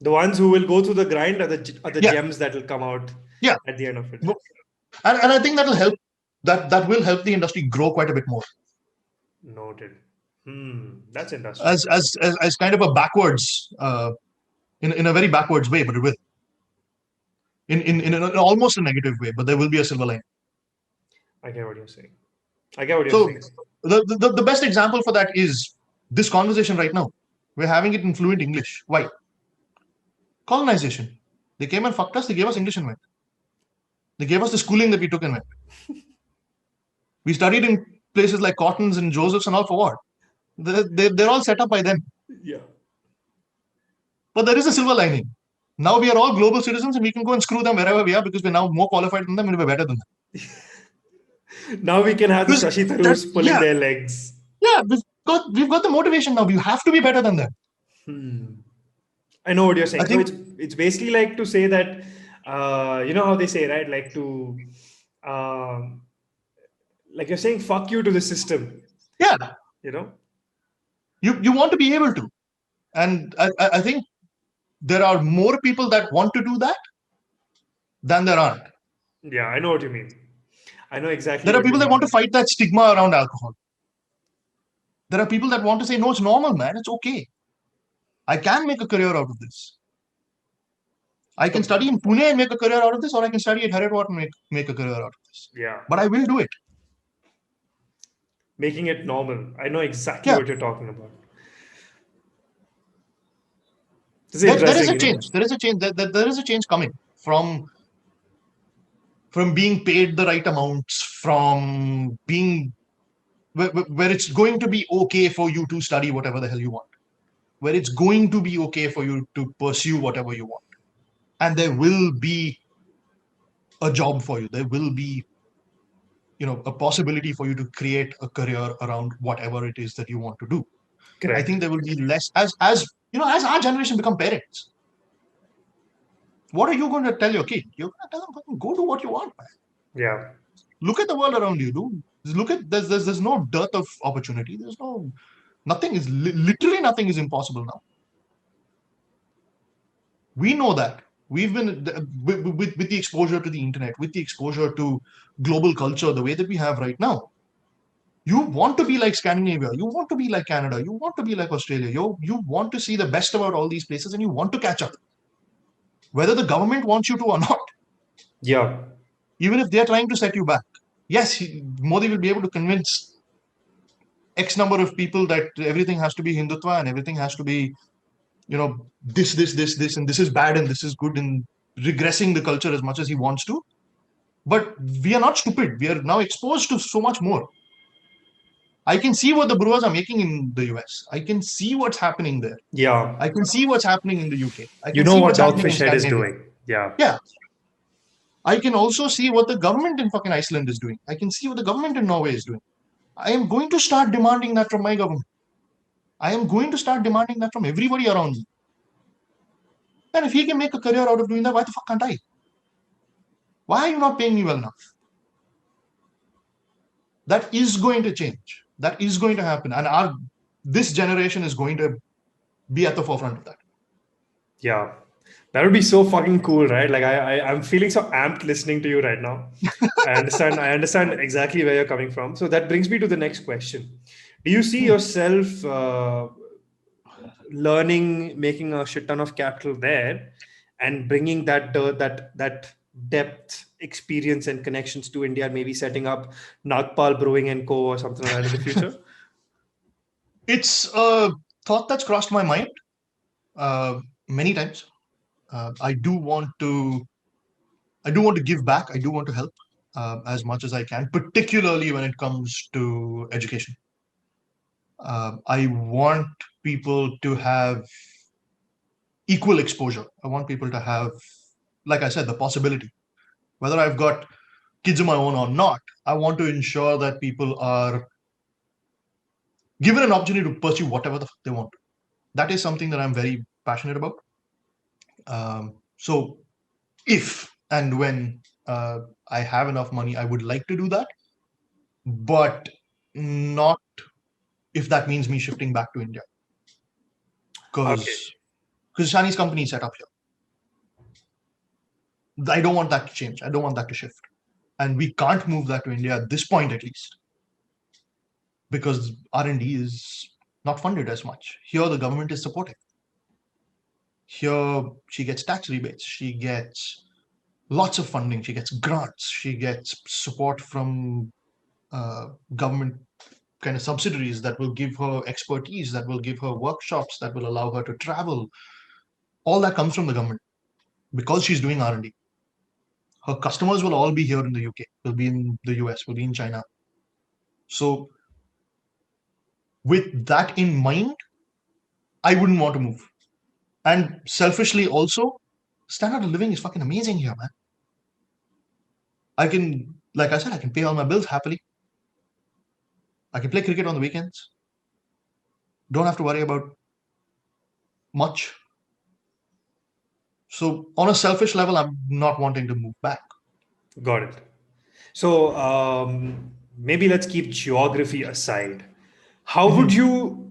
The ones who will go through the grind are the Yeah. gems that will come out Yeah. at the end of it. And I think that'll help. That will help the industry grow quite a bit more. Noted. That's interesting. As kind of a backwards, in a very backwards way, but it will. In almost a negative way, but there will be a silver line. I get what you're saying. So the best example for that is this conversation right now. We're having it in fluent English. Why? Colonization. They came and fucked us. They gave us English and went. They gave us the schooling that we took and went. We studied in places like Cottons and Josephs and all for what? They're all set up by them. Yeah. But there is a silver lining. Now we are all global citizens and we can go and screw them wherever we are because we're now more qualified than them and we're better than them. Now we can have the Shashi Tharoors pulling their legs. Yeah, we've got the motivation now. We have to be better than them. I know what you're saying. I think, so it's basically like to say that, you know how they say, right? Like to, like you're saying, fuck you to the system. Yeah. You know? You want to be able to. And I think there are more people that want to do that than there aren't. Yeah, I know what you mean. I know exactly. There are people that want to fight that stigma around alcohol. There are people that want to say, no, it's normal, man. It's okay. I can make a career out of this. I can study in Pune and make a career out of this, or I can study at Haridwar and make a career out of this. Yeah. But I will do it. Making it normal. I know exactly what you're talking about. There is a change. There is a change. There is a change coming from being paid the right amounts, from being where it's going to be okay for you to study whatever the hell you want, where it's going to be okay for you to pursue whatever you want, and there will be a job for you. There will be, a possibility for you to create a career around whatever it is that you want to do. Correct. I think there will be less as our generation become parents. What are you going to tell your kid? You're going to tell them, go do what you want, man. Yeah. Look at the world around you, dude. Look at there's no dearth of opportunity. Literally nothing is impossible now. We know that. We've been with the exposure to the internet, with the exposure to global culture, the way that we have right now. You want to be like Scandinavia. You want to be like Canada. You want to be like Australia. You want to see the best about all these places, and you want to catch up, whether the government wants you to or not. Yeah. Even if they're trying to set you back. Yes, Modi will be able to convince X number of people that everything has to be Hindutva and everything has to be, this, and this is bad and this is good, and regressing the culture as much as he wants to. But we are not stupid. We are now exposed to so much more. I can see what the brewers are making in the US. I can see what's happening there. Yeah. I can see what's happening in the UK. I can see what Dogfish Head is doing. Yeah. Yeah. I can also see what the government in fucking Iceland is doing. I can see what the government in Norway is doing. I am going to start demanding that from my government. I am going to start demanding that from everybody around me. And if he can make a career out of doing that, why the fuck can't I? Why are you not paying me well enough? That is going to change. That is going to happen. And this generation is going to be at the forefront of that. Yeah. That would be so fucking cool, right? Like I'm feeling so amped listening to you right now. I understand exactly where you're coming from. So that brings me to the next question. Do you see yourself learning, making a shit ton of capital there, and bringing that depth, experience, and connections to India, maybe setting up Nagpal Brewing and Co. or something like that in the future? It's a thought that's crossed my mind many times. I do want to give back. I do want to help as much as I can, particularly when it comes to education. I want people to have equal exposure. I want people to have, like I said, the possibility. Whether I've got kids of my own or not, I want to ensure that people are given an opportunity to pursue whatever the fuck they want. That is something that I'm very passionate about. So if and when I have enough money, I would like to do that, but not if that means me shifting back to India, Okay. because Chinese company is set up here. I don't want that to change. I don't want that to shift, and we can't move that to India at this point, at least, because R&D is not funded as much. Here, the government is supporting. Here, she gets tax rebates. She gets lots of funding. She gets grants. She gets support from government kind of subsidiaries that will give her expertise, that will give her workshops, that will allow her to travel. All that comes from the government because she's doing R&D. Her customers will all be here in the UK, will be in the US, will be in China. So with that in mind, I wouldn't want to move. And selfishly also, standard of living is fucking amazing here, man. I can, like I said, I can pay all my bills happily. I can play cricket on the weekends. Don't have to worry about much. So on a selfish level, I'm not wanting to move back. Got it. So maybe let's keep geography aside. How would you,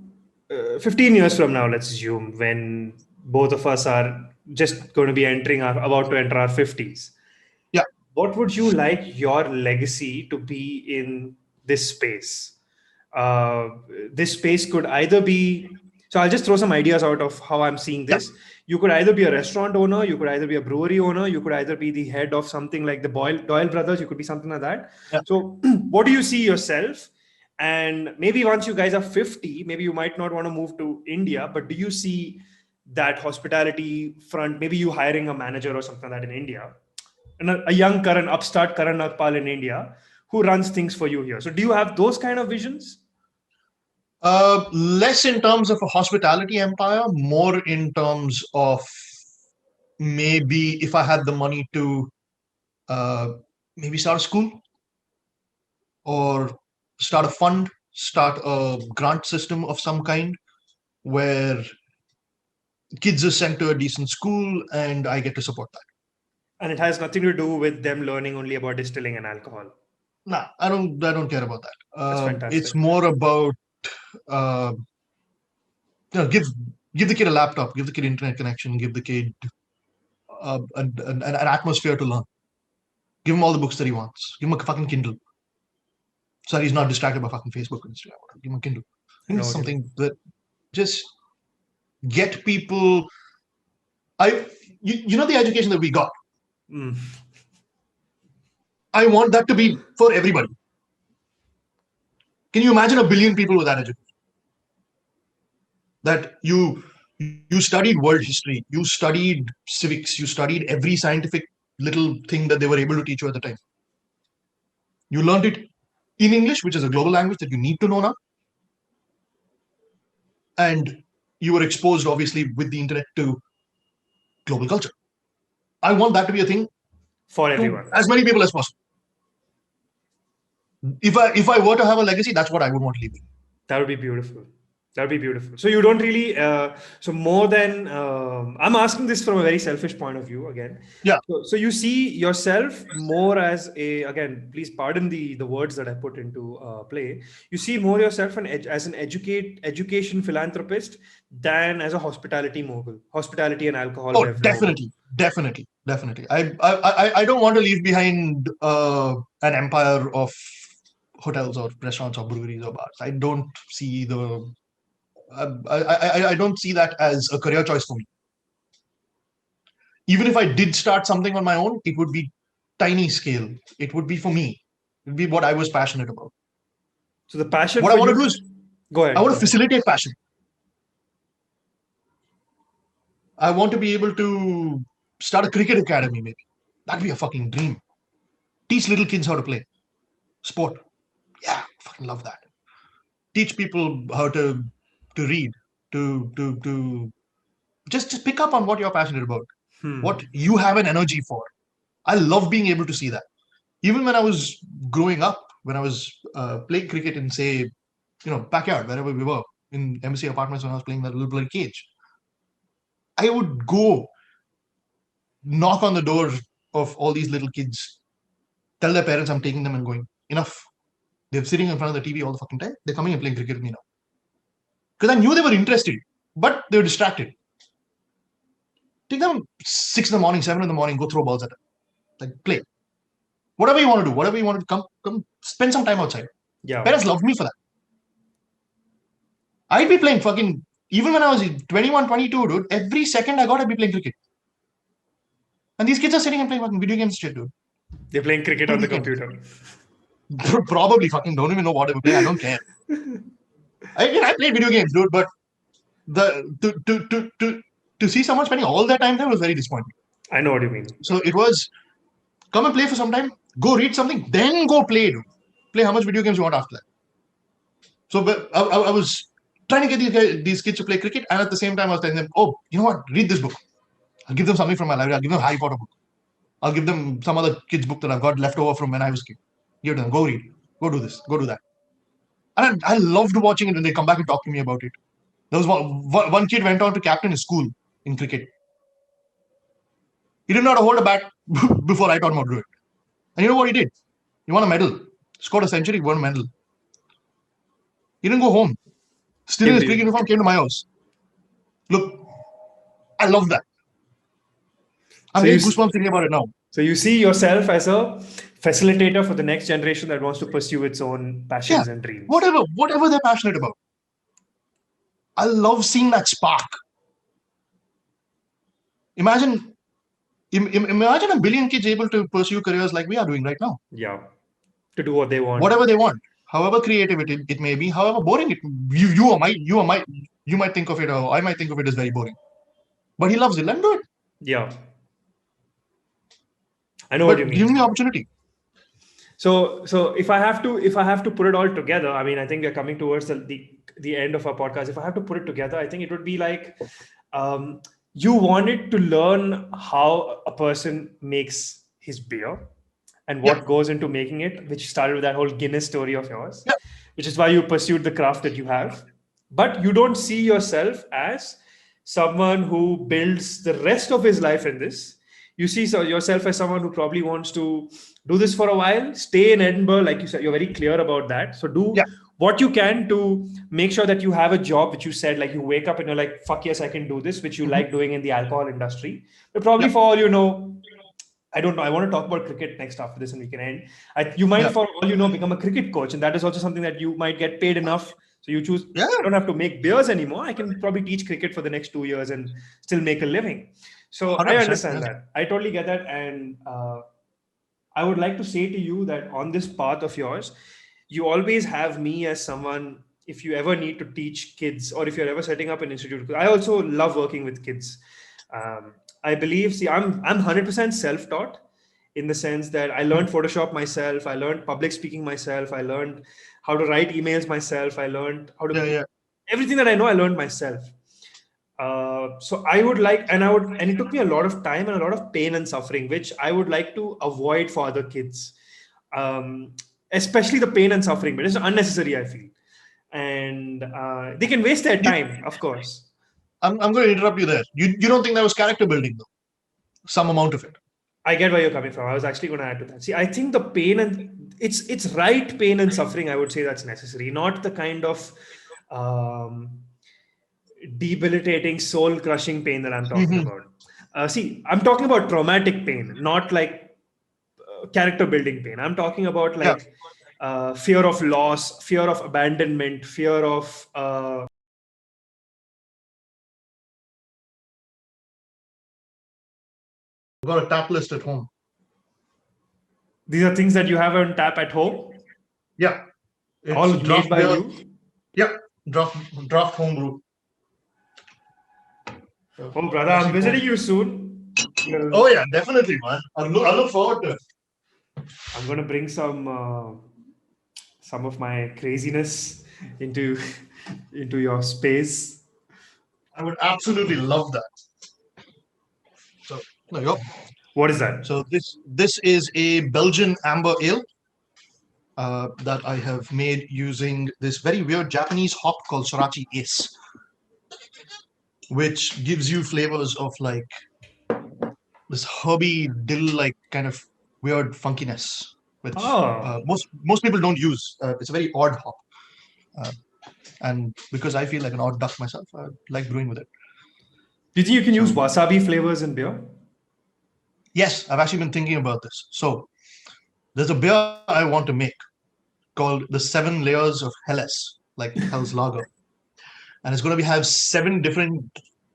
15 years from now, let's assume, when both of us are just going to be about to enter our 50s, Yeah. what would you like your legacy to be in this space? Uh, this space could either be, so I'll just throw some ideas out of how I'm seeing Yeah. this. You could either be a restaurant owner, you could either be a brewery owner, you could either be the head of something like the Doyle brothers, you could be something like that. Yeah. So what do you see yourself? And maybe once you guys are 50, maybe you might not want to move to India, but do you see that hospitality front, maybe you hiring a manager or something like that in India, and a young upstart Karan Nagpal in India who runs things for you here? So do you have those kind of visions? Less in terms of a hospitality empire, more in terms of maybe if I had the money to uh, maybe start a school or start a fund, start a grant system of some kind where kids are sent to a decent school and I get to support that. And it has nothing to do with them learning only about distilling and alcohol. Nah, I don't care about that. That's It's fantastic. more about uh, give the kid a laptop, give the kid internet connection, give the kid an atmosphere to learn. Give him all the books that he wants. Give him a fucking Kindle. So he's not distracted by fucking Facebook and Instagram. Give him a Kindle. I Give him know what you mean. something that just get people. You know the education that we got. Mm. I want that to be for everybody. Can you imagine a billion people with that education? That you studied world history, you studied civics, you studied every scientific little thing that they were able to teach you at the time. You learned it in English, which is a global language that you need to know now. And you were exposed, obviously, with the internet to global culture. I want that to be a thing For to everyone. as many people as possible. If I were to have a legacy, that's what I would want to leave. That would be beautiful. That would be beautiful. So you don't really, so more than, I'm asking this from a very selfish point of view again. Yeah. So you see yourself more as again, please pardon the words that I put into play. You see more yourself as an education philanthropist than as a hospitality mogul, hospitality and alcohol Oh, bev mogul. definitely. I don't want to leave behind an empire of hotels or restaurants or breweries or bars. I don't see I don't see that as a career choice for me. Even if I did start something on my own, it would be tiny scale. It would be for me. It would be what I was passionate about. So the passion What I for want to you, do is go I ahead, want go to ahead. facilitate passion. I want to be able to start a cricket academy, maybe. That'd be a fucking dream. Teach little kids how to play sport. Yeah, fucking love that. Teach people how to read, to just pick up on what you're passionate about, what you have an energy for. I love being able to see that. Even when I was growing up, when I was playing cricket in, say, backyard, wherever we were, in embassy apartments, when I was playing that little bloody cage, I would go knock on the doors of all these little kids, tell their parents I'm taking them and going, enough. They're sitting in front of the TV all the fucking time. They're coming and playing cricket with me now. Because I knew they were interested, but they were distracted. Take them 6 in the morning, 7 in the morning, go throw balls at them. Like, play. Whatever you want to do, whatever you want to come spend some time outside. Yeah. Parents loved me for that. I'd be playing fucking, even when I was 21, 22, dude, every second I got, I'd be playing cricket. And these kids are sitting and playing fucking video games shit, dude. They're playing cricket on the computer. Probably fucking don't even know what they play. I don't care. I play video games, dude, but to see someone spending all their time there was very disappointing. I know what you mean. So it was, come and play for some time, go read something, then go play, dude. Play how much video games you want after that. So I was trying to get these kids to play cricket, and at the same time I was telling them, oh, you know what, read this book. I'll give them something from my library. I'll give them a Harry Potter book. I'll give them some other kid's book that I've got left over from when I was a kid. Give them, go read, go do this, go do that. And I loved watching it when they come back and talk to me about it. There was one kid went on to captain his school in cricket. He didn't know how to hold a bat before I taught him how to do it. And you know what he did? He won a medal. Scored a century, won a medal. He didn't go home. Still in his cricket uniform, came to my house. Look, I love that. I'm getting goosebumps thinking about it now. So you see yourself as a facilitator for the next generation that wants to pursue its own passions and dreams. Whatever they're passionate about. I love seeing that spark. Imagine a billion kids able to pursue careers like we are doing right now. Yeah. To do what they want. Whatever they want. However creative it may be, however boring you might think of it, or I might think of it as very boring. But he loves it. Let him do it. Yeah. I know what you mean. Give him the opportunity. So if I have to put it all together, I mean, I think we're coming towards the end of our podcast. If I have to put it together, I think it would be like, you wanted to learn how a person makes his beer and what goes into making it, which started with that whole Guinness story of yours, which is why you pursued the craft that you have. But you don't see yourself as someone who builds the rest of his life in this. You see yourself as someone who probably wants to do this for a while, stay in Edinburgh, like you said, you're very clear about that. So do what you can to make sure that you have a job, which you said, like you wake up and you're like, fuck yes, I can do this, which you like doing in the alcohol industry. But probably for all you know, I don't know. I want to talk about cricket next after this and we can end. You might, for all you know, become a cricket coach. And that is also something that you might get paid enough. So you choose, I don't have to make beers anymore. I can probably teach cricket for the next 2 years and still make a living. So I understand that. I totally get that. And I would like to say to you that on this path of yours, you always have me as someone, if you ever need to teach kids or if you're ever setting up an institute. I also love working with kids. I believe, I'm 100% self-taught in the sense that I learned Photoshop myself. I learned public speaking myself. I learned how to write emails myself. I learned how to, everything that I know, I learned myself. So I would like, and it took me a lot of time and a lot of pain and suffering, which I would like to avoid for other kids. Especially the pain and suffering, but it's unnecessary, I feel. And they can waste their time, of course. I'm going to interrupt you there. You don't think that was character building, though? Some amount of it. I get where you're coming from. I was actually going to add to that. See, I think the pain and it's right pain and suffering, I would say that's necessary, not the kind of debilitating, soul-crushing pain that I'm talking about. See, I'm talking about traumatic pain, not like character building pain. I'm talking about like fear of loss, fear of abandonment, fear of got a tap list at home. These are things that you have on tap at home? Yeah. It's all made by you? Yeah. Draft home brew. Oh, brother, I'm visiting you soon. Oh yeah, definitely, man. I look forward to it. I'm gonna bring some of my craziness into into your space. I would absolutely love that. So there you go. What is that? So this is a Belgian amber ale that I have made using this very weird Japanese hop called Sorachi Ace, which gives you flavors of like this herby dill-like kind of weird funkiness, which Oh, most people don't use. It's a very odd hop, uh, and because I feel like an odd duck myself, I like brewing with it. do you think you can use So wasabi flavors in beer? yes, I've actually been thinking about this. So there's a beer I want to make called the Seven Layers of Helles, like Hell's Lager, and it's going to have seven different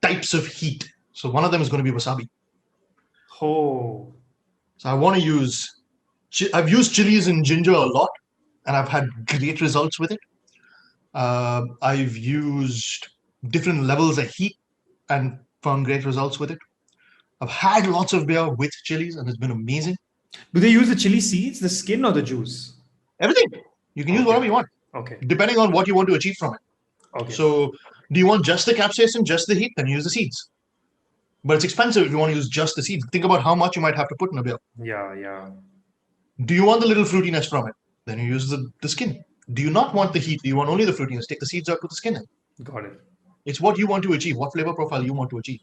types of heat. So one of them is going to be wasabi. Oh, So I want to use. I've used chilies and ginger a lot, and I've had great results with it. I've used different levels of heat and found great results with it. I've had lots of beer with chilies, and it's been amazing. do they use the chili seeds, the skin, or the juice? Everything you can use Okay, whatever you want, okay, depending on what you want to achieve from it. okay. So, do you want just the capsaicin, just the heat? Then use the seeds. But it's expensive if you want to use just the seeds. Think about how much you might have to put in a beer. Yeah, yeah. Do you want the little fruitiness from it? Then you use the skin. Do you not want the heat? Do you want only the fruitiness? Take the seeds out, put the skin in. Got it. It's what you want to achieve, what flavor profile you want to achieve.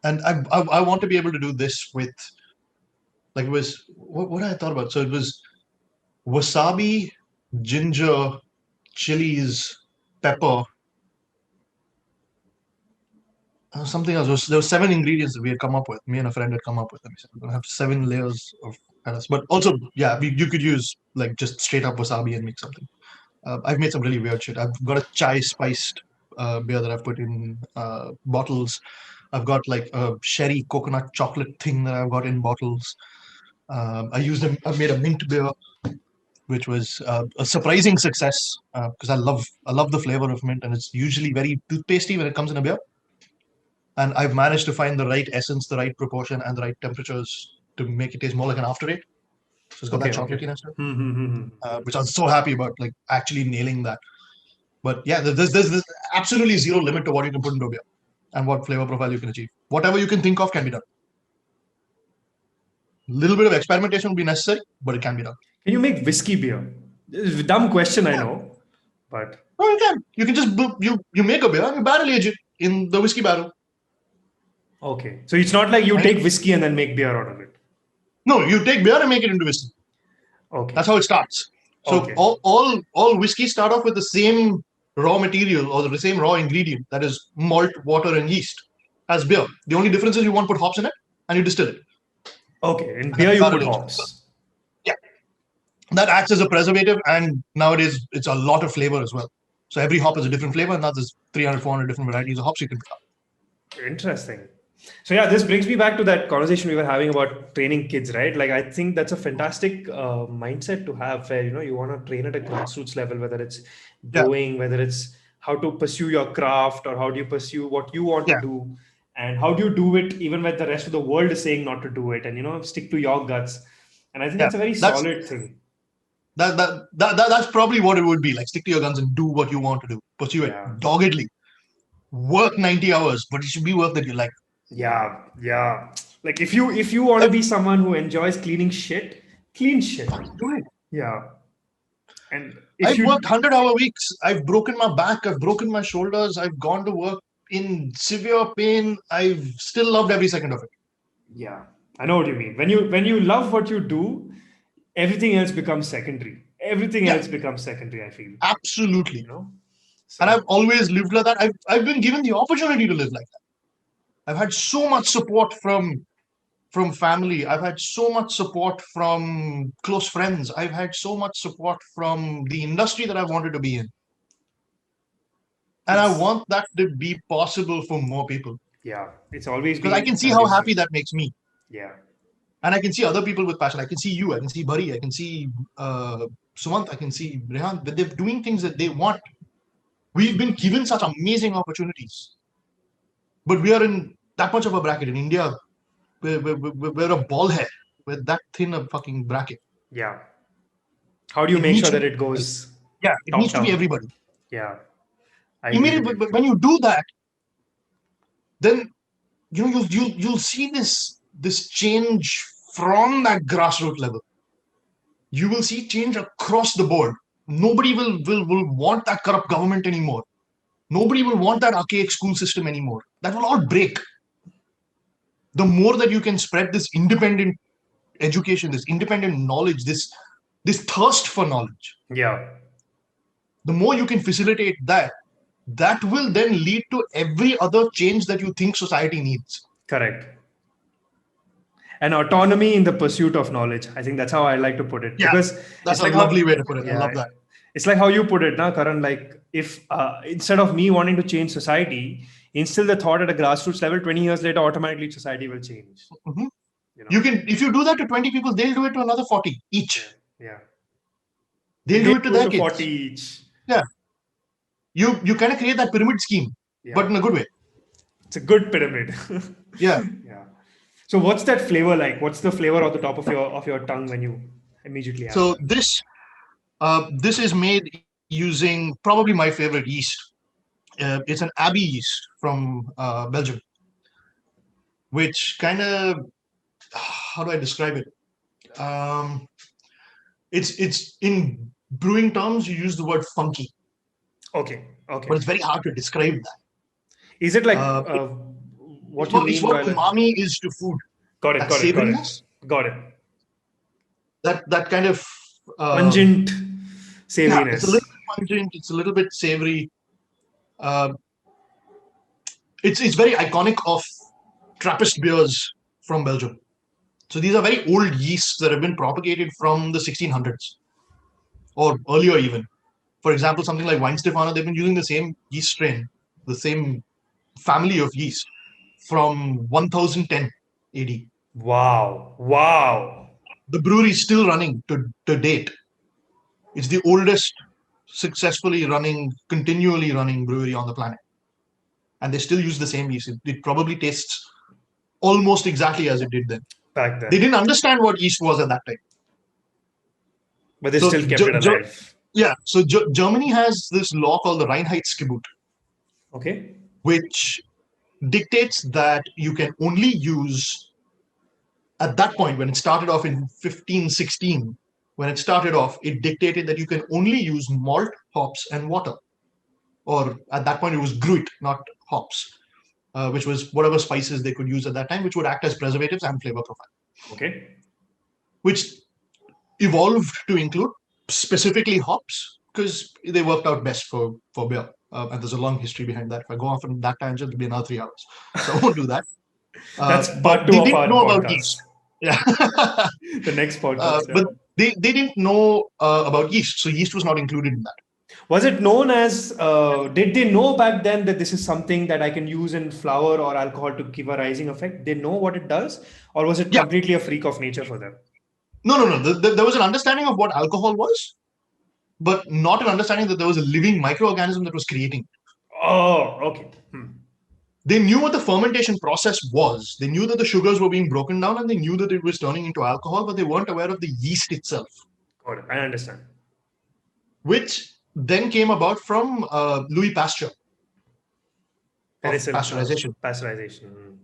And I want to be able to do this with, like, it was, what I thought about. So it was wasabi, ginger, chilies, pepper, something else. There were seven ingredients that we had come up with. Me and a friend had come up with them. We said we're gonna have seven layers of lettuce. But also, yeah, you could use like just straight up wasabi and make something. I've made some really weird shit. I've got a chai spiced beer that I've put in bottles. I've got like a sherry coconut chocolate thing that I've got in bottles. I made a mint beer, which was a surprising success because I love the flavor of mint, and it's usually very toothpastey when it comes in a beer. And I've managed to find the right essence, the right proportion, and the right temperatures to make it taste more like an after eight. So it's got that Okay, okay. chocolatiness to it, Hmm. which I was so happy about, like actually nailing that. But yeah, there's absolutely zero limit to what you can put into a beer and what flavor profile you can achieve. Whatever you can think of can be done. A little bit of experimentation will be necessary, but it can be done. Can you make whiskey beer? This is a dumb question, I Yeah, know, but well, you can. You can just you make a beer and you barrel age it in the whiskey barrel. okay. So it's not like you And take whiskey and then make beer out of it. no, you take beer and make it into whiskey. Okay, That's how it starts. So okay, all whiskey start off with the same raw material or the same raw ingredient, that is malt, water, and yeast, as beer. The only difference is you want to put hops in it and you distill it okay. In and then beer, you you barrel put age. hops. Yeah, that acts as a preservative, and nowadays it's a lot of flavor as well. So every hop is a different flavor, and now there's 300, 400 different varieties of hops you can pick up. Interesting. So yeah, this brings me back to that conversation we were having about training kids, right? Like I think that's a fantastic mindset to have, where you want to train at a grassroots level, whether it's Yeah, brewing, whether it's how to pursue your craft, or how do you pursue what you want to yeah, do, and how do you do it even when the rest of the world is saying not to do it, and stick to your guts. And I think yeah. that's a very That's solid thing. that's probably what it would be like. Stick to your guns and do what you want to do. Pursue it Yeah. doggedly. Work 90 hours, but it should be work that you like. Yeah, yeah. Like if you want to Ev- be someone who enjoys cleaning shit, clean shit. Do it. Yeah. And if I've worked you, 100-hour weeks. I've broken my back. I've broken my shoulders. I've gone to work in severe pain. I've still loved every second of it. yeah, I know what you mean. When you love what you do, everything else becomes secondary. Everything Yeah, else becomes secondary, I feel. absolutely. You know? And I've So always lived like that. I've been given the opportunity to live like that. I've had so much support from family. I've had so much support from close friends. I've had so much support from the industry that I wanted to be in. And I it's want that to be possible for more people yeah, it's always because I been can see how conducive. happy that makes me. Yeah. And I can see other people with passion. I can see you. I can see Buddy. I can see Sumant. I can see Rehan. But they're doing things that they want. We've been given such amazing opportunities, but we are in that much of a bracket. In India, we're a ball hair. We're that thin a fucking bracket. Yeah. How do you It make needs sure to that be, it goes yeah, it needs top to be down? everybody. Yeah, I agree with you. Immediately when you do that, then you'll see this change from that grassroots level. You will see change across the board. Nobody will want that corrupt government anymore. Nobody will want that archaic school system anymore. That will all break. The more that you can spread this independent education, this independent knowledge, this thirst for knowledge, Yeah, the more you can facilitate that, that will then lead to every other change that you think society needs. correct. And autonomy in the pursuit of knowledge. I think that's how I like to put it Yeah, because that's it's a like lovely how, way to put it. I yeah, love that. it's like how you put it, now, Karan. Like if instead of me wanting to change society, instill the thought at a grassroots level, 20 years later, automatically society will change. Mhm. You know? You can, if you do that to 20 people, they'll do it to another 40 Yeah, each. yeah. They'll And do they it to do it their to 40 kids. each. Yeah, you kind of create that pyramid scheme, Yeah, but in a good way. it's a good pyramid. Yeah. Yeah. So what's that flavor like? What's the flavor off the top of your tongue when you immediately have So that? this is made using probably my favorite yeast. It's an Abbey yeast from Belgium, which kind of, how do I describe it? Um, it's in brewing terms you use the word funky, Okay, okay. but it's very hard to describe that. Is it like Uh, it- what you it's mean what by like? umami is to food. Got it, That got it, got it, savoriness, got it. that kind of Pungent yeah, it's a little savoriness. bit pungent. It's a little bit savory. Uh, it's very iconic of Trappist beers from Belgium. So these are very old yeasts that have been propagated from the 1600s or earlier even. For example, something like Weinstefano, they've been using the same yeast strain, the same family of yeast from 1010 AD. Wow, wow. The brewery is still running to date. It's the oldest successfully running, continually running brewery on the planet. And they still use the same yeast. It probably tastes almost exactly as it did then. Back They then, didn't understand what yeast was at that time. but they So still kept it alive. yeah, so Germany has this law called the Reinheitsgebot, Okay. which dictates that you can only use, at that point when it started off in 1516, when it started off, it dictated that you can only use malt, hops, and water. Or at that point, it was gruit, not hops, which was whatever spices they could use at that time, which would act as preservatives and flavor profile, Okay. which evolved to include specifically hops because they worked out best for beer. And there's a long history behind that. If I go off on that tangent, it'll be another 3 hours. So I won't do that. That's But part two they of didn't our know about podcast. yeast. Yeah. The next podcast. Yeah. But they didn't know about yeast. So yeast was not included in that. Was it known as? Did they know back then that this is something that I can use in flour or alcohol to give a rising effect? They know what it does, or was it Yeah. completely a freak of nature for them? No. There was an understanding of what alcohol was, but not an understanding that there was a living microorganism that was creating. Oh, okay. They knew what the fermentation process was. They knew that the sugars were being broken down and they knew that it was turning into alcohol, but they weren't aware of the yeast itself, Got it. I understand. which then came about from Louis Pasteur of pasteurization. Pasteurization.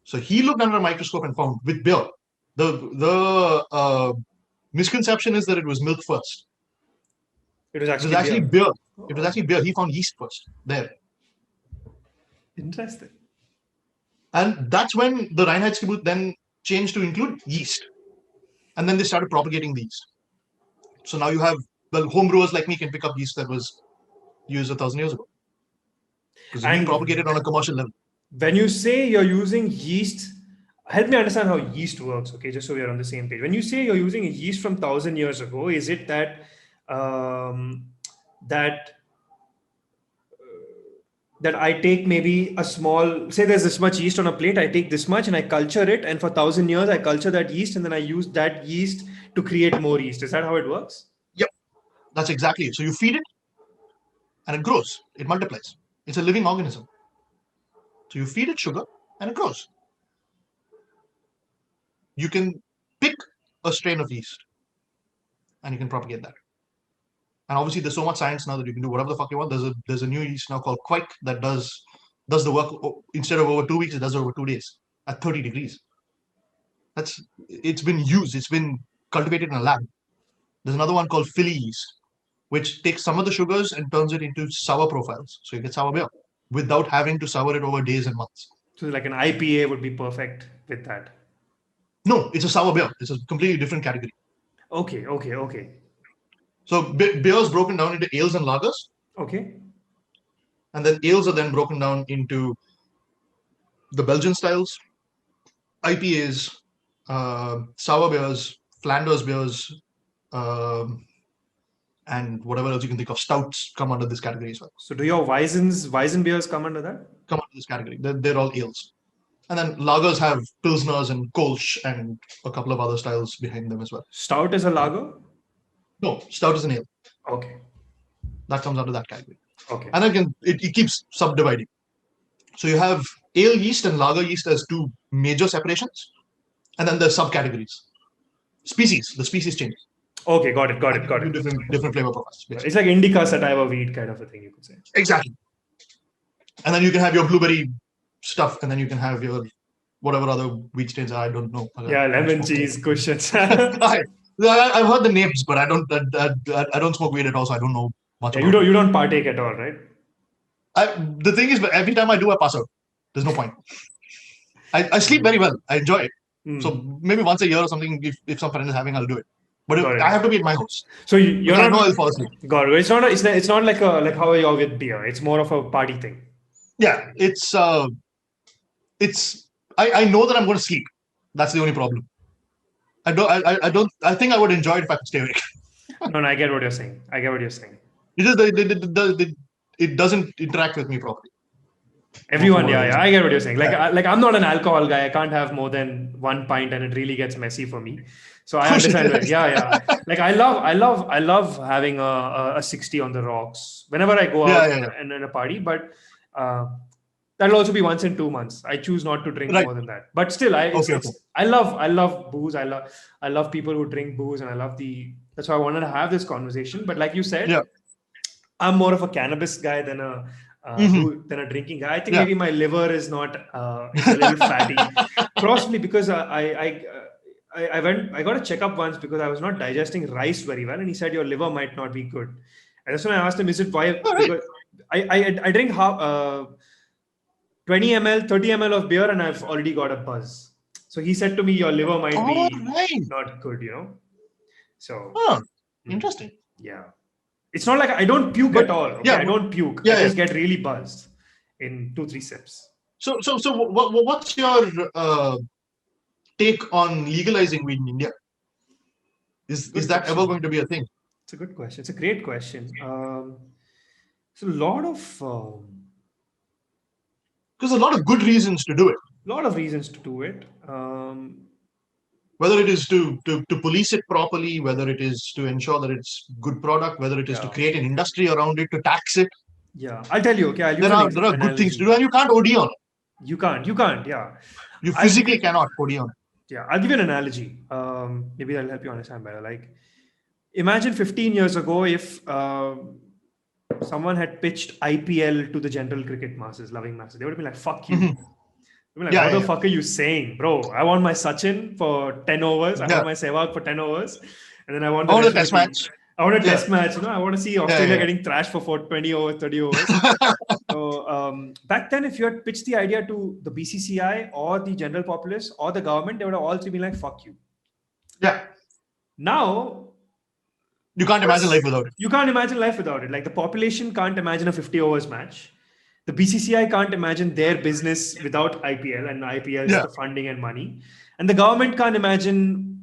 So he looked under a microscope and found with beer, the misconception is that it was milk first. It was It was actually actually beer. beer. It was Oh, actually beer. He found yeast first there. interesting. And that's when the Reinheitsgebot then changed to include yeast. And then they started propagating the yeast. So now you have, well, home brewers like me can pick up yeast that was used 1,000 years ago because it's being propagated And on a commercial level. when you say you're using yeast, help me understand how yeast works, okay? Just so we are on the same page. When you say you're using a yeast from 1,000 years ago, is it that that that I take maybe a small, say there's this much yeast on a plate, I take this much and I culture it, and for 1,000 years I culture that yeast, and then I use that yeast to create more yeast. Is that how it works? Yep, that's exactly it. So you feed it and it grows, it multiplies. It's a living organism. So you feed it sugar and it grows. You can pick a strain of yeast and you can propagate that. And obviously, there's so much science now that you can do whatever the fuck you want. There's a new yeast now called Quake that does the work instead of over 2 weeks, it does it over 2 days at 30 degrees. It's been used. It's been cultivated in a lab. There's another one called Philly yeast, which takes some of the sugars and turns it into sour profiles. So you get sour beer without having to sour it over days and months. So like an IPA would be perfect with that. No, it's a sour beer. It's a completely different category. Okay. So beer is broken down into ales and lagers, Okay. and then ales are then broken down into the Belgian styles, IPAs, sour beers, Flanders beers, um, and whatever else you can think of. Stouts come under this category as well. So do your Weizen beers come under that? Come under this category. They're all ales. And then lagers have pilsners and kolsch and a couple of other styles behind them as well. Stout is a lager? No, stout is an ale. Okay. That comes under that category. Okay. And again, it keeps subdividing. So you have ale yeast and lager yeast as two major separations. And then there's subcategories. The species changes. Okay, got it. Different flavor profiles. It's like indica, sativa, wheat kind of a thing, you could say. Exactly. And then you can have your blueberry stuff, and then you can have your whatever other wheat strains are. I don't know. Yeah, lemon cheese cushions. I've heard the names, but I don't smoke weed at all, so I don't know much. Yeah, you don't partake at all, right? The thing is, every time I do, I pass out. There's no point. I sleep very well. I enjoy it. So maybe once a year or something, if some friend is having, I'll do it. But I have to be at my house. So you're not. I'll fall asleep. Got it. It's not like how you're with beer. It's more of a party thing. Yeah, it's. I know that I'm going to sleep. That's the only problem. I think I would enjoy it if I could stay awake. No, I get what you're saying. It doesn't interact with me properly. Everyone, yeah, I get what you're saying. Like I'm not an alcohol guy. I can't have more than 1 pint, and it really gets messy for me. So I understand that. Yeah. Like I love having a 60 on the rocks whenever I go out and in a party. But that'll also be once in 2 months. I choose not to drink more than that. But still, I love booze. I love people who drink booze, and that's why I wanted to have this conversation. But like you said, I'm more of a cannabis guy than a drinking guy. I think maybe my liver is not it's a little fatty, possibly because I got a checkup once because I was not digesting rice very well, and he said your liver might not be good. And that's when I asked him, is it why? Because I drink 20 ml, 30 ml of beer, and I've already got a buzz. So he said to me, your liver might be not good, So interesting. Yeah. It's not like I don't puke at all. Okay? I don't puke. I just get really buzzed in 2-3 sips. So what's your take on legalizing weed in India? Is that ever going to be a thing? It's a good question. It's a great question. It's a lot of because a lot of good reasons to do it. A lot of reasons to do it. Whether it is to police it properly, whether it is to ensure that it's good product, whether it is to create an industry around it, to tax it. Yeah, I'll tell you. Okay, there are good things to do, and you can't OD on it. You can't. Yeah. You physically cannot OD on it. Yeah, I'll give you an analogy. Maybe that'll help you understand better. Like, imagine 15 years ago if someone had pitched IPL to the general cricket masses, loving masses. They would have been like, "Fuck you." Like, what the fuck are you saying, bro? I want my Sachin for 10 overs. I want my Sehwag for 10 overs. And then I want a test match. I want a test match. I want to see Australia getting thrashed for 20 overs, 30 overs. So back then, if you had pitched the idea to the BCCI or the general populace or the government, they would have all three been like, fuck you. Yeah. Now, you can't imagine life without it. You can't imagine life without it. Like the population can't imagine a 50 overs match. The BCCI can't imagine their business without IPL, and IPL is the funding and money. And the government can't imagine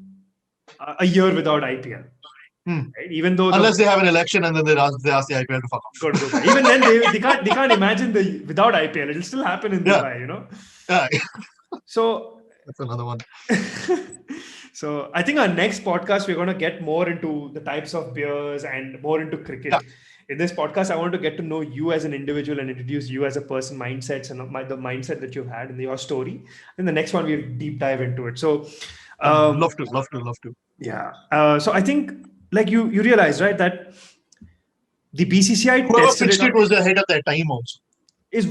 a year without IPL. Right? Even though unless they have an election and then they ask the IPL to fuck off. Even then, they can't imagine without IPL. It'll still happen in Dubai, Yeah. So that's another one. So I think our next podcast, we're going to get more into the types of beers and more into cricket. In this podcast, I want to get to know you as an individual and introduce you as a person, mindsets, and the mindset that you've had in your story. In the next one, we'll deep dive into it. So, Love to, love to, love to. yeah. So I think, like you realize, right, that the BCCI Whoever tested pitched it it out was ahead of their time also.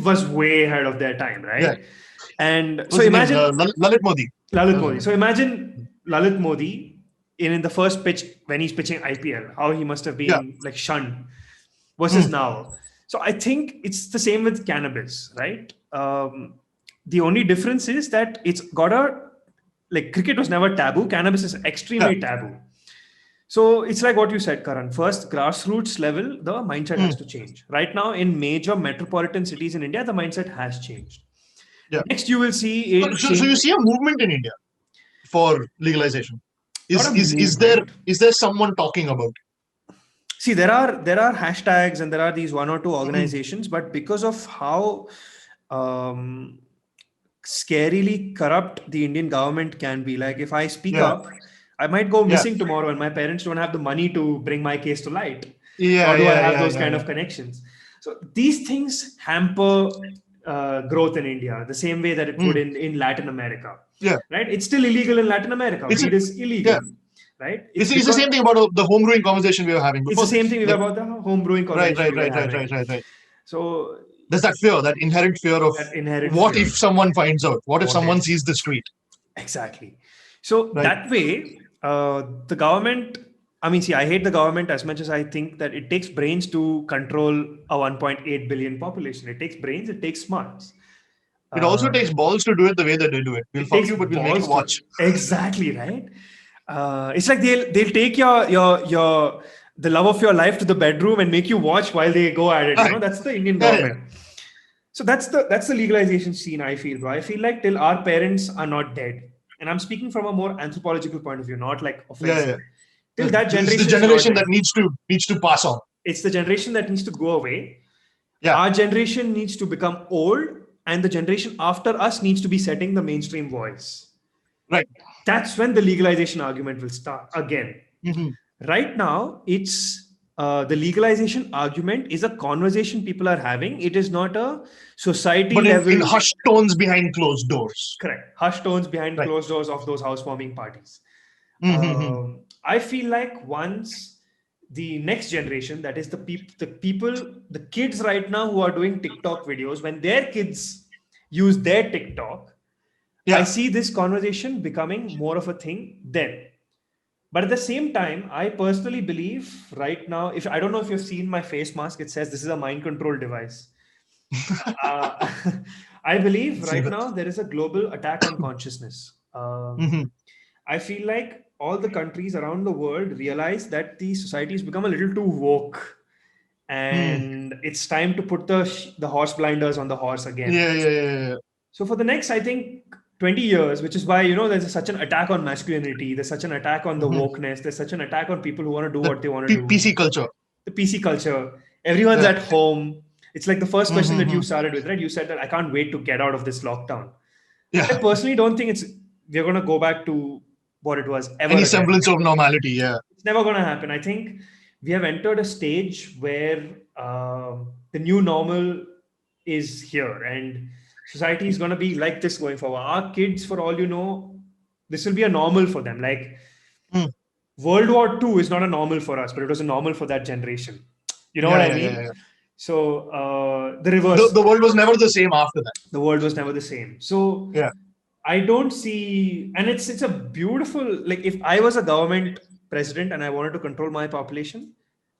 was way ahead of their time, Yeah. right? And What's so his name? imagine Lalit Modi. Lalit Modi. So imagine Lalit Modi in the first pitch when he's pitching IPL, how he must have Yeah. been like shunned versus Mm. now. So I think it's the same with cannabis, right? The only difference is that it's got like cricket was never taboo. Cannabis is Yeah. extremely taboo. So it's like what you said, Karan. First, grassroots level, the mindset Mm. has to change. Right now, in major metropolitan cities in India, the mindset has changed. Yeah. Next, you will see it So you change. see a movement in India for legalization. Not a Is there movement. someone talking about it? See, there are hashtags and there are these one or two Mhm. organizations, but because of how um, scarily corrupt the Indian government can be, like if I speak Yeah. up, I might go Yeah. missing tomorrow, and my parents don't have the money to bring my case to light, Yeah. nor do I Yeah. have Yeah. those Yeah. kind Yeah. of connections. So these things hamper growth in India, the same way that it would Mm. in Latin America, Yeah. right? It's still illegal in Latin America. It's a, Weed is yeah. illegal, right? It's the same thing about the home brewing conversation we were having It's the before same this. thing Like, about the home brewing right. conversation Right. we were Right. Right. having. Right. Right. Right. So There's that fear, that inherent fear of that inherent what fear. if someone finds out? What if What someone if? sees this tweet? Exactly. So Right. that way, the government, I mean, see, I hate the government as much as I think that it takes brains to control a 1.8 billion population. It takes brains, it takes smarts. It also Uh, takes balls to do it the way that they do it. We'll it fuck takes you, but we'll make you balls to watch. exactly right. It's like they'll take your the love of your life to the bedroom and make you watch while they go at it. Right. That's the Indian Yeah. Yeah. government. So that's the legalization scene. I feel, bro. I feel like till our parents are not dead, and I'm speaking from a more anthropological point of view, not like Yeah. offensive. Yeah. Till that This is the generation is not generation dead. that needs to pass on. It's the generation that needs to go away. Yeah. Our generation needs to become old, and the generation after us needs to be setting the mainstream voice. Right. That's when the legalization argument will start again. Mm-hmm. Right now, it's the legalization argument is a conversation people are having. It is not a society But in level. hushed tones behind closed doors. Correct. Hushed tones behind Right. closed doors of those housewarming parties. Mm-hmm. I feel like once the next generation, that is the people, the kids right now who are doing TikTok videos, when their kids use their TikTok, Yeah. I see this conversation becoming more of a thing then. But at the same time, I personally believe right now, if I don't know if you've seen my face mask, it says this is a mind control device. Uh, I believe See right that. now there is a global attack on consciousness. Mm-hmm. I feel like all the countries around the world realize that the society has become a little too woke, Mm. and it's time to put the horse blinders on the horse again. Yeah. Yeah. Yeah. Yeah. So for the next, I think 20 years, which is why there's such an attack on masculinity, there's such an attack on the Mm-hmm. wokeness, there's such an attack on people who want to do The what they want to do. PC culture. The PC culture, everyone's Yeah. at home. It's like the first question that Mm-hmm. you started with, right? You said that I can't wait to get out of this lockdown. Yeah. I personally don't think we're going to go back to what it was ever Any again. semblance of normality. Yeah. It's never going to happen. I think we have entered a stage where the new normal is here, and society is going to be like this going forward. Our kids, for all you know, this will be a normal for them. Like Mm. World War II is not a normal for us, but it was a normal for that generation. You know Yeah. what I Yeah. mean? Yeah. Yeah. So the reverse, The world was never the same after that. the world was never the same. So Yeah. I don't see, and it's a beautiful, like if I was a government president and I wanted to control my population,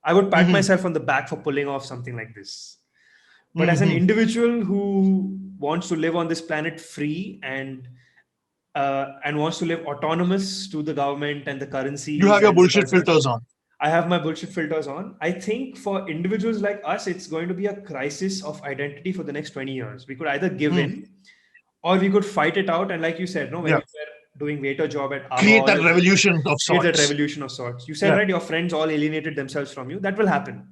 I would pat Mm-hmm. myself on the back for pulling off something like this. But as an Mm-hmm. individual who wants to live on this planet free and wants to live autonomous to the government and the currencies, You have your and the bullshit cultures, filters on. I have my bullshit filters on. I think for individuals like us, it's going to be a crisis of identity for the next 20 years. We could either give Mm. in or we could fight it out. And like you said, no, when Yeah. you were doing waiter job at ABBA, Create all that your- revolution of create that sorts. revolution of sorts. You said, Yeah. right, your friends all alienated themselves from you. That will happen.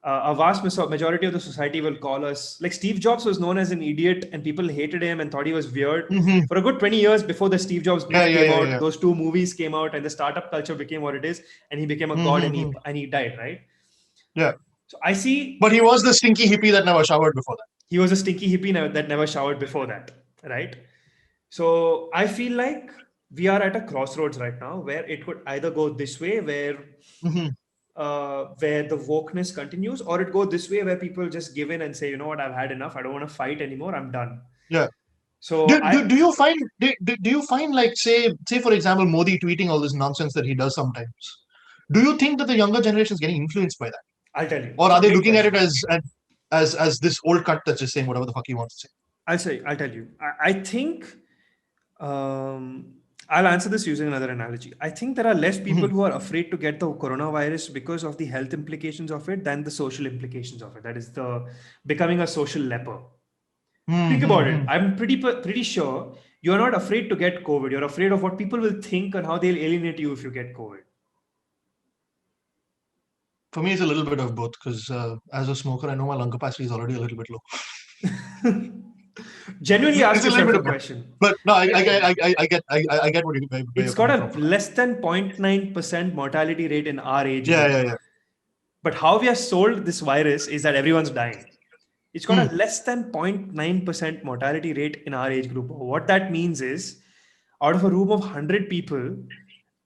A vast majority of the society will call us, like Steve Jobs was known as an idiot and people hated him and thought he was weird Mm-hmm. for a good 20 years before the Steve Jobs book Yeah. Yeah. came Yeah. out. Yeah. Those two movies came out and the startup culture became what it is, and he became a god, Mm-hmm. and he died, right? Yeah. So I see. But he was the stinky hippie that never showered before that. He was a stinky hippie that never showered before that, right? So I feel like we are at a crossroads right now where it could either go this way, Mhm. where the wokeness continues, or it go this way where people just give in and say, you know what, I've had enough. I don't want to fight anymore. I'm done. Yeah. So Do you find do you find like say for example Modi tweeting all this nonsense that he does sometimes? Do you think that the younger generation is getting influenced by that, I'll tell you. or It's a are they great looking at it question. as this old cut that's just saying whatever the fuck he wants to say? I'll tell you. I think I'll answer this using another analogy. I think there are less people Mhm. who are afraid to get the coronavirus because of the health implications of it than the social implications of it. That is the becoming a social leper. Think about it. Mhm. I'm pretty sure you're not afraid to get COVID. You're afraid of what people will think and how they'll alienate you if you get COVID. For me, it's a little bit of both because as a smoker, I know my lung capacity is already a little bit low. Genuinely ask It's a little yourself bit a of both. question. But no, I get where It's you're got coming a from. less than 0.9% mortality rate in our age Yeah, group. yeah, yeah. But how we are sold this virus is that everyone's dying. It's got Hmm. a less than 0.9% mortality rate in our age group. What that means is, out of a room of 100 people,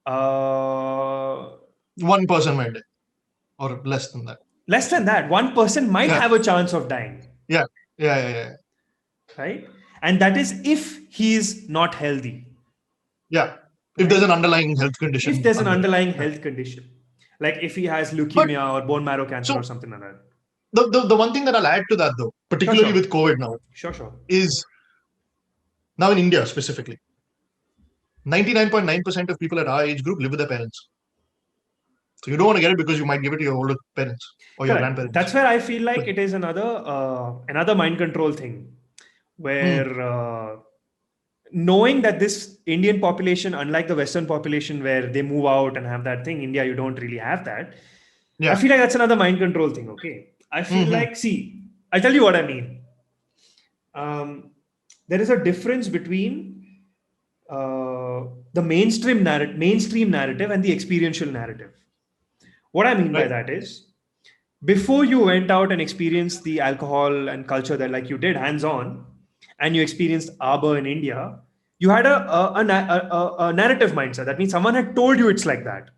uh, One person might die, or less than that. less than that, one person might Yeah, have a chance of dying, yeah, yeah. right? And that is if he is not healthy, Yeah. If there's right? an underlying health If condition there's an under it. underlying Yeah. health condition, like if he has But leukemia or bone marrow cancer or so something like that. the one thing that I'll add to that though, Sure, particularly sure, with COVID now, sure. is now in India specifically, 99.9% of people at our age group live with their parents. So you don't want to get it because you might give it to your older parents or your Correct. That's grandparents. where I feel like But it is another mind control thing, hmm, where knowing that this Indian population, unlike the Western population where they move out and have that thing, India, you don't really have that. I yeah. feel like that's another mind control thing. Okay. I feel Hmm. like, see, I'll tell you what I mean. Um, there is a difference between the mainstream narrative and the experiential narrative. What I mean by Right. that is, before you went out and experienced the alcohol and culture that like you did hands on, and you experienced arbor in India, you had a narrative mindset. That means someone had told you it's like that,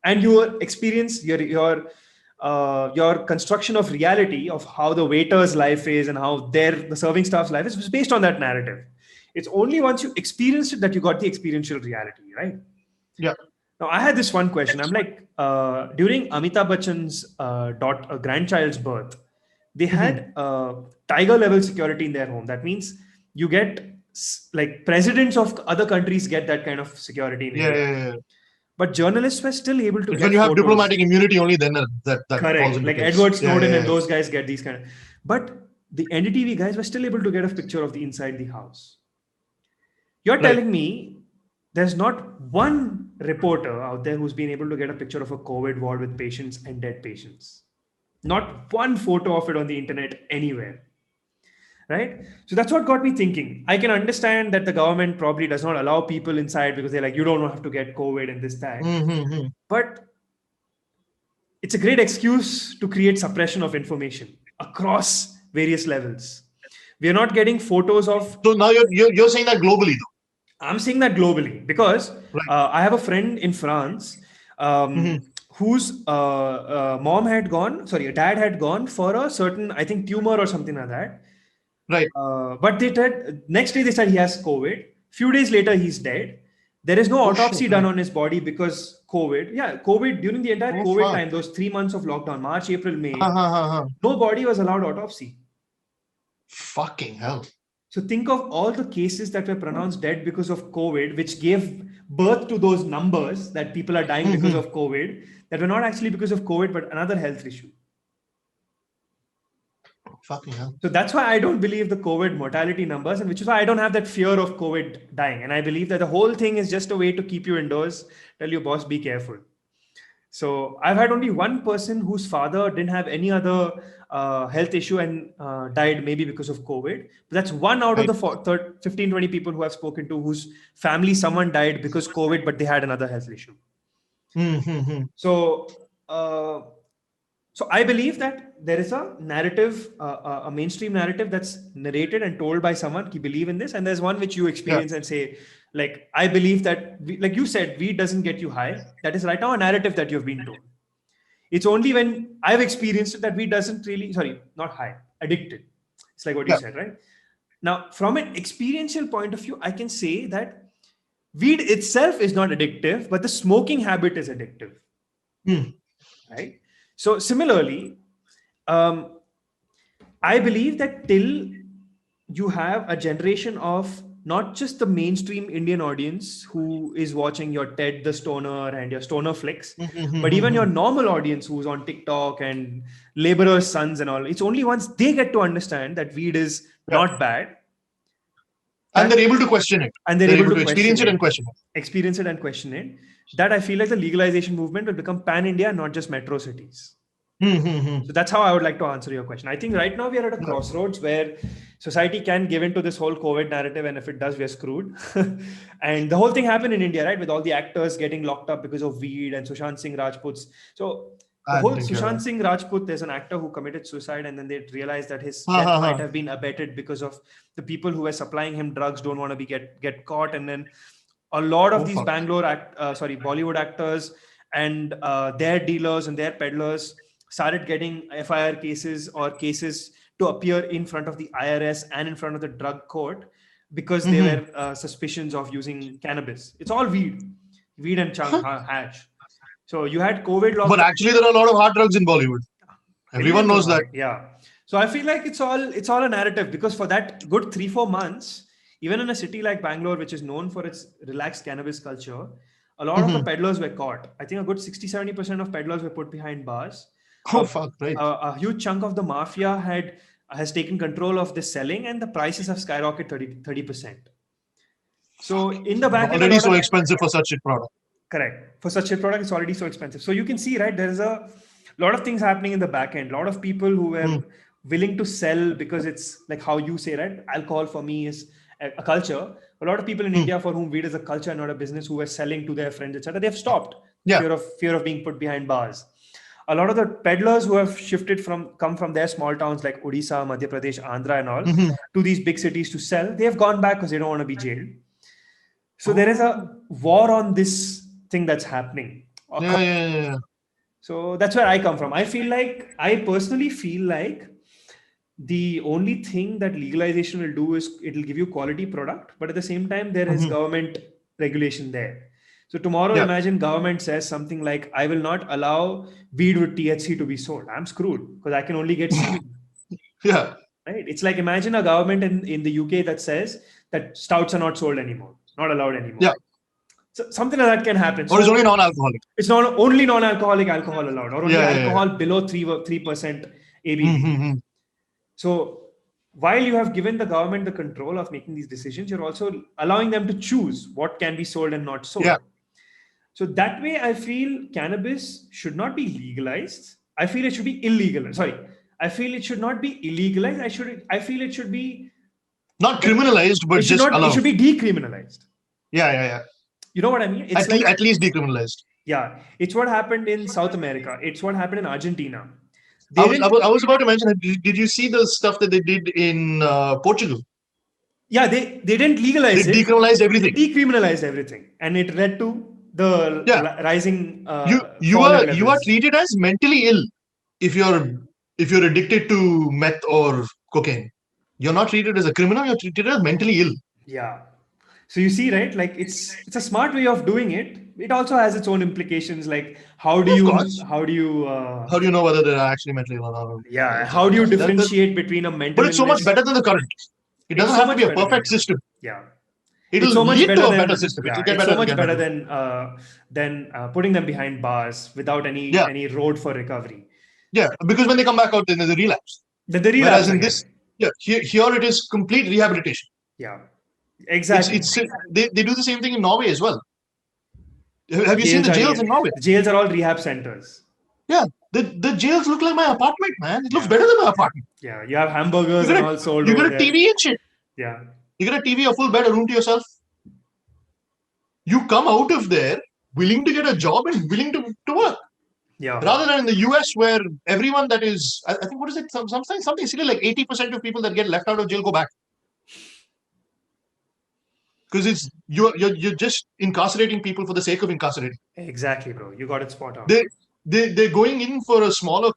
and your experience, your construction of reality of how the waiter's life is and how the serving staff's life is was based on that narrative. It's only once you experienced it that you got the experiential reality, right? Yeah. Now, I had this one question. I'm like, during Amitabh Bachchan's grandchild's birth, they Hmm. had tiger level security in their home. That means you get like presidents of other countries get that kind of security in Yeah, India. yeah. But journalists were still able to It's when get you have photos. diplomatic immunity only then that falls Correct. into Like place. Edward Yeah, Snowden yeah, and yeah. those guys get these kind of. But the NDTV guys were still able to get a picture of the inside the house. You're Right. telling me there's not one reporter out there who's been able to get a picture of a COVID ward with patients and dead patients. Not one photo of it on the internet anywhere. Right? So that's what got me thinking. I can understand that the government probably does not allow people inside because they're like, you don't have to get COVID and this, that. Mm-hmm. But it's a great excuse to create suppression of information across various levels. We are not getting photos of. So now you're saying that globally though, I'm saying that globally because right? I have a friend in France Hmm. whose dad had gone for a certain, I think, tumor or something like that. Right. But they said next day they said he has COVID. Few days later he's dead. There is no Oh shit. autopsy done Right. on his body because COVID. Yeah, COVID during the entire Oh COVID fuck. time, those 3 months of lockdown, March, April, Ha, May, ha, ha, ha. no body was allowed autopsy. Fucking hell. So think of all the cases that were pronounced dead because of COVID, which gave birth to those numbers that people are dying because Hmm. of COVID, that were not actually because of COVID, but another health issue. Fucking hell. So that's why I don't believe the COVID mortality numbers, and which is why I don't have that fear of COVID dying. And I believe that the whole thing is just a way to keep you indoors, tell your boss, be careful. So I've had only one person whose father didn't have any other health issue and died maybe because of COVID. But that's one out of Right. the 15, 20 people who I've spoken to whose family, someone died because COVID, but they had another health issue. Mm-hmm. So, uh, So I believe that there is a narrative, a mainstream narrative that's narrated and told by someone. You believe in this, and there's one which you Yeah. experience and say, like, I believe that, like you said, weed doesn't get you high. That is right now a narrative that you've been told. It's only when I've experienced it that weed doesn't really, sorry, not high, addicted. It's like what you Yeah. said, right? Now, from an experiential point of view, I can say that weed itself is not addictive, but the smoking habit is addictive, Hmm. right? So similarly, um, I believe that till you have a generation of not just the mainstream Indian audience who is watching your Ted the Stoner and your Stoner flicks, but even your normal audience who's on TikTok and laborers' sons and all, it's only once they get to understand that weed is Yeah. not bad And they're that able to question it. and they're They're able able to to question experience it and it, question it. experience it and question it, that I feel like the legalization movement will become pan-India, not just metro cities. So that's how I would like to answer your question. I think right now we are at a Yeah. crossroads where society can give into this whole COVID narrative, and if it does, we're screwed. And the whole thing happened in India, right? With all the actors getting locked up because of weed and Sushant Singh Rajput's. So the I whole think you're Sushant right. Singh Rajput, there's an actor who committed suicide, and then they realized that his Ha, death ha, might ha. have been abetted because of the people who were supplying him drugs don't want to be get caught, and then a lot of Oh, these fuck. Bollywood actors and their dealers and their peddlers started getting FIR cases or cases to appear in front of the IRS and in front of the drug court because they Mhm. were suspicions of using cannabis. It's all weed and Huh. hash. So you had COVID But lockdown. actually, there are a lot of hard drugs in Bollywood. Everyone Millions of knows that. hard, yeah. So I feel like it's all a narrative because for that good 3-4 months, even in a city like Bangalore, which is known for its relaxed cannabis culture, a lot of the Mhm. peddlers were caught. I think a good 60-70% of peddlers were put behind bars. Oh, A, fuck, right. a huge chunk of the mafia has taken control of the selling, and the prices have skyrocketed 30%. So in the back end, a Already lot so of expensive for such a product. correct. For such a product, it's already so expensive. So you can see, right, there's a lot of things happening in the back end. A lot of people who Hmm. were willing to sell because it's like how you say, right? Alcohol for me is a culture. A lot of people in Hmm. India for whom weed is a culture, not a business, who were selling to their friends, etc. They've stopped. Yeah. Fear of being put behind bars. A lot of the peddlers who have shifted come from their small towns like Odisha, Madhya Pradesh, Andhra, and all Mhm. to these big cities to sell, they have gone back because they don't want to be jailed. So there is Oh. a war on this thing that's happening. Yeah, yeah, yeah, yeah. So that's where I come from. I personally feel like the only thing that legalization will do is it'll give you quality product, but at the same time, there is Mhm. government regulation there. So tomorrow, Yeah. imagine government says something like, I will not allow weed with THC to be sold. I'm screwed because I can only get CBD. Yeah. Right? It's like imagine a government in the UK that says that stouts are not sold anymore, not allowed anymore. Yeah. So something like that can happen. Or it's only So non-alcoholic. it's not only non-alcoholic alcohol allowed, or only Yeah, yeah, yeah. alcohol below 3% ABV. Mm-hmm. So while you have given the government the control of making these decisions, you're also allowing them to choose what can be sold and not Yeah. sold. So that way, I feel cannabis should not be legalized. I feel it should be illegal. Sorry, I feel it should not be illegalized. I feel it should be. Not criminalized, but It should just not. It allowed. should be decriminalized. Yeah, yeah, yeah. You know what I mean? It's like At least decriminalized. yeah, it's what happened in South America. It's what happened in Argentina. They didn't. I was about to mention that. Did you see the stuff that they did in Portugal? Yeah, they didn't They legalize it. decriminalized They everything. decriminalized everything, and it led to the Yeah. rising You fall are in levels. treated as mentally ill if you're addicted to meth or cocaine. You're not treated as a criminal. You're treated as mentally ill. Yeah. So you see, right? Like it's a smart way of doing it. It also has its own implications. Like Of course. how do you How do you know whether they're actually mentally ill or not? yeah, It's how do you that, differentiate between a but mental it's so much illness? better than the current. It It's doesn't so have to much be a better perfect than system. yeah. It'll It's so much lead better to a better than system. It'll yeah. get It's better. so It'll much get better better. than putting them behind bars without Yeah, any road for recovery. yeah. Because when they come back out, then there's a relapse. Then they Whereas relapse in again. this, yeah, here it is complete rehabilitation. Yeah, exactly. It's they do the same thing in Norway as well. Have you seen Jails the are jails in Norway? the jails are all rehab centers. Yeah, the jails look like my apartment, man. It looks Yeah, better than my apartment. yeah. You have You hamburgers and get a all sold you over get a there. TV and shit. Yeah, You get a TV, a full bed, a room to yourself. You come out of there willing to get a job and willing to work. Yeah. Rather than in the US, where everyone that is, I think, what is it? Something silly like 80% of people that get left out of jail go back. Because it's you're just incarcerating people for the sake of incarcerating. Exactly, bro. You got it spot on. They're going in for a small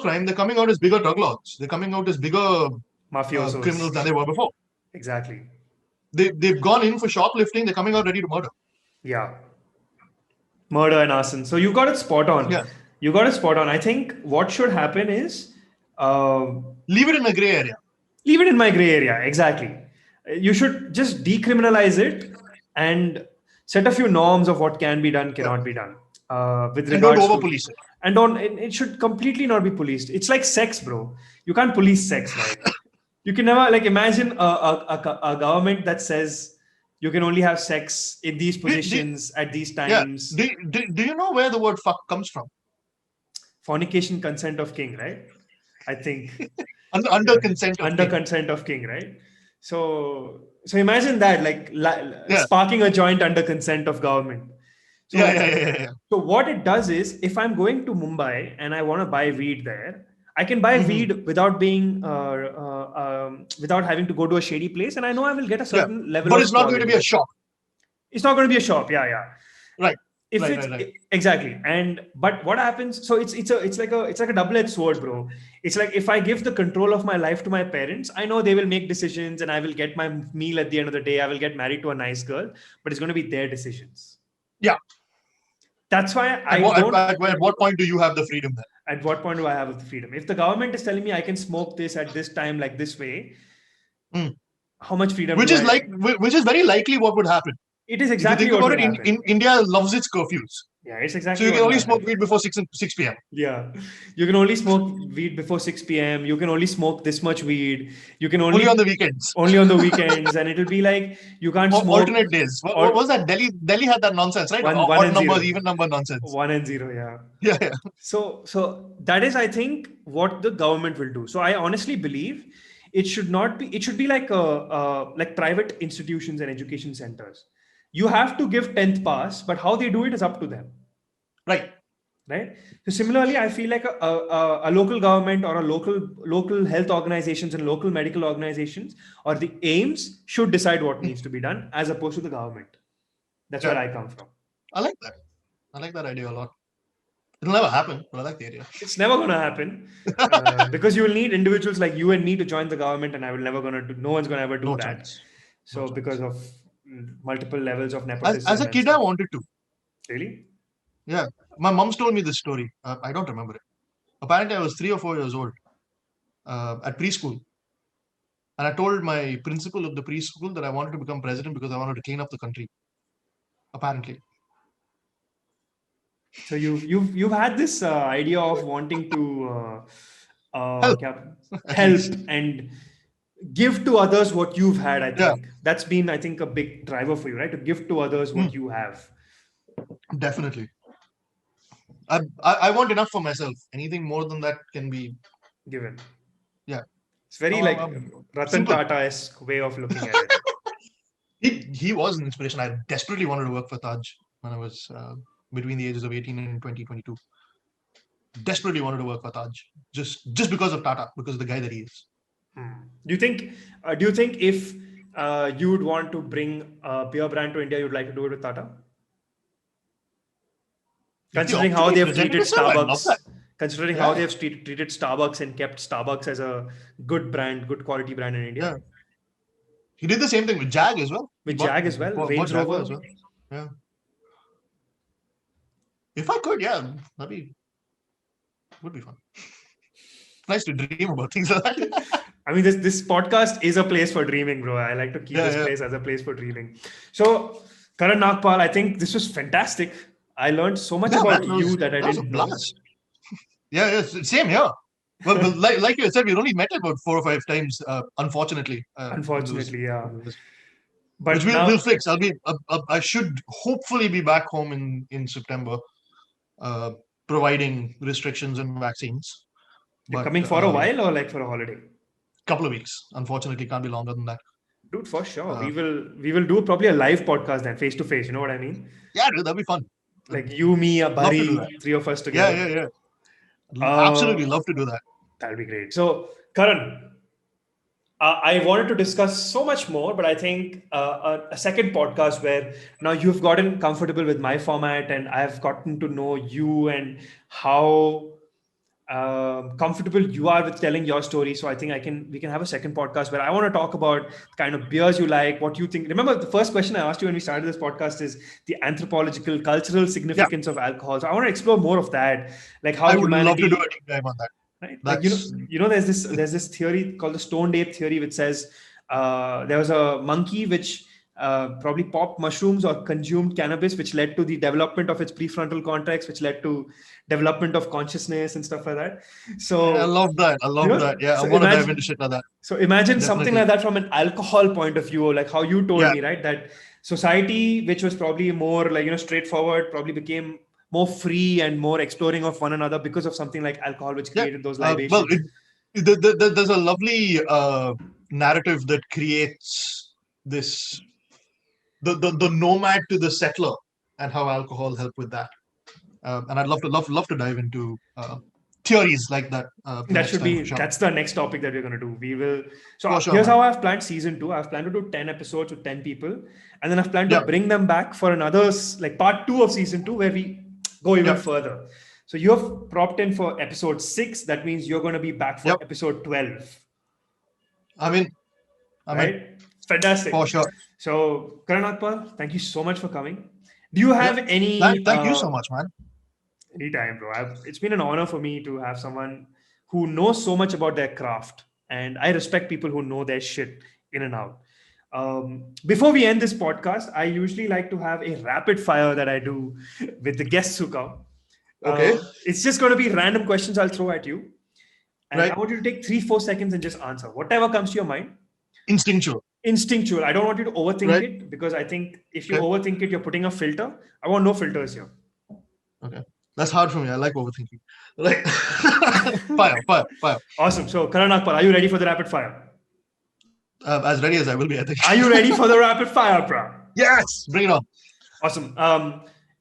crime. They're coming out as bigger drug lords. They're coming out as bigger criminals Mafiosos. than they were before. Exactly. They've gone in for shoplifting. They're coming out ready to murder. Yeah. Murder and arson. So you got it spot on. Yeah, You got it spot on. I think what should happen is leave it in a gray area. leave it in my gray area. Exactly. You should just decriminalize it and set a few norms of what can be done, Yeah, cannot be done. With and don't regards over to, police it. and don't, it should completely not be policed. It's like sex, bro. You can't police sex. Like, you can never, like, imagine a government that says you can only have sex in these positions at these Yeah. times. Do you know where the word fuck comes from? Fornication, consent of king, right? I think. Under Yeah. consent of Under king. consent of king, right? So imagine that, like Yeah. sparking a joint under consent of government. So, Yeah. so what it does is, if I'm going to Mumbai and I want to buy weed there, I can buy weed without being without having to go to a shady place, and I know I will get a certain level But of it's not going to be a quality. shop. It's not going to be a shop. Yeah. Right. If Right, it's right. exactly. And but what happens, so it's like a double-edged sword, bro. It's like, if I give the control of my life to my parents, I know they will make decisions and I will get my meal at the end of the day. I will get married to a nice girl, but it's going to be their decisions. Yeah. That's why At what point do you have the freedom then? at what point do I have the freedom? If the government is telling me I can smoke this at this time, like this way, how much freedom Which do which is very likely what would happen. It is If you exactly think what about will it, happen. India loves its curfews. Yeah, it's So exactly you what can will only happen. smoke weed before 6 p.m. Yeah, you can only smoke weed before 6 p.m. You can only smoke this much weed. You can Only on the weekends. only on the weekends, and it'll be like you can't Or smoke alternate days. What was that? Delhi had that nonsense, right? one Odd and numbers, zero, even number nonsense. 1 and 0. Yeah. Yeah. So that is, I think, what the government will do. So I honestly believe it should not be. It should be like like private institutions and education centers. You have to give 10th pass, but how they do it is up to them. Right. Right. So similarly, I feel like a local government or a local health organizations and local medical organizations or the aims should decide what needs to be done, as opposed to the government. That's where I come from. I like that. I like that idea a lot. It'll never happen, but I like the idea. It's never going to happen because you will need individuals like you and me to join the government, and I will never going to do. No one's going to ever do No that. chance. So because of multiple levels of nepotism. As a and kid, I stuff. wanted to. Really? Yeah. My mom's told me this story. I don't remember it. Apparently, I was 3 or 4 years old at preschool. And I told my principal of the preschool that I wanted to become president because I wanted to clean up the country. Apparently. So you've had this idea of wanting to Help. help and give to others what you've had. I Yeah. think that's been, I think, a big driver for you, right? To give to others what you have. Definitely. I want enough for myself. Anything more than that can be Given. Yeah. It's very like Ratan simple. Tata-esque way of looking at it. He was an inspiration. I desperately wanted to work for Taj when I was between the ages of 18 and 22. Desperately wanted to work for Taj just because of Tata, because of the guy that he is. Do you think if you would want to bring a beer brand to India, you'd like to do it with Tata? Considering how they have treated Starbucks, considering how they have treated Starbucks and kept Starbucks as a good brand, good quality brand in India. Yeah. He did the same thing with Jag as well. With Jag as well, Range Rover as well. Yeah. If I could, yeah, would be fun. Nice to dream about things like that. I mean, this podcast is a place for dreaming, bro. I like to keep this place as a place for dreaming. So, Karan Nagpal, I think this was fantastic. I learned so much about you that I didn't know. Yeah, same here. Well, like you said, we only met about 4 or 5 times, unfortunately. Unfortunately, yeah. But which we'll fix. I should hopefully be back home in September, providing restrictions and vaccines. You're coming for a while or like for a holiday? Couple of weeks. Unfortunately, can't be longer than that. Dude, for sure. We will do probably a live podcast then, face to face. You know what I mean? Yeah, dude, that'll be fun. Like you, me, a Love to do that. Bari, three of us Yeah, together. yeah, yeah. Uh, Absolutely love to do that. that'll be great. So, Karan, I wanted to discuss so much more, but I think a second podcast where now you've gotten comfortable with my format and I've gotten to know you and how comfortable you are with telling your story. So I think we can have a second podcast where I want to talk about the kind of beers you like, what you think. Remember, the first question I asked you when we started this podcast is the anthropological, cultural Yeah, significance of alcohol. So I want to explore more of that, like how I would love to do a humanity, deep dive on that. right? Like That's there's this theory called the stoned ape theory, which says there was a monkey which probably popped mushrooms or consumed cannabis, which led to the development of its prefrontal cortex, which led to development of consciousness and stuff like that. I So love that. I love that. Yeah, I so want to dive into shit like that. imagine something Definitely. like that from an alcohol point of view, or like how you told Yeah, me, right? That society, which was probably more like, straightforward, probably became more free and more exploring of one another because of something like alcohol, which yeah. created those Well, libations. there's a lovely narrative that creates this the nomad to the settler and how alcohol helped with that. And I'd love to dive into theories like that the That next should time be for sure. that's the next topic that we're going to do. We will. So For sure, here's man. how I've planned season 2. I've planned to do 10 episodes with 10 people, and then I've planned to Yep, bring them back for another like part 2 of season 2 where we go even yep. further. So you have propped in for episode 6. That means you're going to be back for Yep. episode 12, I mean, I mean, right? Fantastic. for sure. So Karan Nagpal, thank you so much for coming. Do you Yep. have any Thank you so much, man. anytime, bro. It's been an honor for me to have someone who knows so much about their craft, and I respect people who know their shit in and out. Before we end this podcast, I usually like to have a rapid fire that I do with the guests who come. Okay. It's just going to be random questions I'll throw at you, and I Right. want you to take 3-4 seconds and just answer whatever comes to your mind. Instinctual. Instinctual. I don't want you to overthink Right. it because I think if you Okay. overthink it, you're putting a filter. I want no filters here. Okay. That's hard for me. I like overthinking. Like fire, fire, fire. Awesome. So, Karan Nagpal, are you ready for the rapid fire? As ready as I will be, I think. Are you ready for the rapid fire, bro? Yes. Bring it on. Awesome.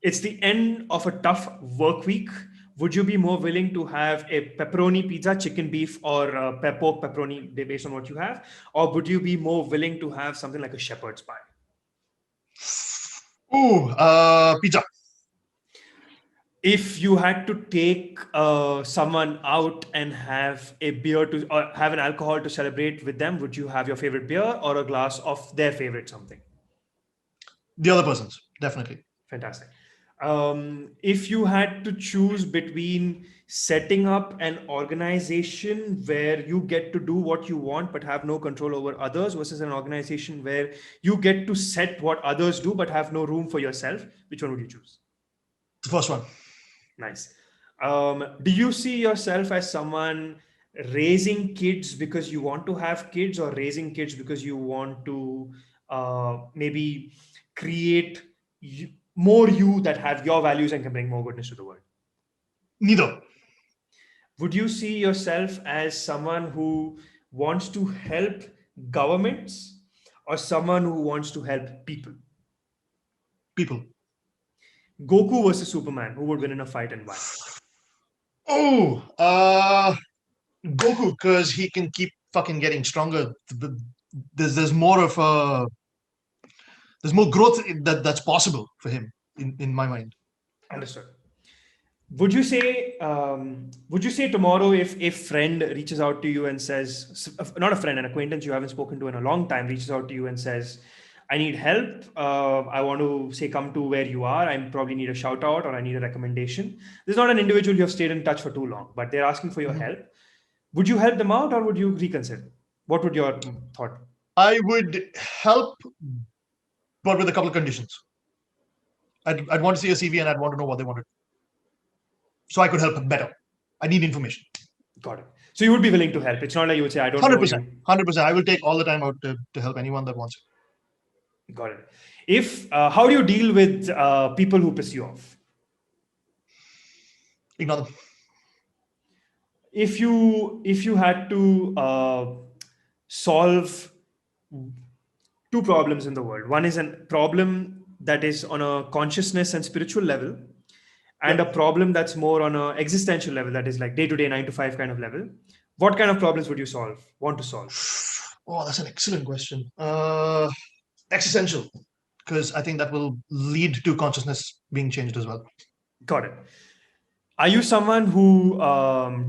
It's the end of a tough work week. Would you be more willing to have a pepperoni pizza, chicken beef, or pork pepperoni based on what you have? Or would you be more willing to have something like a shepherd's pie? Ooh, pizza. If you had to take someone out and have a beer to or have an alcohol to celebrate with them, would you have your favorite beer or a glass of their favorite something? The other person's definitely. Fantastic. If you had to choose between setting up an organization where you get to do what you want but have no control over others versus an organization where you get to set what others do but have no room for yourself, which one would you choose? The first one. Nice. Do you see yourself as someone raising kids because you want to have kids, or raising kids because you want to maybe create more you that have your values and can bring more goodness to the world? Neither. Would you see yourself as someone who wants to help governments or someone who wants to help people? People. Goku versus Superman, who would win in a fight and why? Oh, Goku, because he can keep fucking getting stronger. There's more of a there's more growth that's possible for him in my mind. Understood. Would you say tomorrow if a friend reaches out to you and says, not a friend, an acquaintance you haven't spoken to in a long time reaches out to you and says, I need help. I want to say, come to where you are. I probably need a shout out or I need a recommendation. This is not an individual you have stayed in touch for too long, but they're asking for your Mhm. help. Would you help them out or would you reconsider? What would your thought? I would help, but with a couple of conditions. I'd want to see a CV and I'd want to know what they wanted, so I could help better. I need information. Got it. So you would be willing to help. It's not like you would say, I don't know 100%. you. 100%. I will take all the time out to help anyone that wants it. Got it. If how do you deal with people who piss you off? Ignore them. If you had to solve two problems in the world, one is a problem that is on a consciousness and spiritual level, and a problem that's more on a existential level, that is like day to day 9 to 5 kind of level, what kind of problems would you want to solve? Oh, that's an excellent question. Existential, because I think that will lead to consciousness being changed as well. Got it. Are you someone who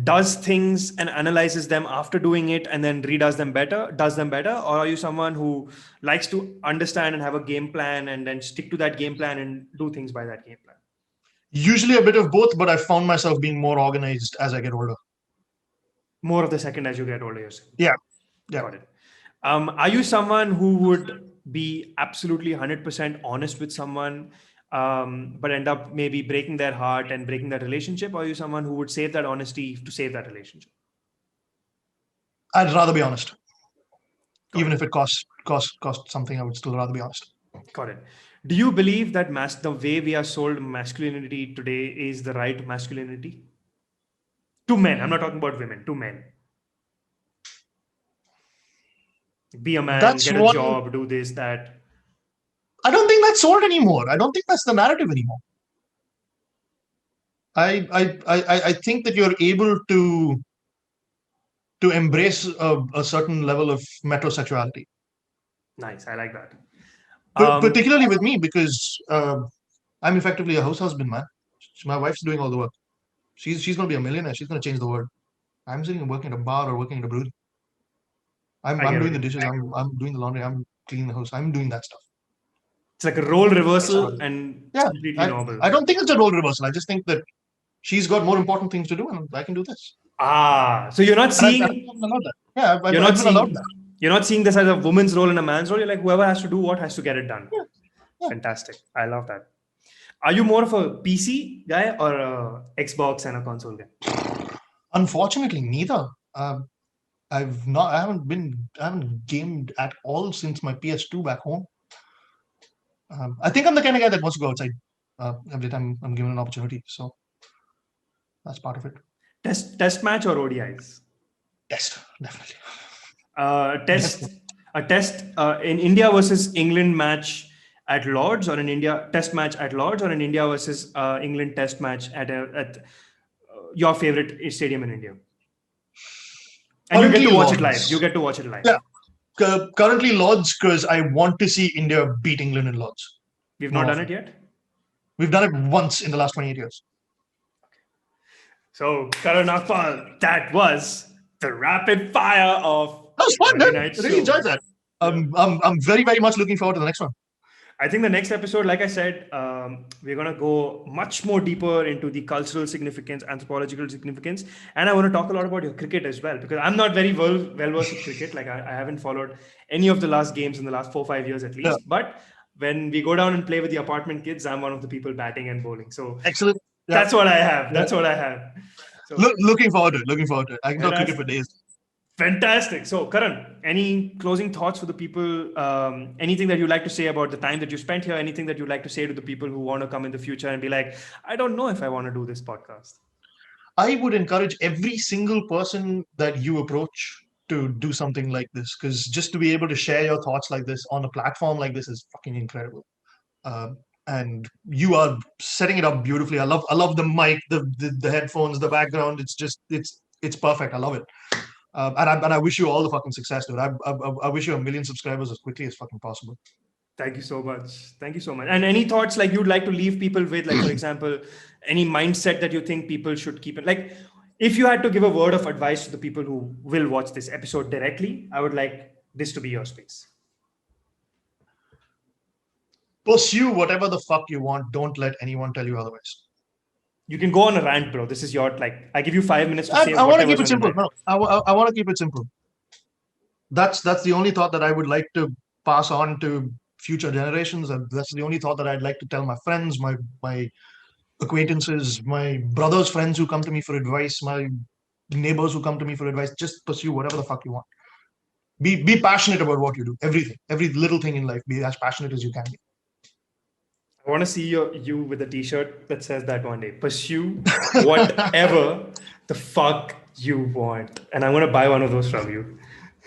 does things and analyzes them after doing it and then does them better? Or are you someone who likes to understand and have a game plan and then stick to that game plan and do things by that game plan? Usually a bit of both, but I found myself being more organized as I get older. More of the second as you get older, you're saying. Yeah. Yeah. Got it. Are you someone who would be absolutely 100% honest with someone, but end up maybe breaking their heart and breaking that relationship? Or are you someone who would save that honesty to save that relationship? I'd rather be honest. Got Even it. if it costs something, I would still rather be honest. Got it. Do you believe that the way we are sold masculinity today is the right masculinity? To men, I'm not talking about women, to men. Be a man, That's get a one. job, do this, that. I don't think that's sold anymore. I don't think that's the narrative anymore. I think that you're able to embrace a certain level of metrosexuality. Nice, I like that. Particularly with me, because I'm effectively a house husband, man. My wife's doing all the work. She's going to be a millionaire. She's going to change the world. I'm sitting and working at a bar or working at a brewery. I I'm get doing what the you dishes. mean. I'm doing the laundry. I'm cleaning the house. I'm doing that stuff. It's like a role So, reversal and it's yeah, completely I normal. I don't think it's a role reversal. I just think that she's got more important things to do, and I can do this. So you're not And I've seeing been allowed that. Yeah, you're I've not been allowed seeing that. you're not seeing this as a woman's role and a man's role. You're like whoever has to do what has to get it done. Yeah, yeah. Fantastic. I love that. Are you more of a PC guy or a Xbox and a console guy? Unfortunately, neither. I haven't gamed at all since my PS2 back home. I think I'm the kind of guy that wants to go outside every time I'm given an opportunity. So that's part of it. Test match or ODIs? Test, definitely. Test Definitely. a test in India versus England match at Lords, or an India test match at Lords, or an India versus England test match at your favorite stadium in India, and you get Currently, to watch it live. You Lords. get to watch it live. Yeah, currently Lords, because I want to see India beat England in Lords We've not more done it often. yet. We've done it once in the last 28 years. So, Karan Nagpal, that was the rapid fire of That was the fun, Monday dude. night I really show. enjoyed that. Yeah. I'm very, very much looking forward to the next one. I think the next episode, like I said, we're going to go much more deeper into the cultural significance, anthropological significance. And I want to talk a lot about your cricket as well, because I'm not very well versed with cricket. Like I haven't followed any of the last games in the last 4 or 5 years at Yeah, least. But when we go down and play with the apartment kids, I'm one of the people batting and bowling. So excellent. Yeah, that's what I have. yeah. That's what I have. So Looking forward to it. Looking forward to it. I can talk cricket for fantastic. days. Fantastic. So, Karan, any closing thoughts for the people? Anything that you'd like to say about the time that you spent here? Anything that you'd like to say to the people who want to come in the future and be like, I don't know if I want to do this podcast? I would encourage every single person that you approach to do something like this, because just to be able to share your thoughts like this on a platform like this is fucking incredible. And you are setting it up beautifully. I love the mic, the headphones, the background. It's just it's perfect. I love it. And I wish you all the fucking success, dude. I wish you a million subscribers as quickly as fucking possible. Thank you so much. Thank you so much. And any thoughts like you'd like to leave people with, like, for example, any mindset that you think people should keep it? Like, if you had to give a word of advice to the people who will watch this episode directly, I would like this to be your space. Pursue whatever the fuck you want. Don't let anyone tell you otherwise. You can go on a rant, bro. This is your, like, I give you 5 minutes to say I want to keep whatever's it on your simple. mind. No, I want to keep it simple. That's the only thought that I would like to pass on to future generations, and that's the only thought that I'd like to tell my friends, my acquaintances, my brother's friends who come to me for advice, my neighbors who come to me for advice. Just pursue whatever the fuck you want. Be passionate about what you do. Everything, every little thing in life. Be as passionate as you can be. I want to see you with a t-shirt that says that one day. Pursue whatever the fuck you want. And I'm going to buy one of those from you.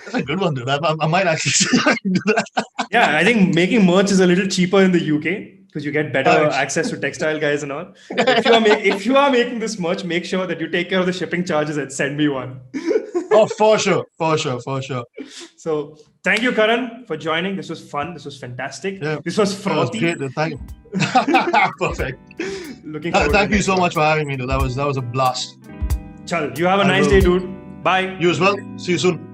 That's a good one, dude. I might actually do that. Yeah, I think making merch is a little cheaper in the UK. because you get better Thanks. access to textile guys and all. If you are making this merch, make sure that you take care of the shipping charges and send me one. Oh, for sure, for sure, for sure. So thank you, Karan, for joining. This was fun. This was fantastic. Yeah, This was that was frothy. great. Thank you. Perfect. Looking forward. Thank to you so next much for having me. That was a blast. one. Chal, you have a nice day, dude. Bye. You as well. See you soon.